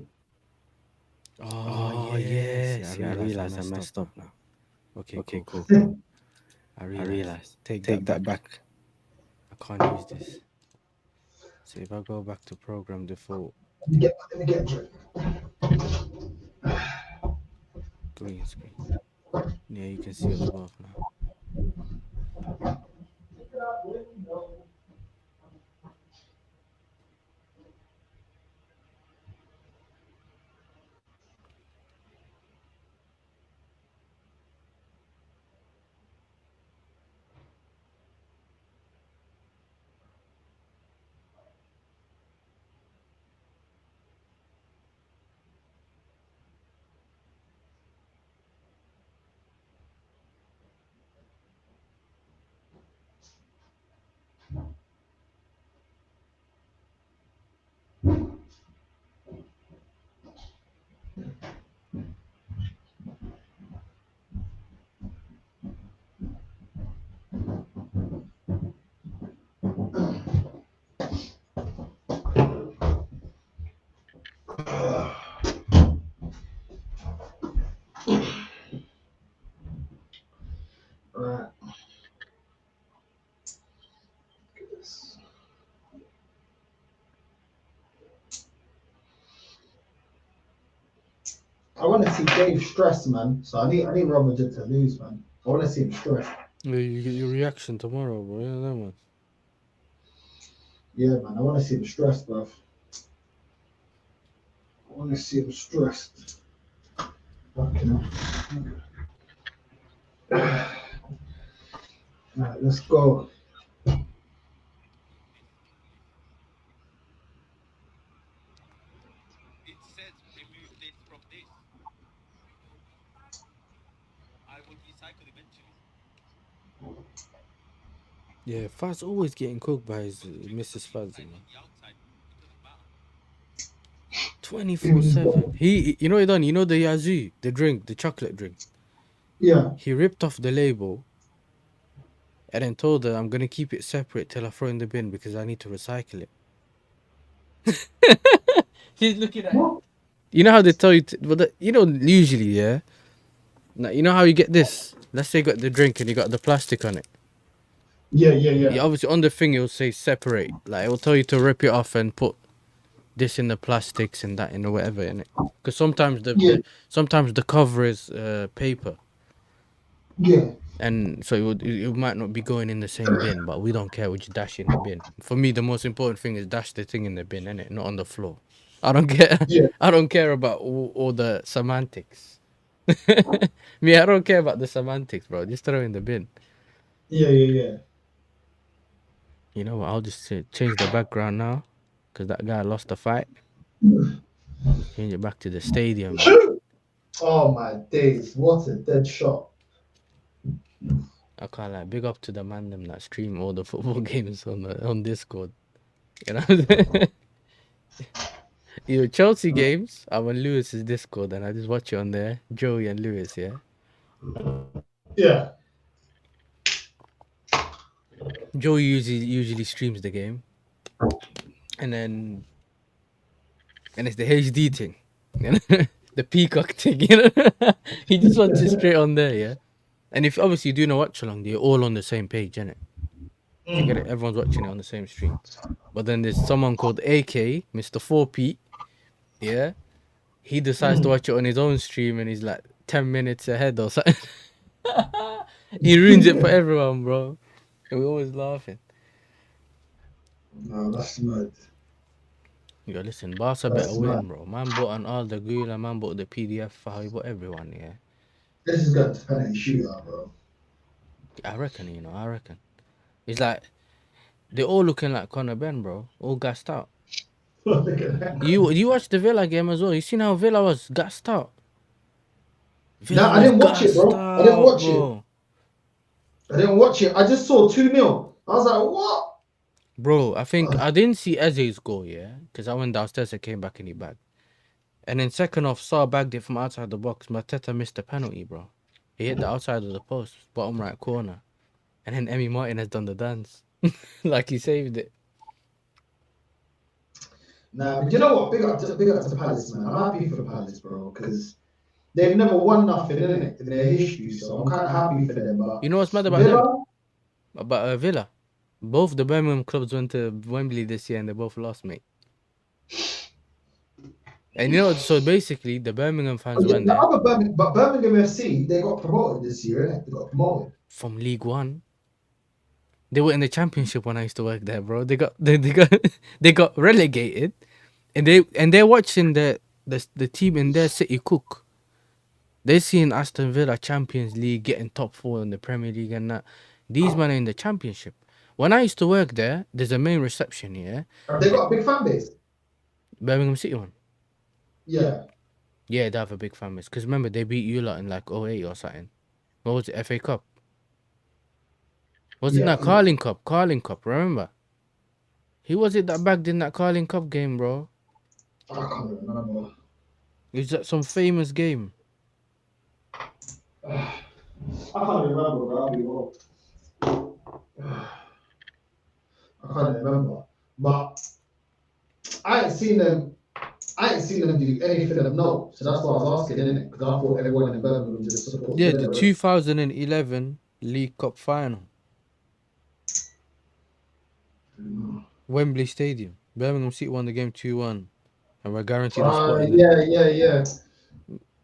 Oh, yes. I realized I messed up now. Okay, cool. I realized. Take that back. I can't use this. So if I go back to program default, Let me get a drink. green screen. Yeah, you can see us both now. Right. I want to see Dave stressed, man. So I need Real Madrid to lose, man. I want to see him stressed. Yeah, you get your reaction tomorrow, bro. Yeah, that one. Yeah, man. I want to see him stressed, bro. I want to see him stressed. Fucking hell. Right, let's go. Yeah, Faz always getting cooked by his Mrs. Faz, man. 24/7. He, you know what he done? You know the Yazoo, the drink, the chocolate drink. Yeah. He ripped off the label and then told her, I'm gonna keep it separate till I throw in the bin because I need to recycle it. She's looking at it. You know how they tell you, you know, usually, yeah. Now, you know how you get this? Let's say you got the drink and you got the plastic on it. Yeah. Obviously, on the thing, it'll say separate. Like, it'll tell you to rip it off and put this in the plastics and that in the whatever in it. Because sometimes the cover is paper. Yeah. And so it might not be going in the same bin, but we don't care. We just dash in the bin. For me, the most important thing is dash the thing in the bin, innit? Not on the floor. I don't care. Yeah. I don't care about all the semantics. Me, I don't care about the semantics, bro. Just throw in the bin. Yeah. You know what? I'll just change the background now, because that guy lost the fight. Change it back to the stadium. Oh my days! What a dead shot. I can't lie. Big up to the man them that stream all the football games on Discord. You know what I'm saying? Chelsea games, I'm on Lewis's Discord and I just watch it on there. Joey and Lewis, yeah? Yeah. Joey usually streams the game. And it's the HD thing. You know? The peacock thing, you know? He just watches straight on there, yeah? And if obviously you do no watch along, they're all on the same page, innit? You get it? Everyone's watching it on the same stream. But then there's someone called AK, Mr. 4P, yeah? He decides to watch it on his own stream and he's like 10 minutes ahead or something. He ruins it for everyone, bro. And we're always laughing. No, that's mad. Yo, listen, Barca better win, bro. Man bought an Alda Gula, man bought the PDF file, he bought everyone, yeah? This is going to penalty shootout, bro. I reckon, you know, I reckon. It's like, they're all looking like Conor Benn, bro. All gassed out. Look at that. You watched the Villa game as well. You seen how Villa was gassed out? No, I didn't watch it, bro. I didn't watch it. I didn't watch it. I just saw 2-0. I was like, what? Bro, I think I didn't see Eze's goal, yeah? Because I went downstairs and came back and he bagged. And then second off, Saar bagged it from outside the box. Mateta missed the penalty, bro. He hit the outside of the post, bottom right corner. And then Emi Martin has done the dance. Like he saved it. Nah, but you know what? Big up to Palace, man. I'm happy for Palace, bro, because they've never won nothing in their history. So I'm kind of happy for them. But you know what's mad about them? About Villa. Both the Birmingham clubs went to Wembley this year and they both lost, mate. And you know, so basically the Birmingham fans went there. But Birmingham FC, they got promoted this year, innit? They got promoted from League One. They were in the Championship when I used to work there, bro. They got relegated, and they're watching the team in their city cook. They're seeing Aston Villa Champions League getting top 4 in the Premier League and that. These men are in the Championship. When I used to work there, there's a main reception here. Have they got a big fan base? Birmingham City one. Yeah. Yeah, they have a big fan base. Because remember, they beat you lot in like 08 or something. What was it? FA Cup? Was it that Carling Cup? Carling Cup, remember? Who was it that bagged in that Carling Cup game, bro? I can't remember. Is that some famous game? I can't remember, bro. I can't remember. But I ain't seen them do anything of note. So that's why I was asking, innit? Because I thought everyone in Birmingham just supported. Yeah, the 2011 League Cup final. Wembley Stadium. Birmingham City won the game 2-1. And we're guaranteed a spot in yeah.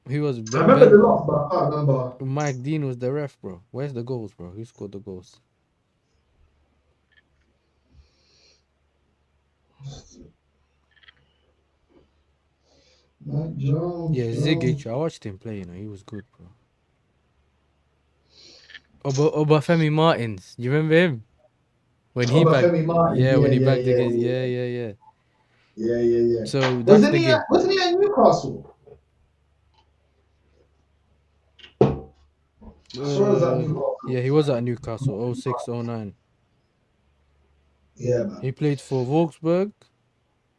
Who was I remember the loss, but I can't remember. Mike Dean was the ref, bro. Where's the goals, bro? Who scored the goals? Mike Jones. Yeah, Zigic. I watched him play, you know. He was good, bro. Obafemi Martins. Do you remember him? When he bagged, when he bagged against, yeah. So that's the game. Wasn't he at Newcastle? Yeah, he was at Newcastle, 06, 09. Yeah, man. He played for Wolfsburg,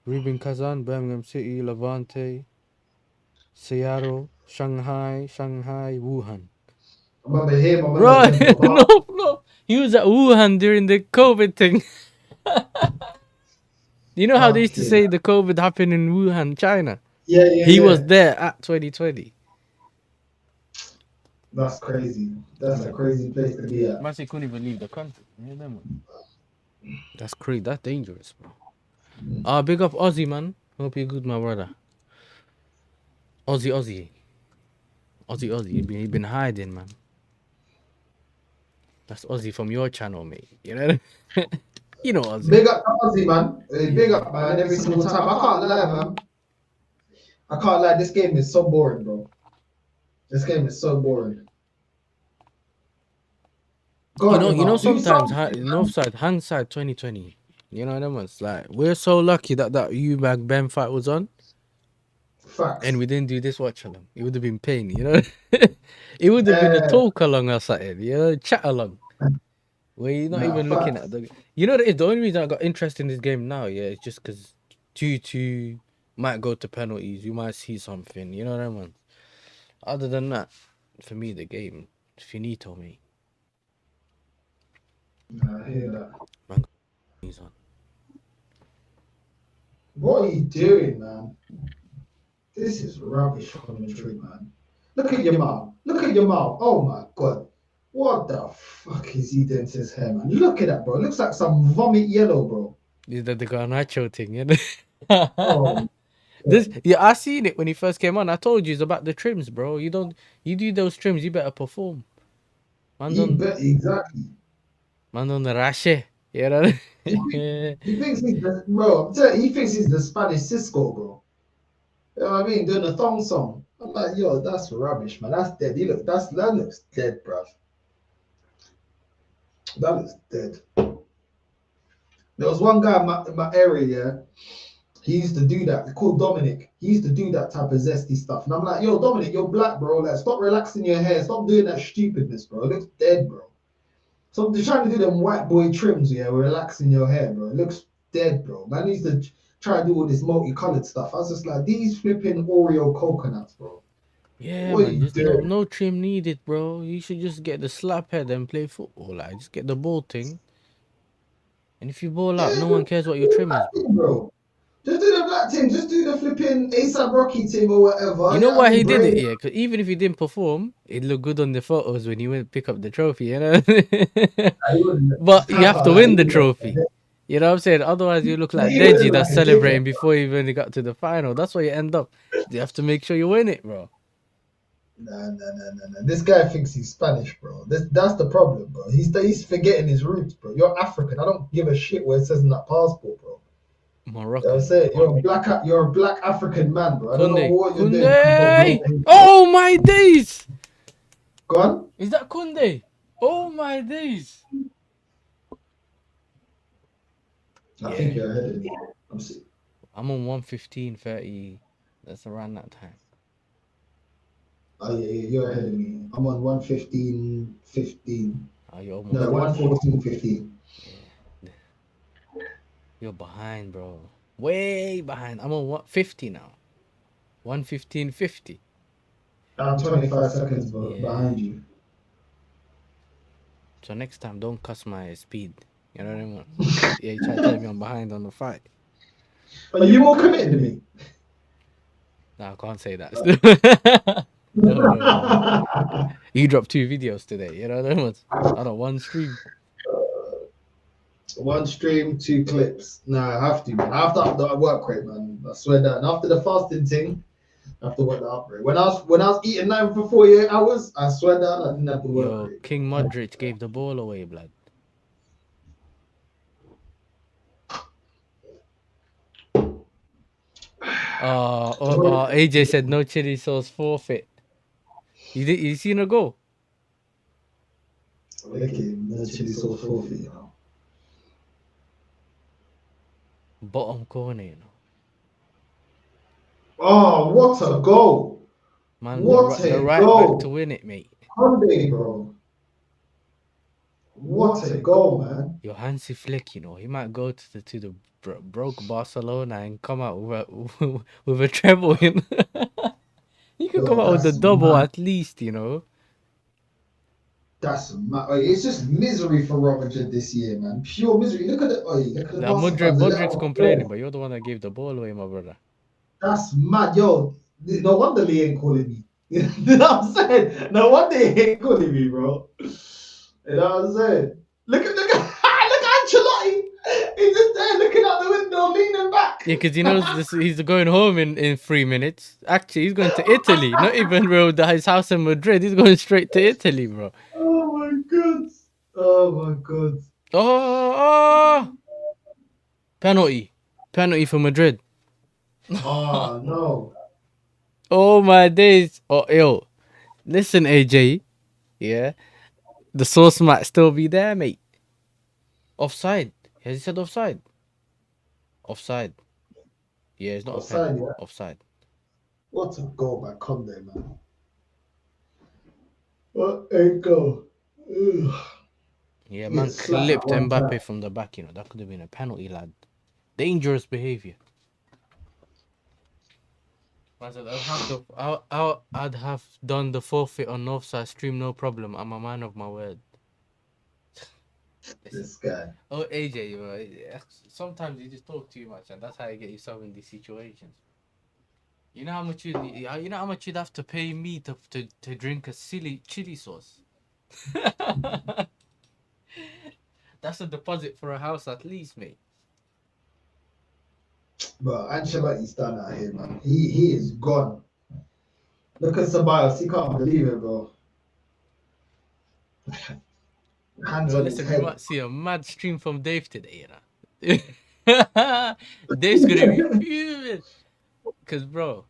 Rubin Kazan, Birmingham City, Levante, Seattle, Shanghai, Wuhan. I remember him. Right? No. He was at Wuhan during the COVID thing. You know how they used to say the COVID happened in Wuhan, China? Yeah. He was there at 2020. That's crazy. That's a crazy place to be at. Man, he couldn't even leave the country. That's crazy. That's dangerous, bro. Big up Aussie, man. Hope you're good, my brother. Aussie. He been hiding, man. That's Ozzy from your channel, mate. You know, you know Ozzy. Big up to Ozzy, man. Big up, man. Every single time. I can't lie, man. I can't lie. This game is so boring, bro. This game is so boring. Go on, You know, Emma. Do sometimes something, North side, hindsight 2020. You know them ones. Like we're so lucky that Eubank Ben fight was on, Facts. and we didn't do this watch along. It would have been pain, you know. It would have been a talk along or something, you know, chat along. Where you're not even looking at the. You know, the only reason I got interested in this game now, yeah, it's just because 2-2 might go to penalties. You might see something, you know what I mean? Other than that, for me, the game, finito, me. I hear that. Man, he's on. What are you doing, man? This is rubbish commentary, man. Look at your mouth. Look at your mouth. Oh my god. What the fuck is he doing to his hair, man? Look at that, bro. It looks like some vomit yellow, bro. Is that the Garnacho thing, you know? Oh, Yeah, I seen it when he first came on. I told you it's about the trims, bro. You do those trims, you better perform. exactly. Man on the rashe, you know? He thinks he's the bro. I'm telling you, he thinks he's the Spanish Cisco, bro. You know what I mean? Doing the thong song. I'm like, yo, that's rubbish, man. That's dead. That looks dead, bro. That looks dead. There was one guy in my area, yeah. He used to do that. He's called Dominic. He used to do that type of zesty stuff. And I'm like, yo, Dominic, you're black, bro. Like, stop relaxing your hair. Stop doing that stupidness, bro. It looks dead, bro. So they're trying to do them white boy trims, yeah, relaxing your hair, bro. It looks dead, bro. Man needs to try and do all this multicolored stuff. I was just like, these flipping Oreo coconuts, bro. Yeah, man, just no trim needed, bro. You should just get the slap head and play football. Like, just get the ball thing. And if you ball out, no one cares what your trim is, bro. Just do the black thing. Just do the flipping ASAP Rocky thing or whatever. You know why he did it, yeah? Because even if he didn't perform, it looked good on the photos when he went to pick up the trophy, you know? But you have to win the trophy. You know what I'm saying? Otherwise, you look like Deji that's celebrating before you even got to the final. That's why you end up. You have to make sure you win it, bro. Nah. This guy thinks he's Spanish, bro. That's the problem, bro. He's forgetting his roots, bro. You're African. I don't give a shit what it says in that passport, bro. Moroccan. I'm saying you're a black African man, bro. I don't know what you're doing. Oh my days! Go on. Is that Kunde? Oh my days! I think you're ahead of me. I'm on 1:15:30. That's around that time. Oh yeah, you're ahead of me. I'm on 1:15:15. Oh, you're almost. No, 1:14:15. Yeah. You're behind, bro. Way behind. I'm on 1:50 now. 1:15:50. I'm 25 seconds behind you. So next time, don't cuss my speed. You know what I mean? Yeah, you try to tell me I'm behind on the fight. Are you more committed to me? No, I can't say that. No. You dropped 2 videos today. You know what I mean? Out of 1 stream. 1 stream, 2 clips. Nah, I have to, man. I have to up the work rate, man. I swear that. And after the fasting thing, I have to work the up rate. When I was eating 9 for 48 hours, I swear that I didn't have to work rate. King Modric gave the ball away, blood. AJ said no chili sauce forfeit. You seen her go? Okay, no chili sauce forfeit, you know. Bottom corner, you know. Oh, what a goal! Man, the right back to win it, mate. Conde, bro. What a goal, man. Your Hansi Flick, you know, he might go to the broke Barcelona and come out with a treble. You know? He could come out with a double at least, you know. That's it's just misery for Real Madrid this year, man. Pure misery. Look at the Modric's complaining, but you're the one that gave the ball away, my brother. That's mad, yo. No wonder he ain't calling me. You know what I'm saying? No wonder he ain't calling me, bro. You know what I'm saying? Look at Ancelotti. He's just there looking out the window, leaning back. Yeah, because he knows he's going home in 3 minutes. Actually, he's going to Italy. Not even his house in Madrid. He's going straight to Italy, bro. Oh my god. Oh my god. Oh, penalty for Madrid. Oh no. Oh my days. Oh, yo, listen, AJ. Yeah, the source might still be there, mate. Offside. Has he said offside? Offside. Yeah, it's not Offside, a pen. yeah. Offside. What a goal by Conde, man. What a goal. Ugh. Yeah, He man gets slapped clipped one Mbappe time. from the back. You know that could have been a penalty, lad. Dangerous behavior. I said I'd have done the forfeit on Northside stream, no problem. I'm a man of my word. This guy. Oh, AJ, you know, sometimes you just talk too much, and that's how you get yourself in these situations. You know how much you'd have to pay me to drink a silly chili sauce. That's a deposit for a house at least, mate. But Ancelotti's done out here, man. He is gone. Look at Ceballos. He can't believe it, bro. Hands No, on his listen, we head. might see a mad stream from Dave today, you know. Dave's gonna be fuming. Cause bro,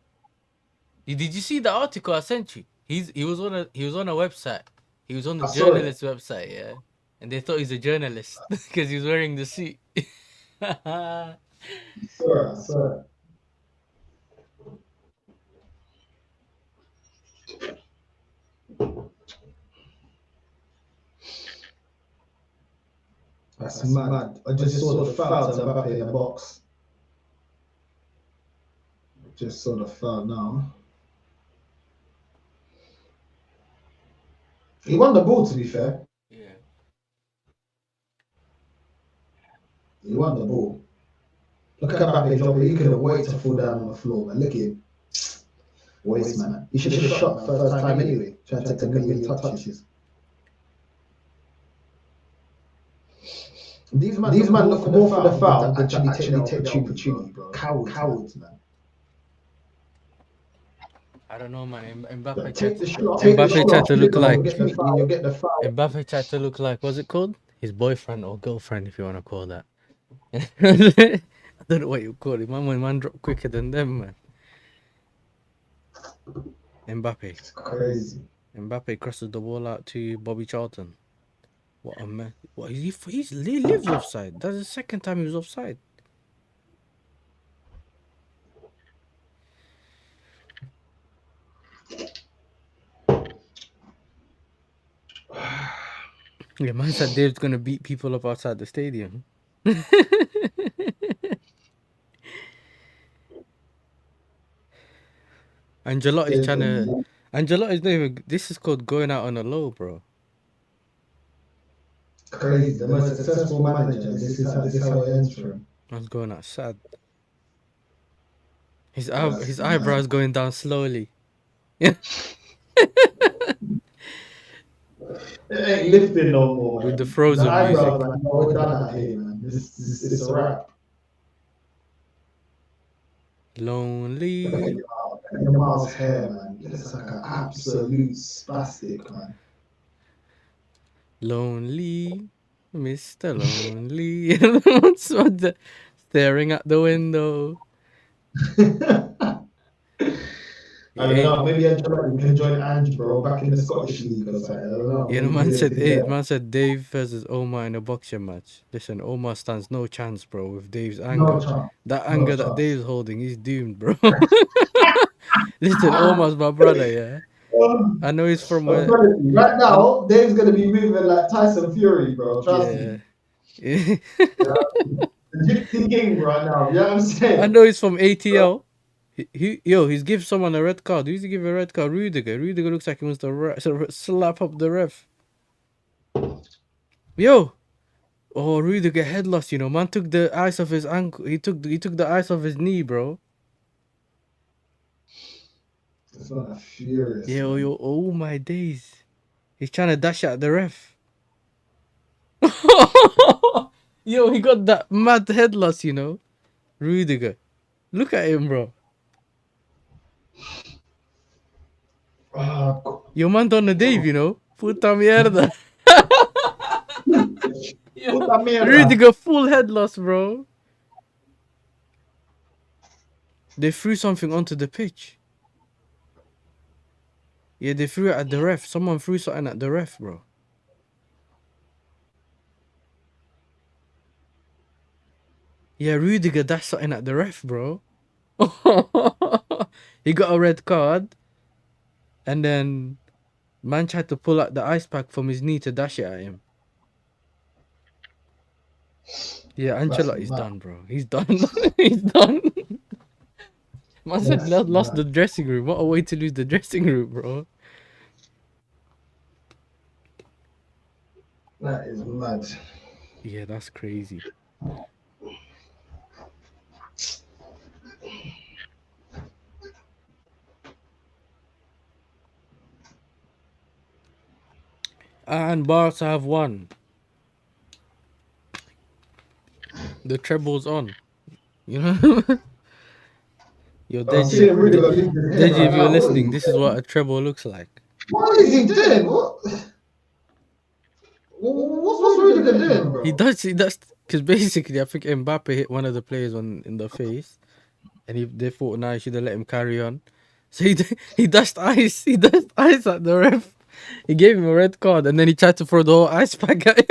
did you see the article I sent you? He was on a website. He was on the I saw it. journalist website, yeah. And they thought he's a journalist because he's wearing the suit. I saw it. That's mad. I just saw the foul to Mbappe in the box. Just saw the foul now. He won the ball, to be fair. Yeah. He won the ball. Look at Mbappe dropping. He couldn't wait to fall down on the floor, man. Look at him. Waste, man. He should have shot first time anyway. Trying to take a million touches. These men look more for the foul than actually take the opportunity, bro. Cowards, man. I don't know, man. Mbappe Take the shot. Mbappe tried to look like You get the foul. Mbappe tried to look like, what's it called? His boyfriend or girlfriend, if you want to call that. I don't know what you call it. Man drop quicker than them, man. Mbappe. It's crazy. Mbappe crosses the ball out to Bobby Charlton. What a man! What he lives offside. That's the second time he was offside. Yeah, man said Dave's gonna beat people up outside the stadium. Angelotti's trying to. Angelotti's not even. This is called going out on a low, bro. Crazy. The most successful manager. This is how it ends for him. Man's going out sad. His eyebrows going down slowly. It ain't lifting no more. With the Frozen music. Man, we're done out here, man. This is a wrap. Lonely. Look at the Miles' hair, man. He looks like an absolute spastic, man. Lonely. Mr. Lonely. Staring at the window. I don't know. Maybe Angelotти can join Ange, bro, back in the Scottish League or something. I don't know. Yeah, the man said Dave versus Omar in a boxing match. Listen, Omar stands no chance, bro, with Dave's anger. No chance. That anger that Dave's holding, he's doomed, bro. Listen, Omar's my brother, yeah. I know he's from where. Right now, Dave's gonna be moving like Tyson Fury, bro. Trust me. Yeah. The Gypsy King right now. You know what I'm saying? I know he's from ATL. He's give someone a red card. Who's he give a red card? Rudiger. Rudiger looks like he wants to slap up the ref. Yo. Oh, Rudiger head loss, you know. Man took the ice off his ankle. He took the ice off his knee, bro. It's not furious. Yo, oh my days. He's trying to dash at the ref. Yo, he got that mad head loss, you know. Rudiger. Look at him, bro. Oh, Yo, man done a Dave, you know. Puta mierda. Rudiger full head loss, bro. They threw something onto the pitch. Yeah, they threw it at the ref. Someone threw something at the ref, bro. Yeah, Rudiger dashed something at the ref, bro. He got a red card. And then man tried to pull out the ice pack from his knee to dash it at him. Yeah, Ancelotti's done, bro. He's done. He's done. Man said lost the dressing room. What a way to lose the dressing room, bro. That is mad. Yeah, that's crazy. And Barca have won. The treble's on. You know? Yo, Deji, if you're listening, this is what a treble looks like. What is he doing? What's Rudiger doing, bro? He does, because basically I think Mbappe hit one of the players in the face, and they thought, nah, he should have let him carry on. So he dashed ice. He dashed ice at the ref. He gave him a red card, and then he tried to throw the whole ice pack at him.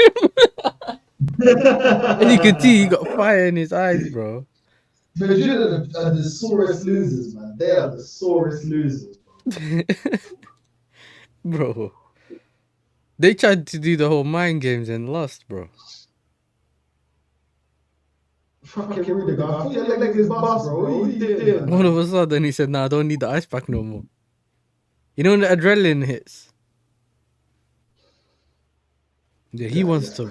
And you can see he got fire in his eyes, bro. But you know the sorest losers, man. They are the sorest losers, bro. Bro. They tried to do the whole mind games and lost, bro. Fucking Rudiger. I thought your leg is bust, bro. What are you doing? All of a sudden he said, nah, I don't need the ice pack no more. You know when the adrenaline hits? Yeah, he wants to.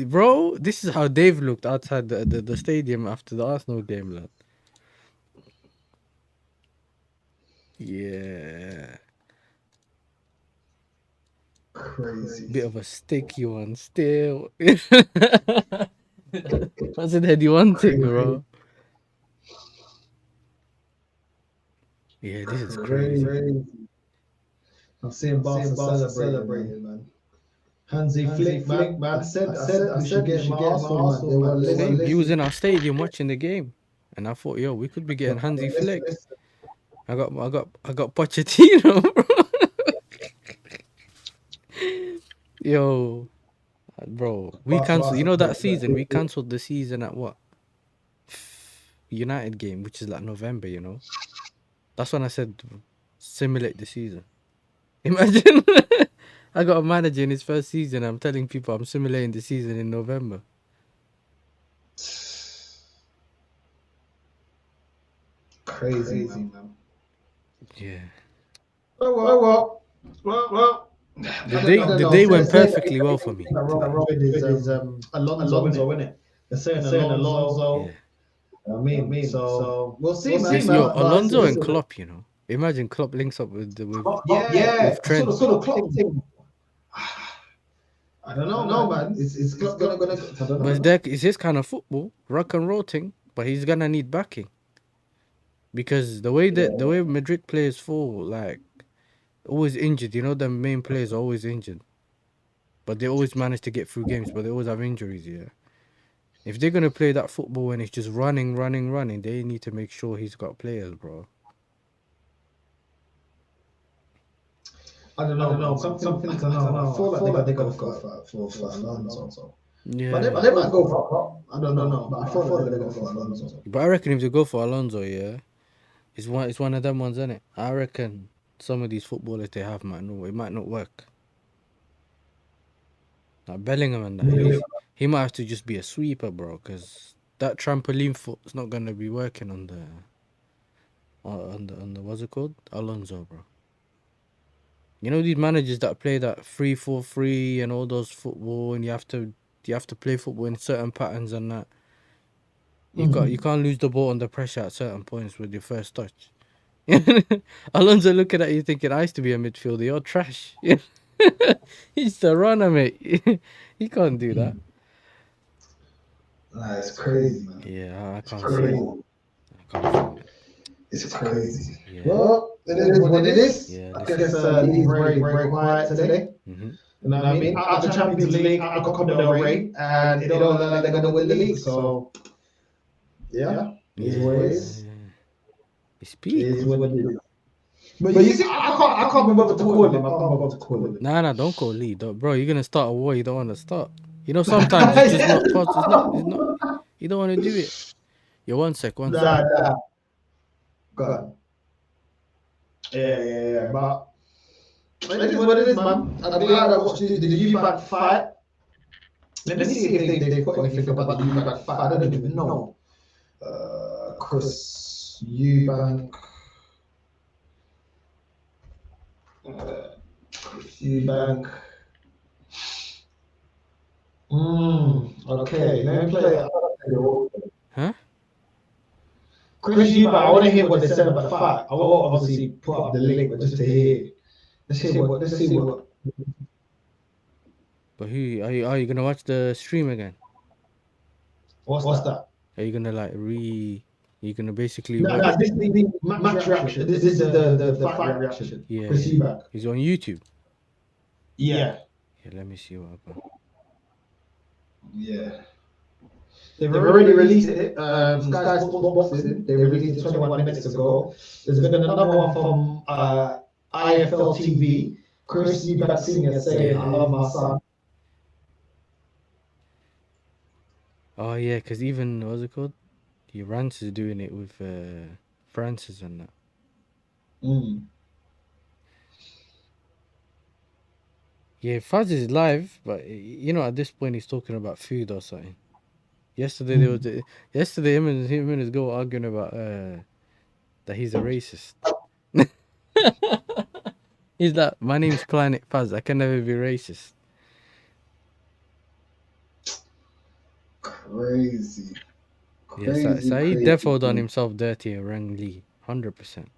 Bro, this is how Dave looked outside the stadium after the Arsenal game, lad. Yeah. Crazy. Bit of a sticky one still. That's an heady one thing, bro. Yeah, this is crazy. I'm seeing Barca celebrating, man. Hansi Flick, man. I said we should get him Arsenal, man. He was in our stadium watching the game, and I thought, yo, we could be getting Hansi Flick. I got Pochettino, bro. Yo, bro, we cancelled. You know that season? We cancelled the season at what? United game, which is like November. You know, that's when I said simulate the season. Imagine, I got a manager in his first season. I'm telling people I'm simulating the season in November. Crazy, man. Yeah. Well. The day went perfectly well for me. Alonso, isn't it? They're saying Alonso. Yeah. I mean, so we'll see, man. Yes, yo, Alonso and Klopp, you know. Imagine Klopp links up with Trent. Sort of Klopp thing. I don't know, man. It's Klopp gonna. I don't know. But it's his kind of football, rock and roll thing. But he's gonna need backing because the way Madrid players fall, like always injured. You know, the main players are always injured, but they always manage to get through games. But they always have injuries. Yeah. If they're gonna play that football and it's just running, they need to make sure he's got players, bro. I don't know. Something I feel like they're gonna go for Alonso. Yeah. But they might go for Klopp. I don't know. But I feel like they're gonna go for Alonso. But I reckon if they go for Alonso, yeah, it's one of them ones, isn't it? I reckon some of these footballers they have it might not work. Like Bellingham and that, he might have to just be a sweeper, bro, because that trampoline foot's not gonna be working on the what's it called? Alonso, bro. You know these managers that play that 3-4-3 and all those football, and you have to play football in certain patterns and that. You can't lose the ball under pressure at certain points with your first touch. Alonso looking at you thinking, I used to be a midfielder, you're trash. He's the runner, mate. He can't do that. Nah, it's crazy, man. Yeah, I can't see it. It's crazy. Yeah. Well, it is what it is. Yeah, I this guess Lee's very quiet today. Mm-hmm. You know what I mean? Out of the Champions League, out of Copa del Rey, and it don't look like they're going to win the league. So, yeah, is what it is. It's peak. It is what it is. But you see, I can't remember to call him. I can't remember to call him. Nah, don't call Lee, bro. You're gonna start a war you don't want to start. You know, sometimes it's just not possible. It's not. You don't want to do it. Yeah, one sec. Nah. Go on. Yeah. But it is what it is, man. I'd be glad I watched the Eubank fight. Let me see if they put anything about the Eubank fight. I don't even know. Chris Eubank. Eubank. Okay, let me play it. Huh? Chris Eubank, I want to hear what they said about the fight. I will obviously put up the link, but just to hear. Let's see what. But who are you gonna watch the stream again? What's that? Are you gonna You're gonna basically No, this is the match reaction. This is the fight reaction. Yeah. Chris Eubank. He's on YouTube. Yeah. Yeah, let me see what happened. Yeah. They've already released it. Sky Sports Boxing. They released it 21 minutes ago. There's been another one from IFL TV. Chris Eubank Senior saying, "I love my son." Oh yeah, because even what's it called? Rance is doing it with Francis and that. Yeah, Faz is live, but you know at this point he's talking about food or something. Yesterday him and his girl arguing about that he's a racist. He's like, my name's Planet Faz, I can never be racist. Crazy. Yeah, so he defo done himself dirty and rang Lee, 100%.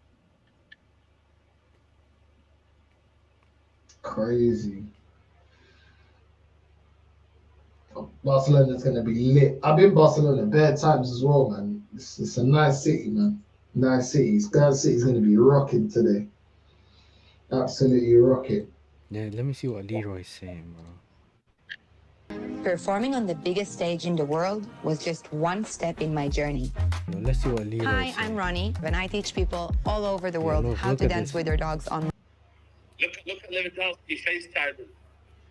Crazy. Barcelona's gonna be lit. I've been Barcelona bare times as well, man. It's a nice city, man. Nice city. Sky City's gonna be rocking today. Absolutely rocking. Yeah, let me see what Leroy's saying, bro. Performing on the biggest stage in the world was just one step in my journey. Well, let's see what Leroy's saying. Hi, I'm Ronnie, and I teach people all over the world how to dance with their dogs on. Look at Lewandowski FaceTiming.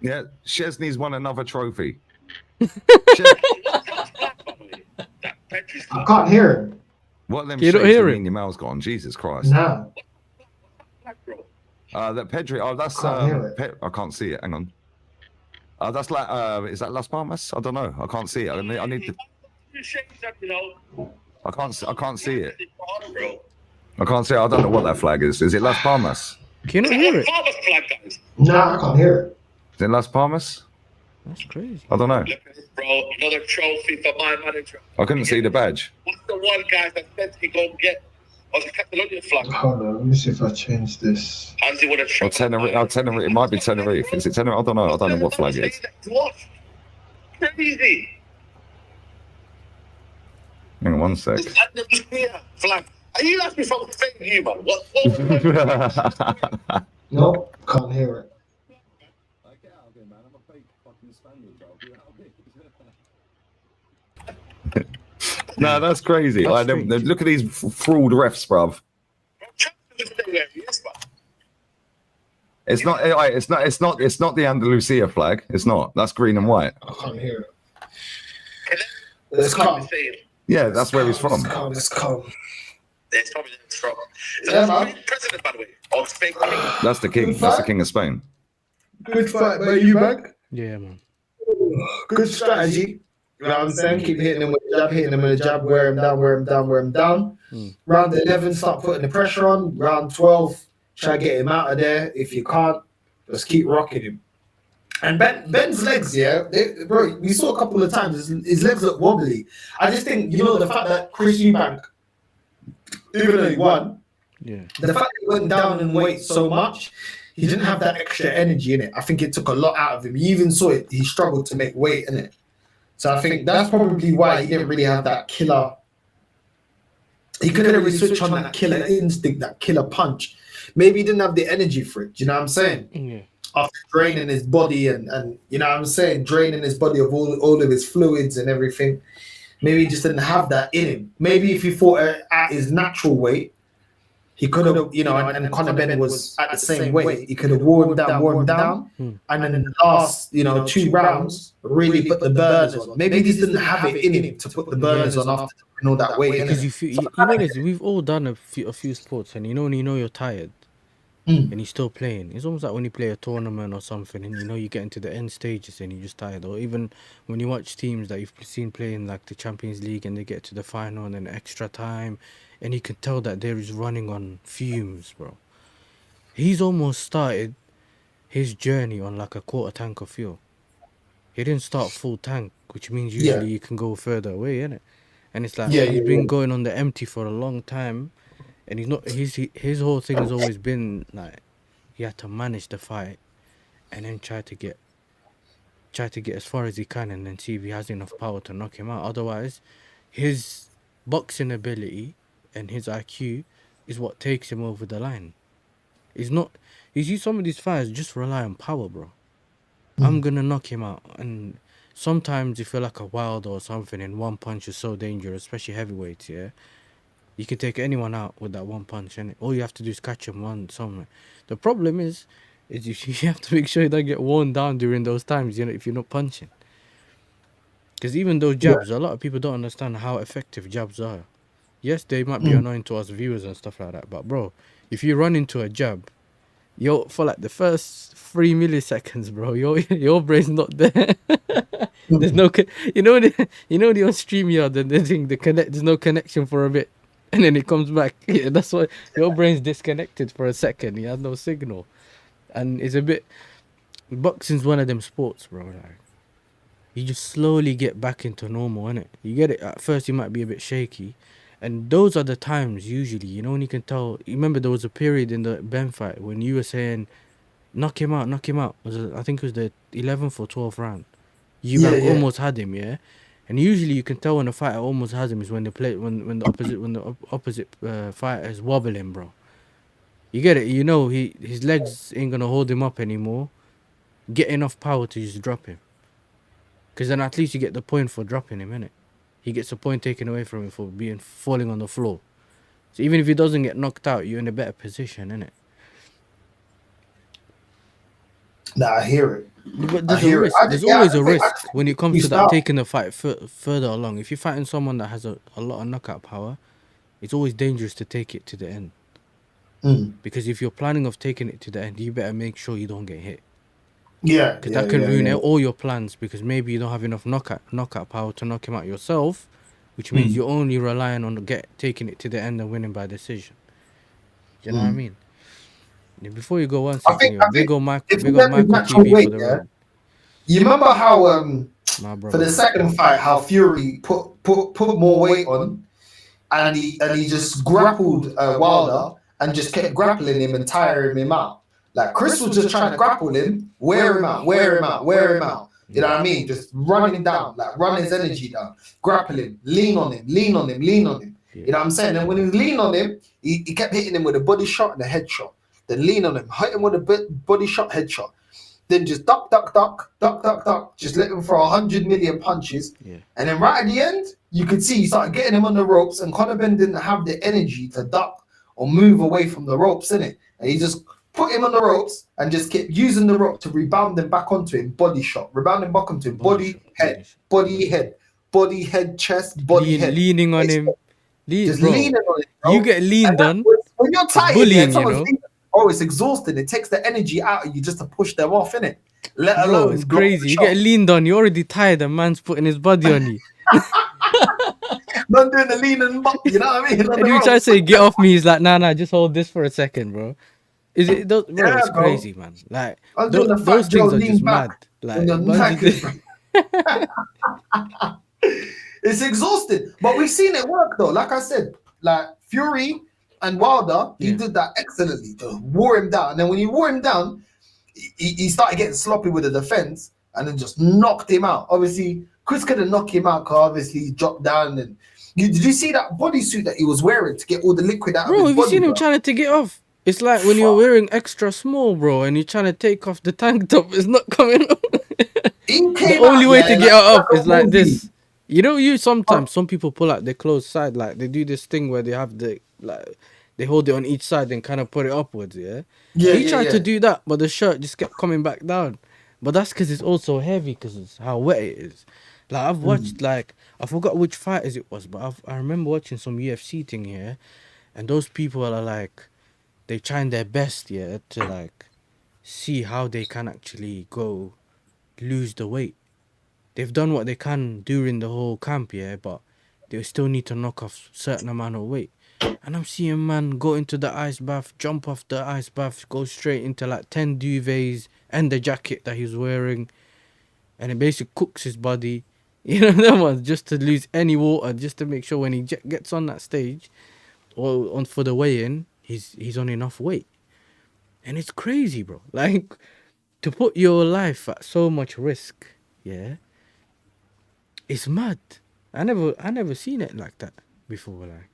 Yeah, Szczesny's won another trophy. I can't hear it. What them you shapes don't hear that it? mean your mouth's gone? Jesus Christ. Nah. That Pedri. Oh, that's Can't hear it. I can't see it. Hang on. That's like is that Las Palmas? I don't know. I can't see it. I need to. I can't see it. I can't see it. I don't know what that flag is. Is it Las Palmas? Can you not hear it? Nah, I can't hear it. Is it Las Palmas? That's crazy. I don't know. Look at this, bro. Another trophy for my manager. I couldn't see the badge. What's the one guy that said he go get? Was the Catalonian flag? Hold on, let me see if I change this. How's he want to Or Tenerife. It might be Tenerife. Is it Tenerife? I don't know. I don't know what flag it is. What? Crazy. Hang on one sec. It's Andalusia flag. Are you asking me from fake you, man? What? Nope, can't hear it. No, that's crazy. That's Look at these fraud refs, bruv. It's not the Andalusia flag. It's not. That's green and white. I can't hear it. Let's come. Yeah, that's where he's from. Let's come. It's probably from. Yeah, man. President, by the way. Or fake king. That's the king. That's the king of Spain. Good fight by Eubank. Yeah, man. Good strategy. You know what I'm saying? Keep hitting him with a jab, wear him down. Round 11, start putting the pressure on. Round 12, try to get him out of there. If you can't, just keep rocking him. And Ben's legs, bro, we saw a couple of times, his legs look wobbly. I just think, the fact that Chris Eubank, even though he won, the fact that he went down in weight so much, he didn't have that extra energy in it. I think it took a lot out of him. You even saw it. He struggled to make weight in it. So I think that's probably why he didn't really have that killer he couldn't really switch on that killer instinct, that killer punch. Maybe he didn't have the energy for it. Do you know what I'm saying? Yeah. After draining his body and you know what I'm saying, draining his body of all of his fluids and everything. Maybe he just didn't have that in him. Maybe if he fought at his natural weight, he could have, you know, and Conor Benn was at the same weight. He could have wore him down, and then the last, you know, 2 rounds really put the burners on. Maybe he just didn't have it in him to put the burners on after putting all that weight. Because you know this, we've all done a few sports, and when you know you're tired, and you're still playing. It's almost like when you play a tournament or something, and you get into the end stages and you're just tired. Or even when you watch teams that you've seen playing like the Champions League and they get to the final and then extra time, and you can tell that they're just running on fumes, bro. He's almost started his journey on like a quarter tank of fuel. He didn't start full tank, which means usually you can go further away, innit? And it's like he's been going on the empty for a long time. And he's not. His whole thing has always been like he had to manage the fight, and then try to get as far as he can, and then see if he has enough power to knock him out. Otherwise, his boxing ability and his IQ is what takes him over the line. It's not. You see, some of these fighters just rely on power, bro. I'm gonna knock him out, and sometimes you feel like a Wilder or something, and one punch is so dangerous, especially heavyweights. Yeah. You can take anyone out with that one punch, and all you have to do is catch him somewhere. The problem is you have to make sure you don't get worn down during those times, if you're not punching. Because even those jabs, a lot of people don't understand how effective jabs are. Yes, they might be annoying to us viewers and stuff like that, but bro, if you run into a jab, for like the first 3 milliseconds, bro, your brain's not there. There's no, when you're on StreamYard and there's no connection for a bit. And then it comes back. Yeah, that's why your brain's disconnected for a second. You have no signal. And it's a bit... Boxing's one of them sports, bro. Like, you just slowly get back into normal, innit? You get it. At first, you might be a bit shaky. And those are the times, usually, when you can tell... You remember there was a period in the Benn fight when you were saying, knock him out. I think it was the 11th or 12th round. Eubank almost had him, yeah? And usually you can tell when a fighter almost has him is when when the opposite fighter is wobbling, bro. You get it? His legs ain't gonna hold him up anymore. Get enough power to just drop him. Because then at least you get the point for dropping him, innit? He gets a point taken away from him for falling on the floor. So even if he doesn't get knocked out, you're in a better position, innit? Nah, I hear it. But there's always a risk when it comes to that taking the fight further along. If you're fighting someone that has a lot of knockout power, it's always dangerous to take it to the end. Because if you're planning of taking it to the end, you better make sure you don't get hit. Yeah. Because that can ruin all your plans, because maybe you don't have enough knockout power to knock him out yourself, which means you're only relying on taking it to the end and winning by decision. You know what I mean? Before you go one second, big up Michael TV for the round. You remember how for the second fight, how Fury put more weight on, and he just grappled Wilder and just kept grappling him and tiring him out. Like Chris was just trying to grapple him, wear him out. You know what I mean? Just run him down, like run his energy down, grapple him, lean on him. You know what I'm saying? And when he leaned on him, he kept hitting him with a body shot and a head shot. Then lean on him, hit him with a body shot, headshot. Then just duck, just let him throw 100 million punches. Yeah. And then right at the end, you could see he started getting him on the ropes, and Conor Benn didn't have the energy to duck or move away from the ropes, innit? And he just put him on the ropes and just kept using the rope to rebound him back onto him, body shot, rebound him back onto him, body, head, chest, body, head. Leaning on him. Just leaning on it, bro. You get leaned on. When you're tired, bullying, it's exhausting. It takes the energy out of you just to push them off, innit? Let alone it's crazy. You get leaned on. You're already tired. And man's putting his body on you. Not doing the lean and buck, you know what I mean? And you try to say, get off me. He's like, nah, just hold this for a second, bro. It's crazy, man. Like, those things are just mad. Like, it's exhausting. But we've seen it work, though. Like I said, like Fury and Wilder, he did that excellently to wore him down. And then when he wore him down, he started getting sloppy with the defense and then just knocked him out. Obviously, Chris couldn't knock him out because obviously he dropped down and Did you see that bodysuit that he was wearing to get all the liquid out of Bro, his have you body? seen him trying to take it off? It's like when you're wearing extra small, bro, and you're trying to take off the tank top, it's not coming off. The only way to get it off is like this. You know, sometimes some people pull out their clothes side, like they do this thing where they have they hold it on each side and kind of put it upwards, yeah? He tried to do that, but the shirt just kept coming back down. But that's because it's also heavy because it's how wet it is. Like, I've watched, like, I forgot which fighters it was, but I remember watching some UFC thing here, and those people are like, they trying their best, yeah, to like see how they can actually go lose the weight. They've done what they can during the whole camp, yeah, but they still need to knock off certain amount of weight. And I'm seeing man go into the ice bath, jump off the ice bath, go straight into like 10 duvets and the jacket that he's wearing, and it basically cooks his body. You know that one, just to lose any water, just to make sure when he gets on that stage or on for the weigh-in, he's on enough weight. And it's crazy, bro. Like, to put your life at so much risk, yeah, it's mad. I never seen it like that before. Like,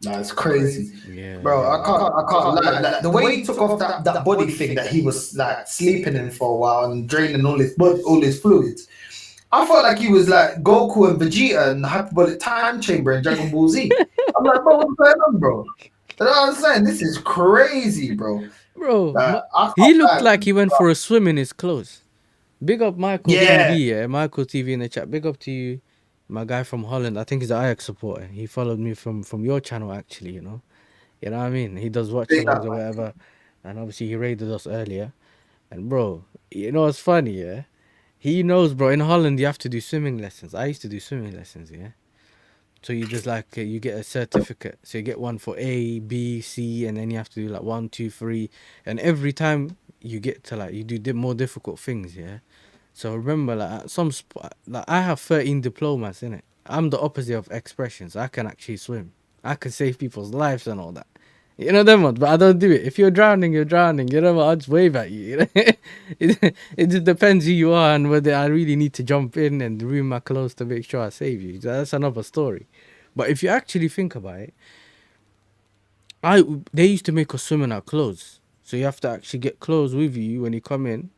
no, it's crazy. Yeah, bro. I can't lie. Like, the way he took off that body thing that he was like sleeping in for a while and draining all his fluids. I felt like he was like Goku and Vegeta in the hyperbolic time chamber in Dragon Ball Z. I'm like, bro, what's going on, bro? You know what I'm saying? This is crazy, bro. Bro, he looked like he went for a swim in his clothes. Big up Michael TV, yeah? Michael TV in the chat. Big up to you, my guy from Holland. I think he's an Ajax supporter. He followed me from your channel, actually, you know? You know what I mean? He does watch alongs or whatever. And obviously he raided us earlier. And bro, you know what's funny, yeah? He knows, bro, in Holland you have to do swimming lessons. I used to do swimming lessons, yeah? So you just like, you get a certificate. So you get one for A, B, C, and then you have to do like 1, 2, 3. And every time you get to like, you do more difficult things, yeah? So remember, like, at some spot, like, I have 13 diplomas, innit? I'm the opposite of expressions. I can actually swim. I can save people's lives and all that. You know them ones, but I don't do it. If you're drowning, you're drowning. You know what? I'll just wave at you. You know? it just depends who you are and whether I really need to jump in and ruin my clothes to make sure I save you. That's another story. But if you actually think about it, they used to make us swim in our clothes. So you have to actually get clothes with you when you come in,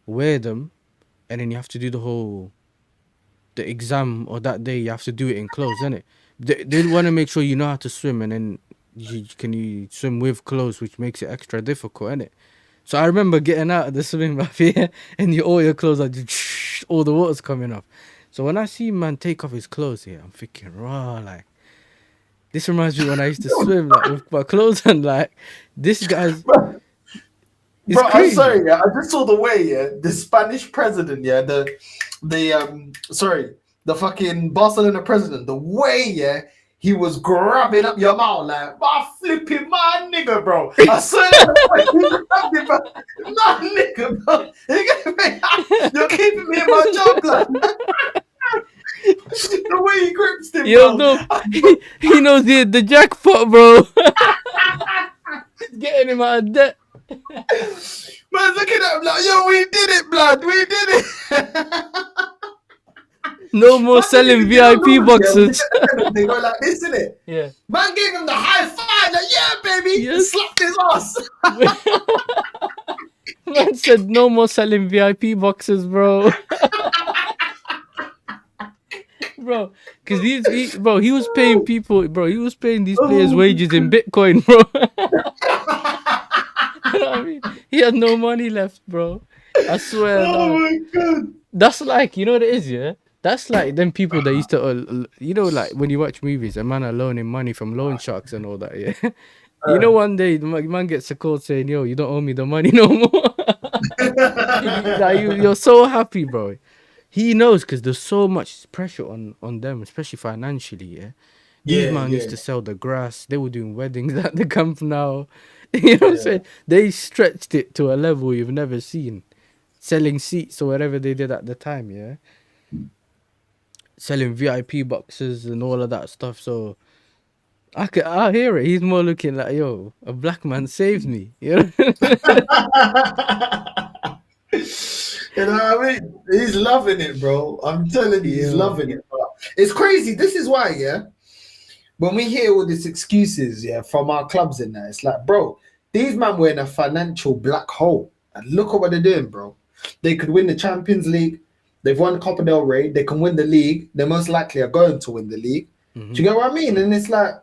wear them, and then you have to do the exam, or that day you have to do it in clothes, innit? They want to make sure you know how to swim, and then you swim with clothes, which makes it extra difficult, innit? So I remember getting out of the swimming bath here, and all your clothes are just all the water's coming off. So when I see man take off his clothes here, I'm thinking, raw, like, this reminds me when I used to swim, like, with my clothes on, like, this guy's... Bro, I'm sorry, yeah. I just saw the way, yeah, the Spanish president, yeah, the fucking Barcelona president, the way, yeah, he was grabbing up your mouth like, flipping my nigga, bro. I swear, he grabbed him, my nigga, bro. You're keeping me in my job, like. The way he grips him, yo, bro. No, he knows the jackpot, bro. He's getting him out of debt. Man's looking at him like, yo, we did it, blood, we did it. No more selling VIP boxes. They go like this, innit? Yeah. Man gave him the high five, like, yeah, baby. Yes. Slapped his ass. Man said no more selling VIP boxes, bro. Bro, because he was paying people, bro. He was paying these players wages in Bitcoin, bro. You know what I mean? He had no money left, bro. I swear. Oh my god. That's like, you know what it is, yeah? That's like them people that used to, you know, like when you watch movies, a man are loaning money from loan sharks and all that, yeah? You know, one day the man gets a call saying, yo, you don't owe me the money no more. Like, you're so happy, bro. He knows, because there's so much pressure on them, especially financially, yeah? These man used to sell the grass. They were doing weddings at the camp now. You know what I'm saying? They stretched it to a level you've never seen. Selling seats or whatever they did at the time, yeah? Selling VIP boxes and all of that stuff. So I hear it. He's more looking like, yo, a black man saved me. You know? You know what I mean? He's loving it, bro. I'm telling you, he's loving it. But It's crazy. This is why, yeah. When we hear all these excuses, yeah, from our clubs in there, it's like, bro, these men were in a financial black hole, and look at what they're doing, bro. They could win the Champions League. They've won Copa del Rey. They can win the league. They most likely are going to win the league. Mm-hmm. Do you get what I mean? And it's like,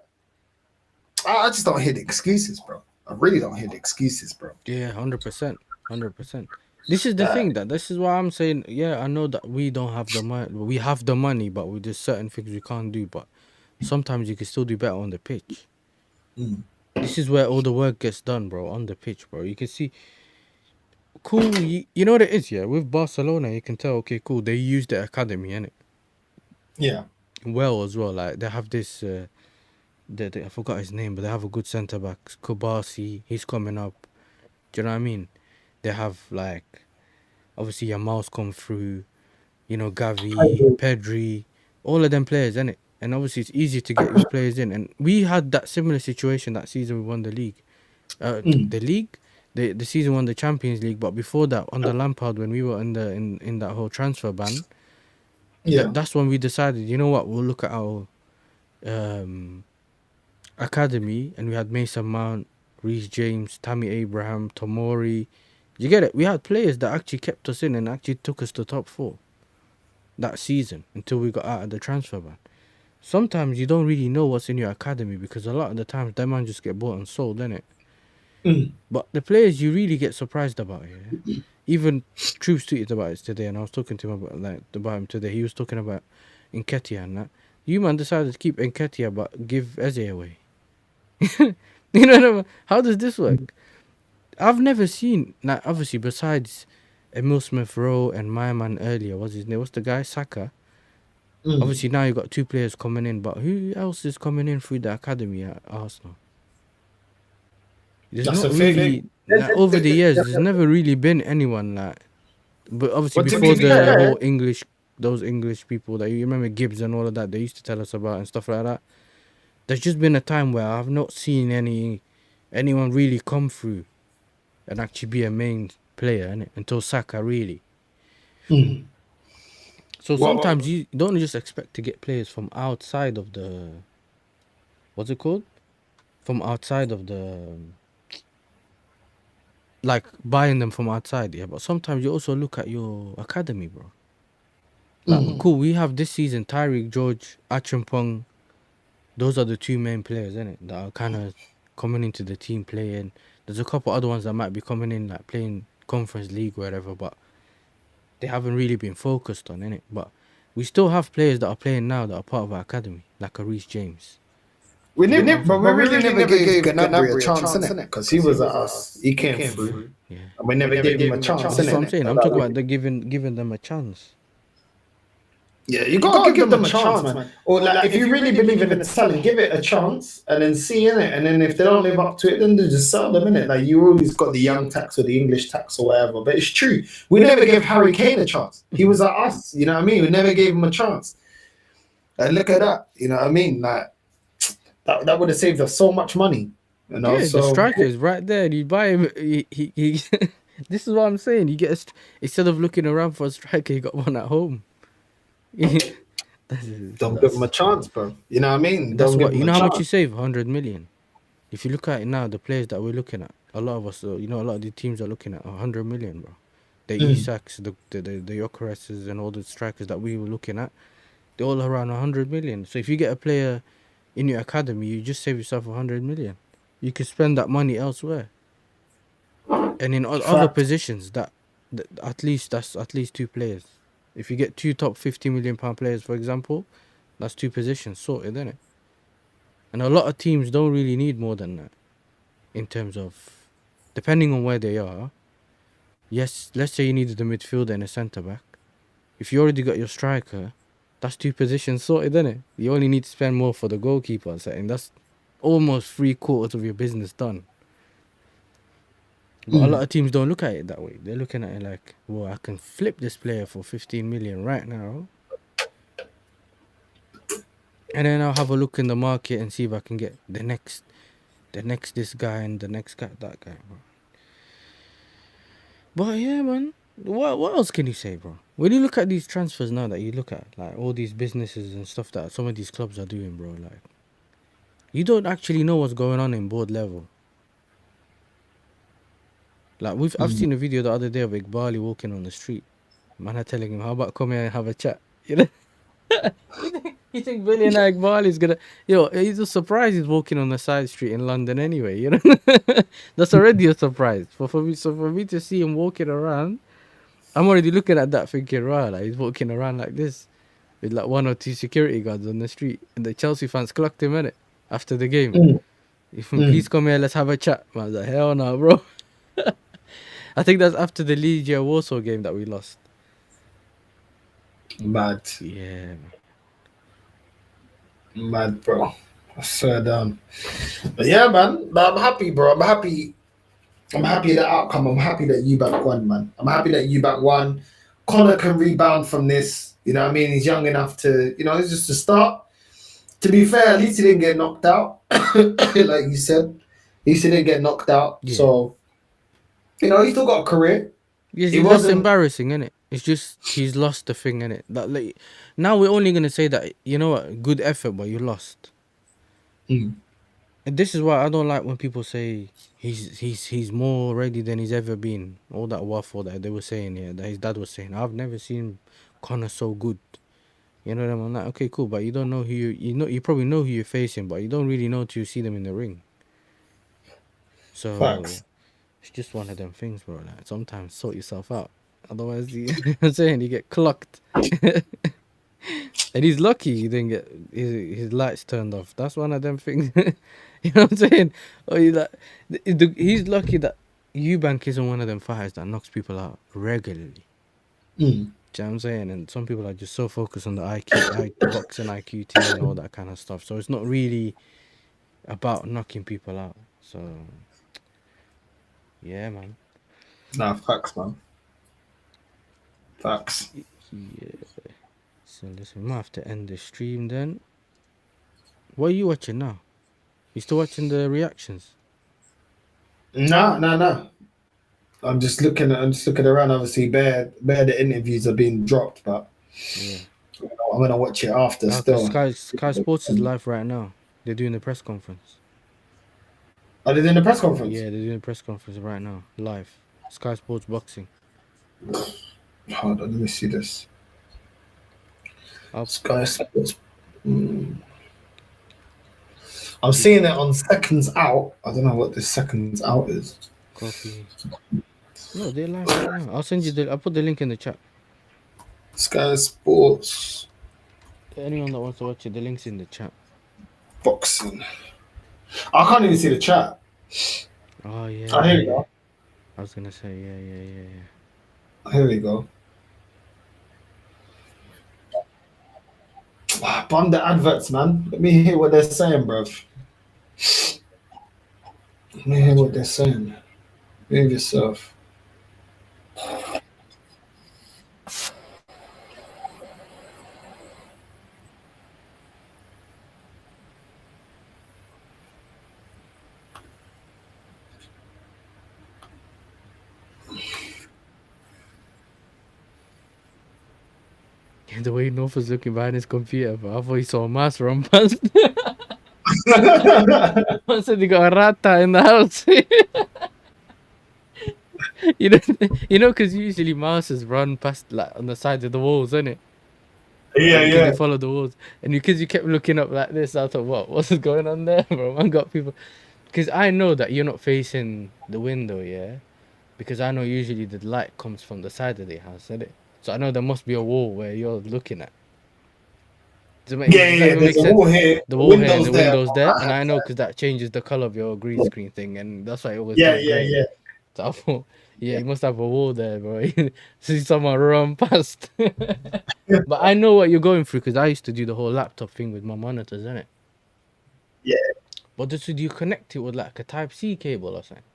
I just don't hear the excuses, bro. I really don't hear the excuses, bro. Yeah, 100%, 100%. This is the thing this is why I'm saying, yeah, I know that we don't have the money. We have the money, but there's certain things we can't do. But sometimes you can still do better on the pitch. This is where all the work gets done, bro, on the pitch, bro. You can see, cool, you know what it is, yeah? With Barcelona, you can tell, okay, cool, they use the academy, innit? Yeah. Well, as well, like, they have this, I forgot his name, but they have a good centre-back, Kubasi, he's coming up. Do you know what I mean? They have, like, obviously Yamal's come through, you know, Gavi, Pedri, all of them players, innit? And obviously it's easy to get these players in. And we had that similar situation that season we won the league. The league? The season won the Champions League, but before that, under Lampard, when we were in that whole transfer ban, that's when we decided, you know what, we'll look at our academy, and we had Mason Mount, Reece James, Tammy Abraham, Tomori. You get it? We had players that actually kept us in and actually took us to top 4 that season until we got out of the transfer ban. Sometimes you don't really know what's in your academy because a lot of the times them man just get bought and sold, innit? But the players you really get surprised about, yeah. Even Troops tweeted about it today, and I was talking to him about him today. He was talking about Nketiah and that. You man decided to keep Nketiah but give Eze away. You know what I mean? How does this work? I've never seen, like, obviously besides Emil Smith Rowe and my man earlier, what's his name? What's the guy? Saka. Obviously now you got 2 players coming in, but who else is coming in through the academy at Arsenal? There's not really, like, over the years, there's never really been anyone like. But obviously before the whole English, those English people that you remember Gibbs and all of that, they used to tell us about and stuff like that. There's just been a time where I've not seen anyone really come through and actually be a main player, innit? Until Saka, really. So sometimes you don't just expect to get players from outside of the, what's it called? From outside of the, like, buying them from outside, yeah. But sometimes you also look at your academy, bro. Like, cool, we have this season Tyreek George, Achimpong. Those are the 2 main players, innit? That are kind of coming into the team playing. There's a couple other ones that might be coming in, like playing Conference League or whatever, but they haven't really been focused on, innit? But we still have players that are playing now that are part of our academy, like a Reece James. We really never gave Gnabry a chance, innit? Because he was at us. He came through. Yeah. And we never gave him a chance, innit? That's what I'm saying. I'm talking about giving them a chance. Yeah, you gotta give them a chance, man. Or like, if you really believe in the talent, give it a chance and then see in it. And then if they don't live up to it, then they just sell them, innit? Like, you always got the young tax or the English tax or whatever. But it's true. We never gave Harry Kane a chance. He was at us, you know what I mean? We never gave him a chance. And look at that, you know what I mean? Like, that would have saved us so much money. You know? Yeah, so the striker is right there. You buy him. He This is what I'm saying. You get instead of looking around for a striker, you got one at home. Don't give him a chance, bro. You know what I mean? That's what, you know how much you save? 100 million. If you look at it now, the players that we're looking at, a lot of us, you know, a lot of the teams are looking at 100 million, bro. The Isaks, the Yokereses, and all the strikers that we were looking at, they're all around 100 million. So if you get a player in your academy, you just save yourself 100 million. You can spend that money elsewhere. And in other positions, that's at least 2 players. If you get 2 top 50 million pound players, for example, that's 2 positions sorted, isn't it? And a lot of teams don't really need more than that. In terms of, depending on where they are. Yes, let's say you needed a midfielder and a centre back. If you already got your striker, that's 2 positions sorted, isn't it? You only need to spend more for the goalkeeper, and that's almost 3/4 of your business done. But a lot of teams don't look at it that way. They're looking at it like, well, I can flip this player for 15 million right now. And then I'll have a look in the market and see if I can get the next this guy and the next guy, that guy. But yeah, man, what else can you say, bro? When you look at these transfers now that you look at, like all these businesses and stuff that some of these clubs are doing, bro, like you don't actually know what's going on in board level. Like I've seen a video the other day of Iqbali walking on the street. Man, are telling him, "How about come here and have a chat?" You know, you think billionaire Iqbali is gonna? He's just surprised he's walking on the side street in London anyway. You know, that's already a surprise for me. So for me to see him walking around, I'm already looking at that thinking, right, like he's walking around like this with like 1 or 2 security guards on the street, and the Chelsea fans clocked him in it after the game. Please come here, let's have a chat. Man, I was like, hell no, bro. I think that's after the Legia Warsaw game that we lost. Mad. Yeah. Mad, bro. I swear down. But yeah, man. But I'm happy, bro. I'm happy the outcome. I'm happy that Eubank won, man. I'm happy that Eubank won. Conor can rebound from this. You know what I mean? He's young enough to, it's just a start. To be fair, at least he didn't get knocked out. Like you said. At least he didn't get knocked out. Yeah. So, he still got a career. Yes, that's embarrassing, isn't it? It's just he's lost the thing, innit? That like now we're only gonna say that good effort, but you lost. And this is why I don't like when people say he's more ready than he's ever been. All that waffle that they were saying here, that his dad was saying. I've never seen Conor so good. You know what I mean? I'm like, okay, cool, but you don't know who you probably know who you're facing, but you don't really know till you see them in the ring. So Facts. It's just one of them things, bro. Like sometimes sort yourself out. Otherwise, you know what I'm saying, you get clocked. And he's lucky he didn't get his lights turned off. That's one of them things. You know what I'm saying? Or he's lucky that Eubank isn't one of them fighters that knocks people out regularly. Do you know what I'm saying? And some people are just so focused on the boxing IQ team and all that kind of stuff. So it's not really about knocking people out. So yeah, man. Nah, facts, man. Facts. Yeah. So listen, we might have to end the stream then. What are you watching now? You still watching the reactions? No. I'm just looking around. Obviously, bare the interviews are being dropped, but yeah, I'm gonna watch it after. Still, Sky Sports is live right now. They're doing the press conference. Are they doing the press conference? Yeah, they're doing a press conference right now, live. Sky Sports Boxing. Hold on, let me see this. Sky Sports. I'm seeing it on Seconds Out. I don't know what this Seconds Out is. Copy. No, they're live right now. I'll send you I'll put the link in the chat. Sky Sports. Anyone that wants to watch it, the link's in the chat. Boxing. I can't even see the chat. Oh yeah. Oh, here we go. I was gonna say yeah. Here we go. Bomb the adverts, man. Let me hear what they're saying, bruv. Let me hear what they're saying. Move yourself. The way North was looking behind his computer, but I thought he saw a mouse run past. I said he got a rata in the house. you know, because usually mouses run past like on the sides of the walls, isn't it? Yeah. They follow the walls, and because you kept looking up like this, I thought, what's going on there, bro? I got people, because I know that you're not facing the window, yeah, because I know usually the light comes from the side of the house, isn't it? So I know there must be a wall where you're looking at. There's a wall here. The wall here, the windows there, and I know because that changes the color of your green screen thing, and that's why it always Yeah. So I thought, you must have a wall there, bro. See someone run past. But I know what you're going through because I used to do the whole laptop thing with my monitors, innit? Yeah. But do you connect it with like a Type-C cable or something?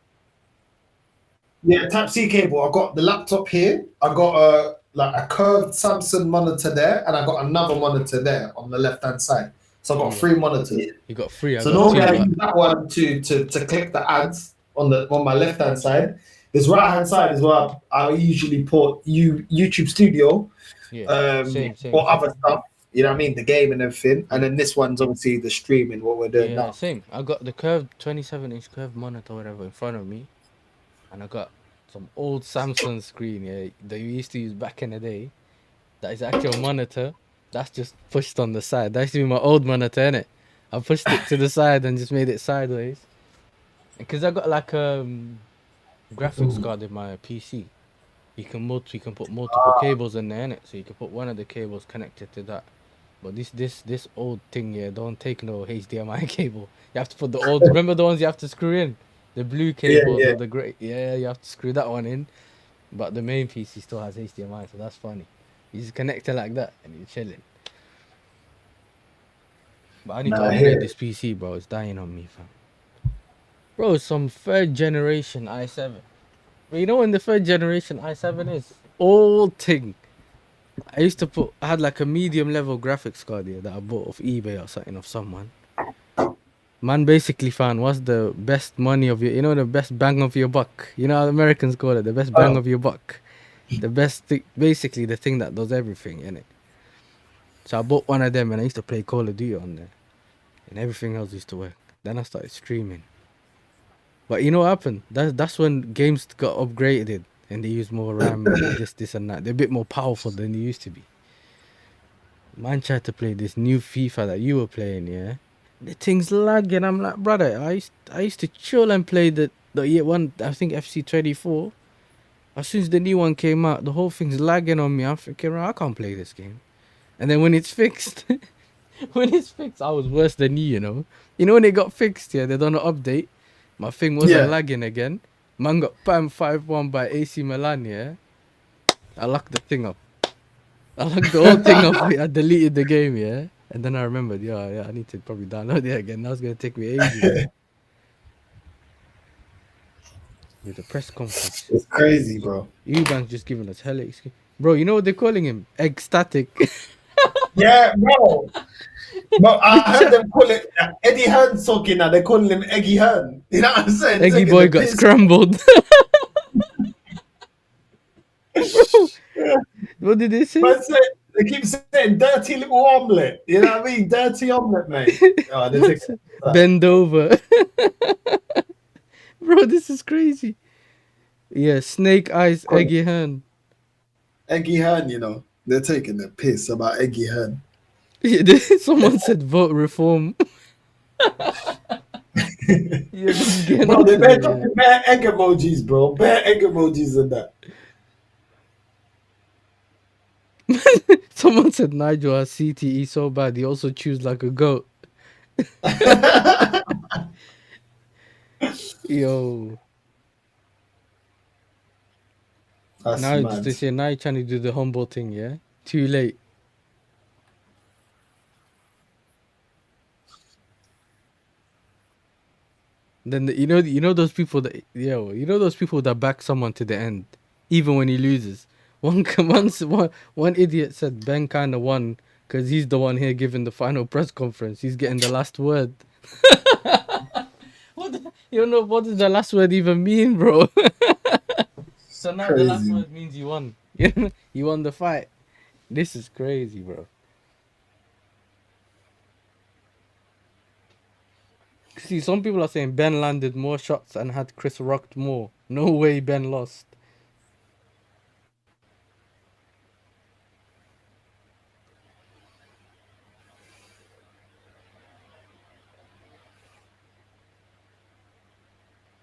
Yeah, Type-C cable. I got the laptop here. I got a curved Samsung monitor there, and I got another monitor there on the left-hand side. So I got 3 monitors. You got 3. So normally I use that one to click the ads on my left-hand side. This right hand side is where I usually put YouTube Studio, Same. or other stuff. You know what I mean? The game and everything. And then this one's obviously the streaming, what we're doing now. Same. I got the curved 27-inch curved monitor or whatever in front of me, and I got some old Samsung screen that you used to use back in the day. That is actually a monitor. That's just pushed on the side. That used to be my old monitor, innit? I pushed it to the side and just made it sideways. Because I got like graphics card in my PC. You can put multiple cables in there, innit? So you can put one of the cables connected to that. But this old thing here don't take no HDMI cable. You have to put the old. Remember the ones you have to screw in, the blue cables or the grey. Yeah, you have to screw that one in. But the main PC still has HDMI, so that's funny. You just connect it like that and you're chilling. But I need to upgrade this PC, bro. It's dying on me, fam. Bro, some third generation i7. But you know when the third generation i7 is? Old thing. I had like a medium level graphics card here that I bought off eBay or something of someone. Man basically found what's the best money of your, the best bang of your buck. You know how Americans call it, the best bang of your buck. The best thing, basically the thing that does everything, innit? So I bought one of them and I used to play Call of Duty on there. And everything else used to work. Then I started streaming. But you know what happened? That's when games got upgraded. And they use more RAM and this and that. They're a bit more powerful than they used to be. Man tried to play this new FIFA that you were playing, yeah? The thing's lagging. I'm like, brother, I used to chill and play the year one, I think FC24. As soon as the new one came out, the whole thing's lagging on me. I'm thinking, I can't play this game. And then when it's fixed, I was worse than you, You know when it got fixed, yeah, they done an update. My thing wasn't lagging again. Man got pam 5-1 by AC Milan, yeah? I locked the thing up. I locked the whole thing up. I deleted the game, yeah? And then I remembered, I need to probably download it again. That was going to take me ages. With the press conference. It's crazy, bro. Eubank just giving us hell excuse. Bro, you know what they're calling him? Ecstatic. Yeah, bro. But I heard them call it Eddie Hearn's talking now. They're calling him Eggy Hearn. You know what I'm saying? Eggy boy got scrambled. Bro, what did they say? They keep saying dirty little omelette. You know what I mean? Dirty omelette, mate. Bend over. Bro, this is crazy. Yeah, Snake Eyes, Eggy Hearn. Eggy Hearn, they're taking the piss about Eggy Hearn. Yeah, someone said vote reform. Bro, they bare egg emojis, bro. Bare egg emojis and that. Someone said Nigel has CTE so bad he also chews like a goat. Yo. That's now mad. They say now you're trying to do the humble thing, yeah? Too late. Then you know those people that back someone to the end, even when he loses. One idiot said Ben kind of won because he's the one here giving the final press conference. He's getting the last word. What does the last word even mean, bro? So now crazy. The last word means you won. You won the fight. This is crazy, bro. See, some people are saying Ben landed more shots and had Chris rocked more. No way Ben lost.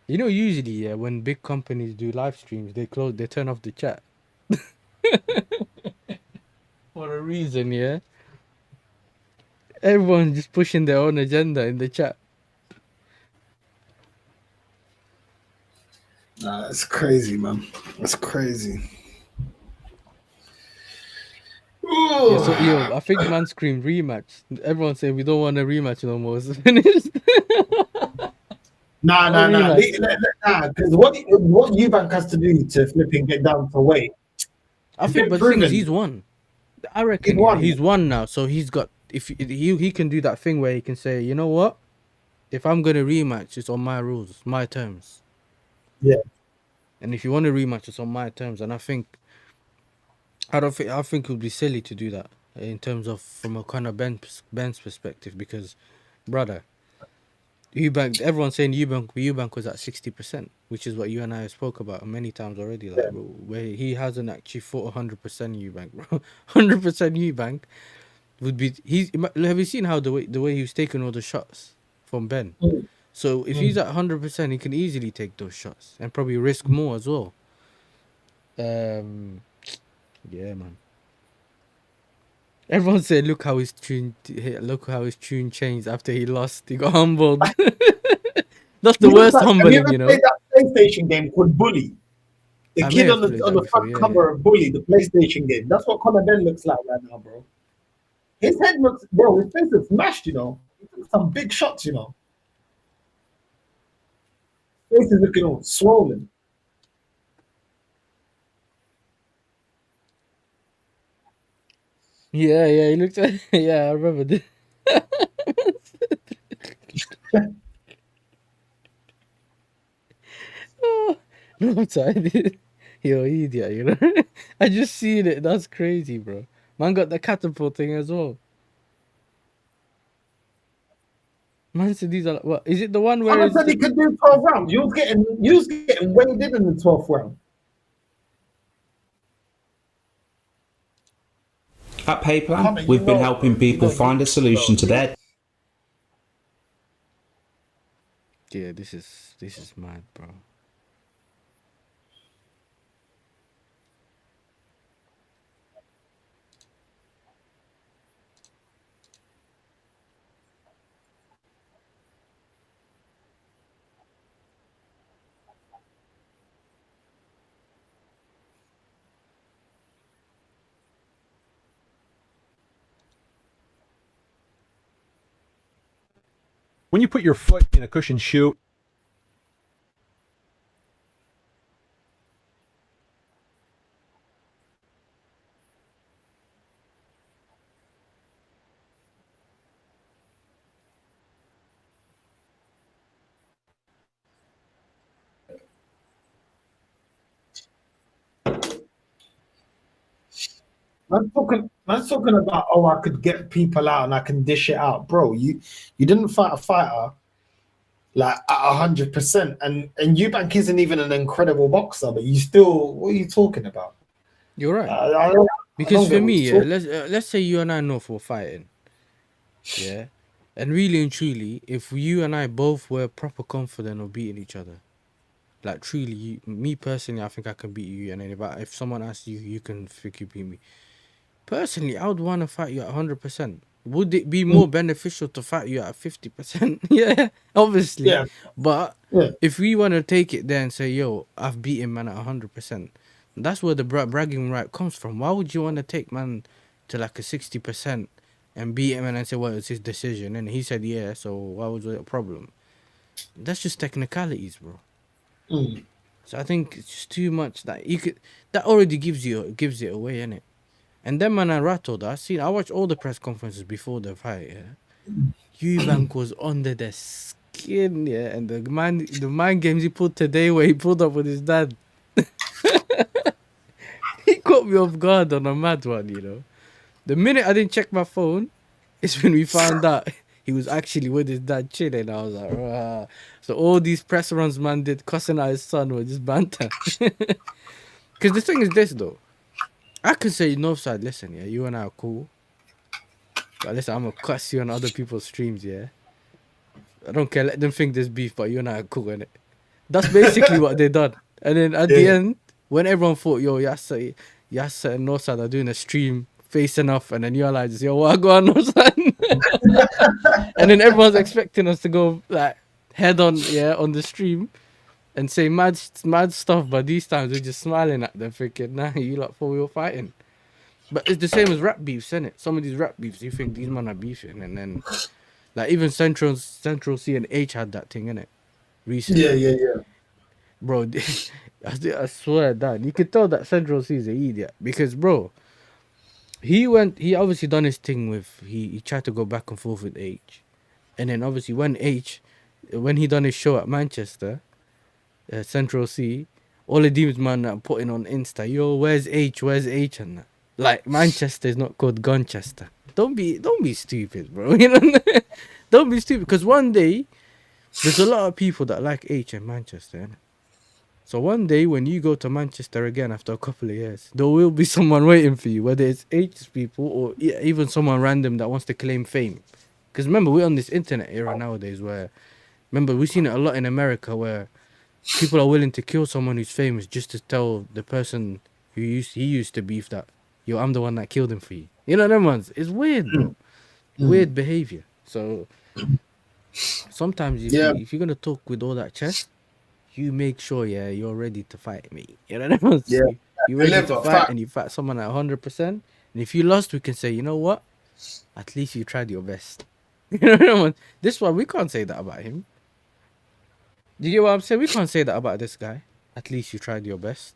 Usually, when big companies do live streams, they turn off the chat. For a reason, yeah? Everyone's just pushing their own agenda in the chat. Nah, that's crazy, man. That's crazy. Yeah, I think man screamed rematch. Everyone saying we don't want a rematch no more. It's finished. Nah. Because what Eubank has to do to flipping get down for weight. I think, but the thing is, he's won. I reckon he's won now. So he's got he can do that thing where he can say, you know what, if I'm gonna rematch, it's on my rules, my terms. Yeah. And if you want to rematch, it's on my terms. And I think it would be silly to do that in terms of from a Conor Benn's perspective, because, brother, everyone's saying Eubank was at 60%, which is what you and I spoke about many times already. Like, where he hasn't actually fought 100% Eubank, bro. 100% Eubank would be. Have you seen how the way he was taking all the shots from Ben? So if he's at 100%, he can easily take those shots and probably risk more as well. Yeah, man. Everyone said, "Look how his tune changed after he lost. He got humbled." That's the worst humbling, you know. Played that PlayStation game called Bully. The kid on the front cover of Bully, the PlayStation game. That's what Conor Benn looks like right now, bro. His head looks, bro. His face is smashed, you know. He took some big shots, you know. Face is looking all swollen. Yeah, he looked like, yeah, I remember this. Oh, no, I'm sorry. You're an idiot, you know. I just seen it. That's crazy, bro. Man got the catapult thing as well. Man said these are what? Is it the one where Someone said he could do 12 rounds. You was getting weighted in the 12th round. At Payplan, we've been helping people find a solution to their. Yeah, this is mad, bro. When you put your foot in a cushioned shoe, Man's talking about, oh, I could get people out and I can dish it out, bro. You didn't fight a fighter like at 100%, and Eubank isn't even an incredible boxer, but you still, what are you talking about? You're right. Because for me, yeah, let's say you and I know for fighting, yeah, and really and truly, if you and I both were proper confident of beating each other, like truly, me personally, I think I can beat you, and then if someone asks you, you can think you beat me. Personally, I would want to fight you at 100%. Would it be more beneficial to fight you at 50%? Yeah, obviously. Yeah. But if we want to take it there and say, yo, I've beaten man at 100%, that's where the bragging right comes from. Why would you want to take man to like a 60% and beat him and then say, well, it's his decision? And he said, yeah, so why was it a problem? That's just technicalities, bro. So I think it's just too much that that already gives it away, innit? And then man, I rattled. I watched all the press conferences before the fight. Yeah, Eubank was under the skin. Yeah, and the mind games he pulled today, where he pulled up with his dad, he caught me off guard on a mad one. You know, the minute I didn't check my phone, is when we found out he was actually with his dad chilling. I was like, rah. So all these press runs man did cussing out his son were just banter. Because the thing is this though. I can say Northside, listen, yeah, you and I are cool. But listen, I'm gonna cuss you on other people's streams, yeah. I don't care, let them think there's beef, but you and I are cool, innit? That's basically what they done. And then at the end, when everyone thought, yo, Yasser and Northside are doing a stream facing off, and then you realize, yo, what go on, Northside? And then everyone's expecting us to go like head on, yeah, on the stream. And say mad stuff, but these times we're just smiling at them, thinking, nah, you lot thought we were fighting. But it's the same as rap beefs, isn't it? Some of these rap beefs, you think these men are beefing, and then, like, even Central C and H had that thing, innit? Recently. Yeah. Bro, I swear that you could tell that Central C is an idiot because, bro, he obviously done his thing with, he tried to go back and forth with H, and then obviously when he done his show at Manchester, Central C, all of these man are putting on Insta, yo, where's H, and that. Like Manchester is not called Gunchester. Don't be stupid, bro. You know, don't be stupid. Because one day there's a lot of people that like H in Manchester, innit? So one day when you go to Manchester again after a couple of years, there will be someone waiting for you, whether it's H's people or even someone random that wants to claim fame. Because remember, we're on this internet era nowadays where, remember, we've seen it a lot in America where people are willing to kill someone who's famous just to tell the person he used to beef that, yo, I'm the one that killed him for you. You know them ones? It's weird, bro. Weird behavior. So sometimes if you're going to talk with all that chest, you make sure, you're ready to fight me. You know what I mean? Yeah. You're ready to fight, and you fight someone at 100%. And if you lost, we can say, you know what? At least you tried your best. You know what I mean? This one, we can't say that about him. Do you get what I'm saying? We can't say that about this guy. At least you tried your best.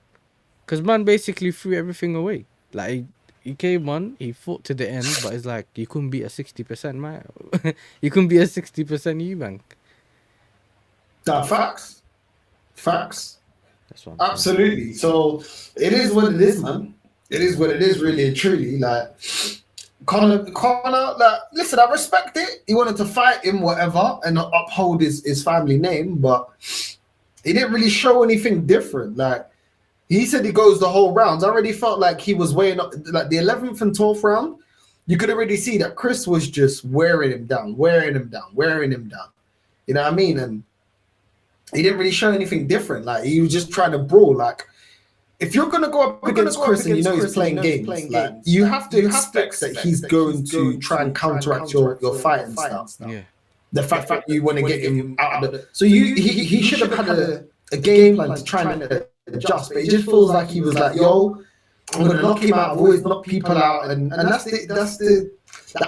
Because man basically threw everything away. Like, he came on, he fought to the end, but it's like, you couldn't beat a 60% man. You couldn't beat a 60% Eubank. Facts. Facts. That's what Absolutely. So it is what it is, man. It is what it is, really and truly. Like Conor, like, listen, I respect it. He wanted to fight him, whatever, and uphold his family name, but he didn't really show anything different. Like he said, he goes the whole rounds. I already felt like he was weighing up, like the 11th and 12th round. You could already see that Chris was just wearing him down. You know what I mean? And he didn't really show anything different. Like he was just trying to brawl. Like if you're gonna go up against Chris and you know he's playing games, like you have to expect that he's going to try and counteract your fighting style. Yeah. The fact that you want to get him out of the, so he should have had a game plan to try and adjust, but it just feels like he was like, yo, I'm gonna knock him out. I've always knocked people out, and that's the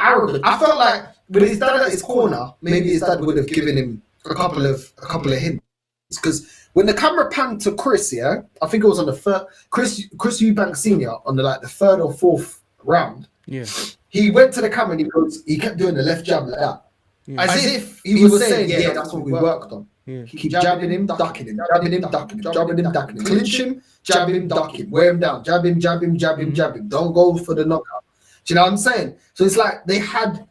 arrogance. I felt like with his dad at his corner, maybe his dad would have given him a couple of hints. Because when the camera panned to Chris, I think it was on the third, Chris Eubank Senior on the third or fourth round. Yeah. He went to the camera and he kept doing the left jab like that. Yeah. As if he was saying, yeah, that's what we worked on. Yeah. Keep jabbing him, ducking him, jabbing him, ducking him, jabbing him, ducking him, clinch him, jab him, duck him, wear him down, jab him, jab him, jab him, jab him. Don't go for the knockout. Do you know what I'm saying? So it's like they had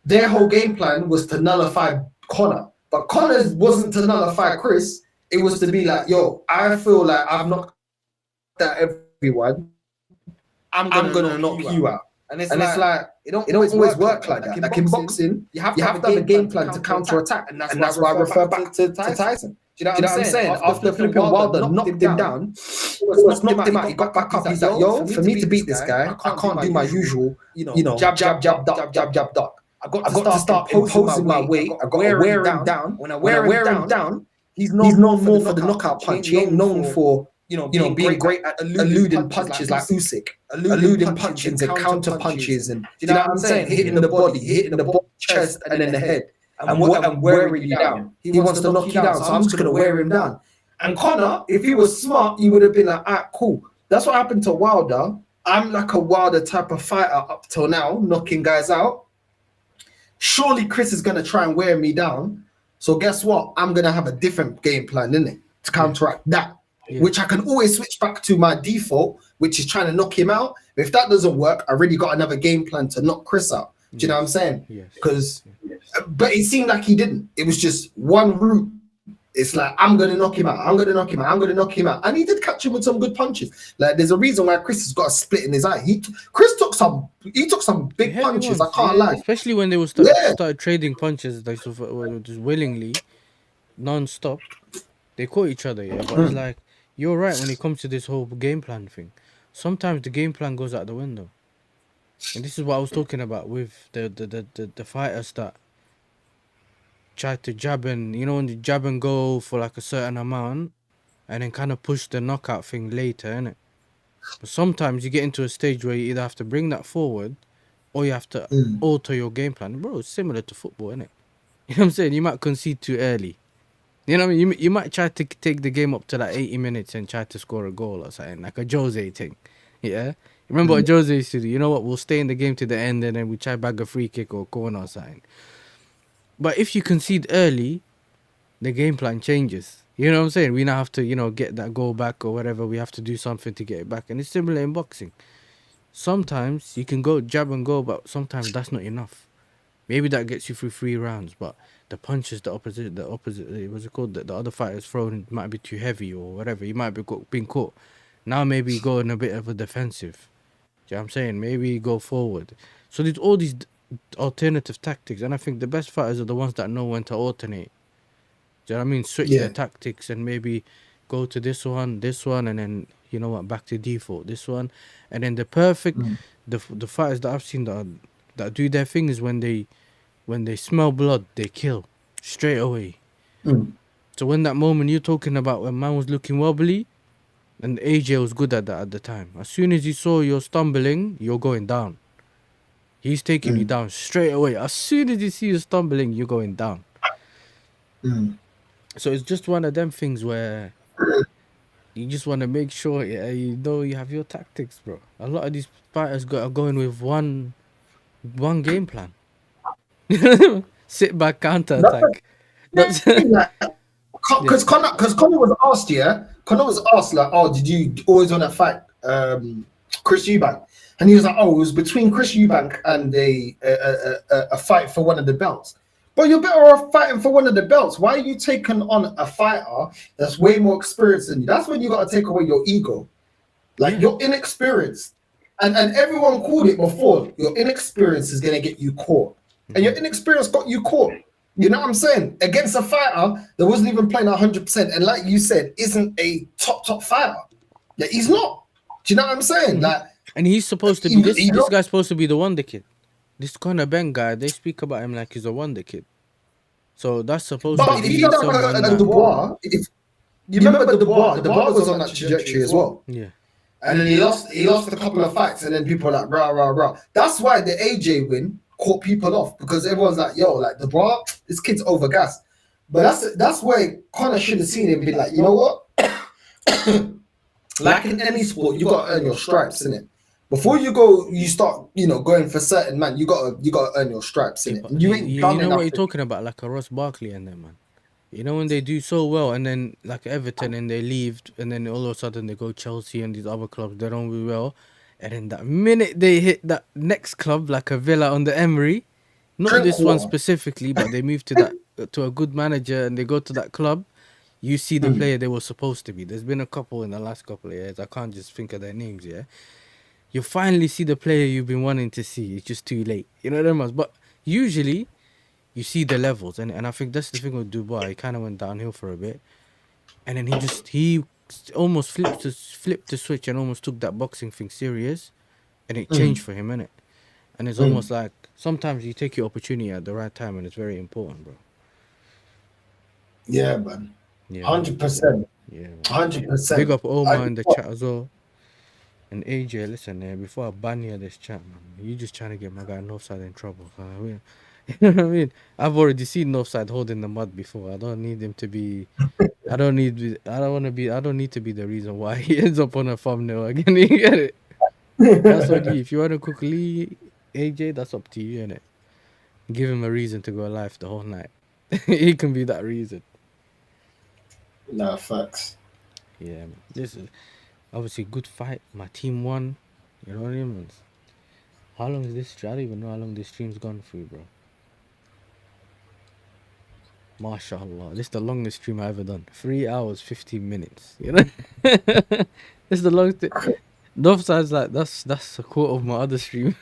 their whole game plan was to nullify Conor. But Conor wasn't to nullify Chris. It was to be like, yo, I feel like I've knocked out everyone. I'm gonna knock you out. And it's like it don't always work like that. Like in boxing, you have to have a game plan to counter attack, and that's why I refer back to Tyson. Do you know what I'm saying? After flipping Wilder knocked him down, knocked him out, he got back up. He's like, yo, for me to beat this guy, I can't do my usual, jab, duck, jab, duck. I've got to start imposing my weight. I've got to wear him down. When I wear him down, he's known more for the knockout punch. He ain't known for being great at eluding punches like Usyk, eluding punches and counter punches, and you know what I'm saying, hitting the body, hitting the chest, and then the head, and wearing you down. He wants to knock you down, so I'm just gonna wear him down. And Conor, if he was smart, he would have been like, alright, cool. That's what happened to Wilder. I'm like a Wilder type of fighter up till now, knocking guys out. Surely Chris is gonna try and wear me down. So guess what? I'm gonna have a different game plan, innit? To counteract that. Yeah. Which I can always switch back to my default, which is trying to knock him out. But if that doesn't work, I already got another game plan to knock Chris out. Do you know what I'm saying? Yes. Because, but it seemed like he didn't. It was just one route. It's like, I'm going to knock him out. I'm going to knock him out. I'm going to knock him out. And he did catch him with some good punches. Like, there's a reason why Chris has got a split in his eye. Chris took some big punches. I can't lie. Especially when they started trading punches, like, just willingly, non-stop. They caught each other, But it's like, you're right when it comes to this whole game plan thing. Sometimes the game plan goes out the window. And this is what I was talking about with the fighters that try to jab and, when you jab and go for like a certain amount and then kind of push the knockout thing later, innit? But sometimes you get into a stage where you either have to bring that forward or you have to alter your game plan. Bro, it's similar to football, innit? You know what I'm saying? You might concede too early. You know what I mean? You might try to take the game up to like 80 minutes and try to score a goal or something, like a Jose thing. Yeah? Remember what Jose used to do? You know what? We'll stay in the game to the end and then we try bag a free kick or corner or something. But if you concede early, the game plan changes. You know what I'm saying? We now have to, get that goal back or whatever. We have to do something to get it back. And it's similar in boxing. Sometimes you can go jab and go, but sometimes that's not enough. Maybe that gets you through 3 rounds, but the punches, the opposite, what's it called? The other fighter's throwing might be too heavy or whatever. You might be being caught. Now maybe go in a bit of a defensive. Do you know what I'm saying? Maybe go forward. So there's all these alternative tactics, and I think the best fighters are the ones that know when to alternate. Do you know what I mean? Switch their tactics and maybe go to this one, and then you know what, back to default. This one, and then the perfect, the fighters that I've seen that do their thing is when they smell blood, they kill straight away. So when that moment you're talking about when man was looking wobbly, and AJ was good at that at the time. As soon as he saw you're stumbling, you're going down. He's taking you down straight away. As soon as you see you stumbling, you're going down. So it's just one of them things where you just want to make sure, you have your tactics, bro. A lot of these fighters are going with one game plan. Sit back, counter attack. Because Conor was asked, Conor was asked like, oh, did you always want to fight Chris Eubank? And he was like, oh, it was between Chris Eubank and a fight for one of the belts. But you're better off fighting for one of the belts. Why are you taking on a fighter that's way more experienced than you? That's when you got to take away your ego. Like, you're inexperienced. And everyone called it before. Your inexperience is going to get you caught. And your inexperience got you caught. You know what I'm saying? Against a fighter that wasn't even playing 100%. And like you said, isn't a top fighter. Like, he's not. Do you know what I'm saying? Like, and he's supposed to be, this guy's supposed to be the wonder kid. This Conor Benn guy, they speak about him like he's a wonder kid. So that's supposed to be someone that... Dubois, if you remember Dubois was on that trajectory as well. Yeah. And then he lost a couple of fights, and then people are like, rah. That's why the AJ win caught people off, because everyone's like, yo, like Dubois, this kid's overgassed. But that's where Conor should have seen him and be like, you know what? Like in any sport, you gotta earn your stripes, innit? Before you start, going for certain man, you gotta earn your stripes, innit? You ain't done know what you're talking about, like a Ross Barkley and them, man. You know when they do so well, and then like Everton, and they leave, and then all of a sudden they go Chelsea and these other clubs, they don't do well, and then that minute they hit that next club, like a Villa on the Emery, not this one specifically, but they move to a good manager, and they go to that club. You see the player they were supposed to be. There's been a couple in the last couple of years. I can't just think of their names, yeah. You finally see the player you've been wanting to see. It's just too late. You know what I mean? But usually, you see the levels. And I think that's the thing with Dubois. He kind of went downhill for a bit. And then he almost flipped the switch and almost took that boxing thing serious. And it changed for him, innit? And it's almost like, sometimes you take your opportunity at the right time, and it's very important, bro. Yeah, man. 100%. Yeah, 100%. Big up Omar in the chat as well. And AJ, listen, before I ban you this chat, man, you just trying to get my guy Northside in trouble. You know what I mean? I've already seen Northside holding the mud before. I don't need him to be. I don't need to be the reason why he ends up on a thumbnail again. You get it? That's what if you want to cook Lee, AJ, that's up to you, innit? Give him a reason to go live the whole night. He can be that reason. Nah, facts. Yeah, man. This is obviously good fight. My team won. You know what I mean? How long is this? I don't even know how long this stream's gone through, bro. MashaAllah. This is the longest stream I've ever done. 3 hours, 15 minutes. You know? This is the longest. Northside's like, that's a quote of my other stream.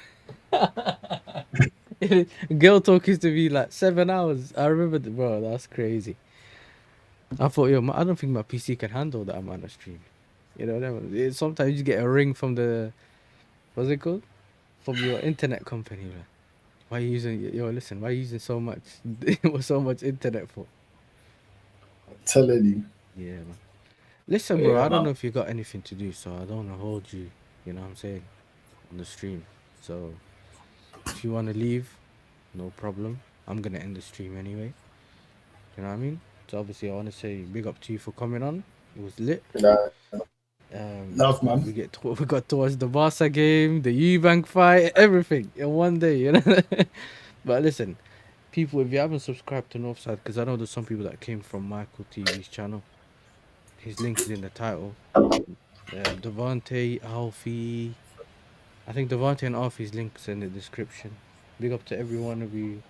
Girl talk used to be like 7 hours. I remember, bro, that's crazy. I thought, I don't think my PC can handle that amount of stream. You know what I mean? Sometimes you get a ring from the, what's it called? From your internet company. Like, why are you using, why are you using so much, so much internet for? I'm telling you. Yeah, man. Listen, bro, I don't know if you got anything to do, so I don't want to hold you, you know what I'm saying, on the stream. So, if you want to leave, no problem. I'm going to end the stream anyway. You know what I mean? So obviously, I want to say big up to you for coming on. It was lit. Love, man. We got towards the Barca game, the Eubank fight, everything in one day, you know. But listen, people, if you haven't subscribed to Northside, because I know there's some people that came from Michael TV's channel, his link is in the title. Devante, Alfie. I think Devante and Alfie's links in the description. Big up to every one of you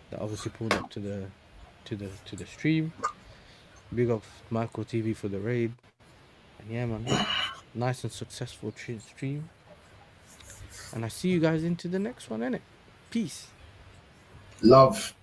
that obviously pulled up to the stream. Big up Michael TV for the raid. And yeah, man, nice and successful stream. And I see you guys into the next one, innit? Peace. Love.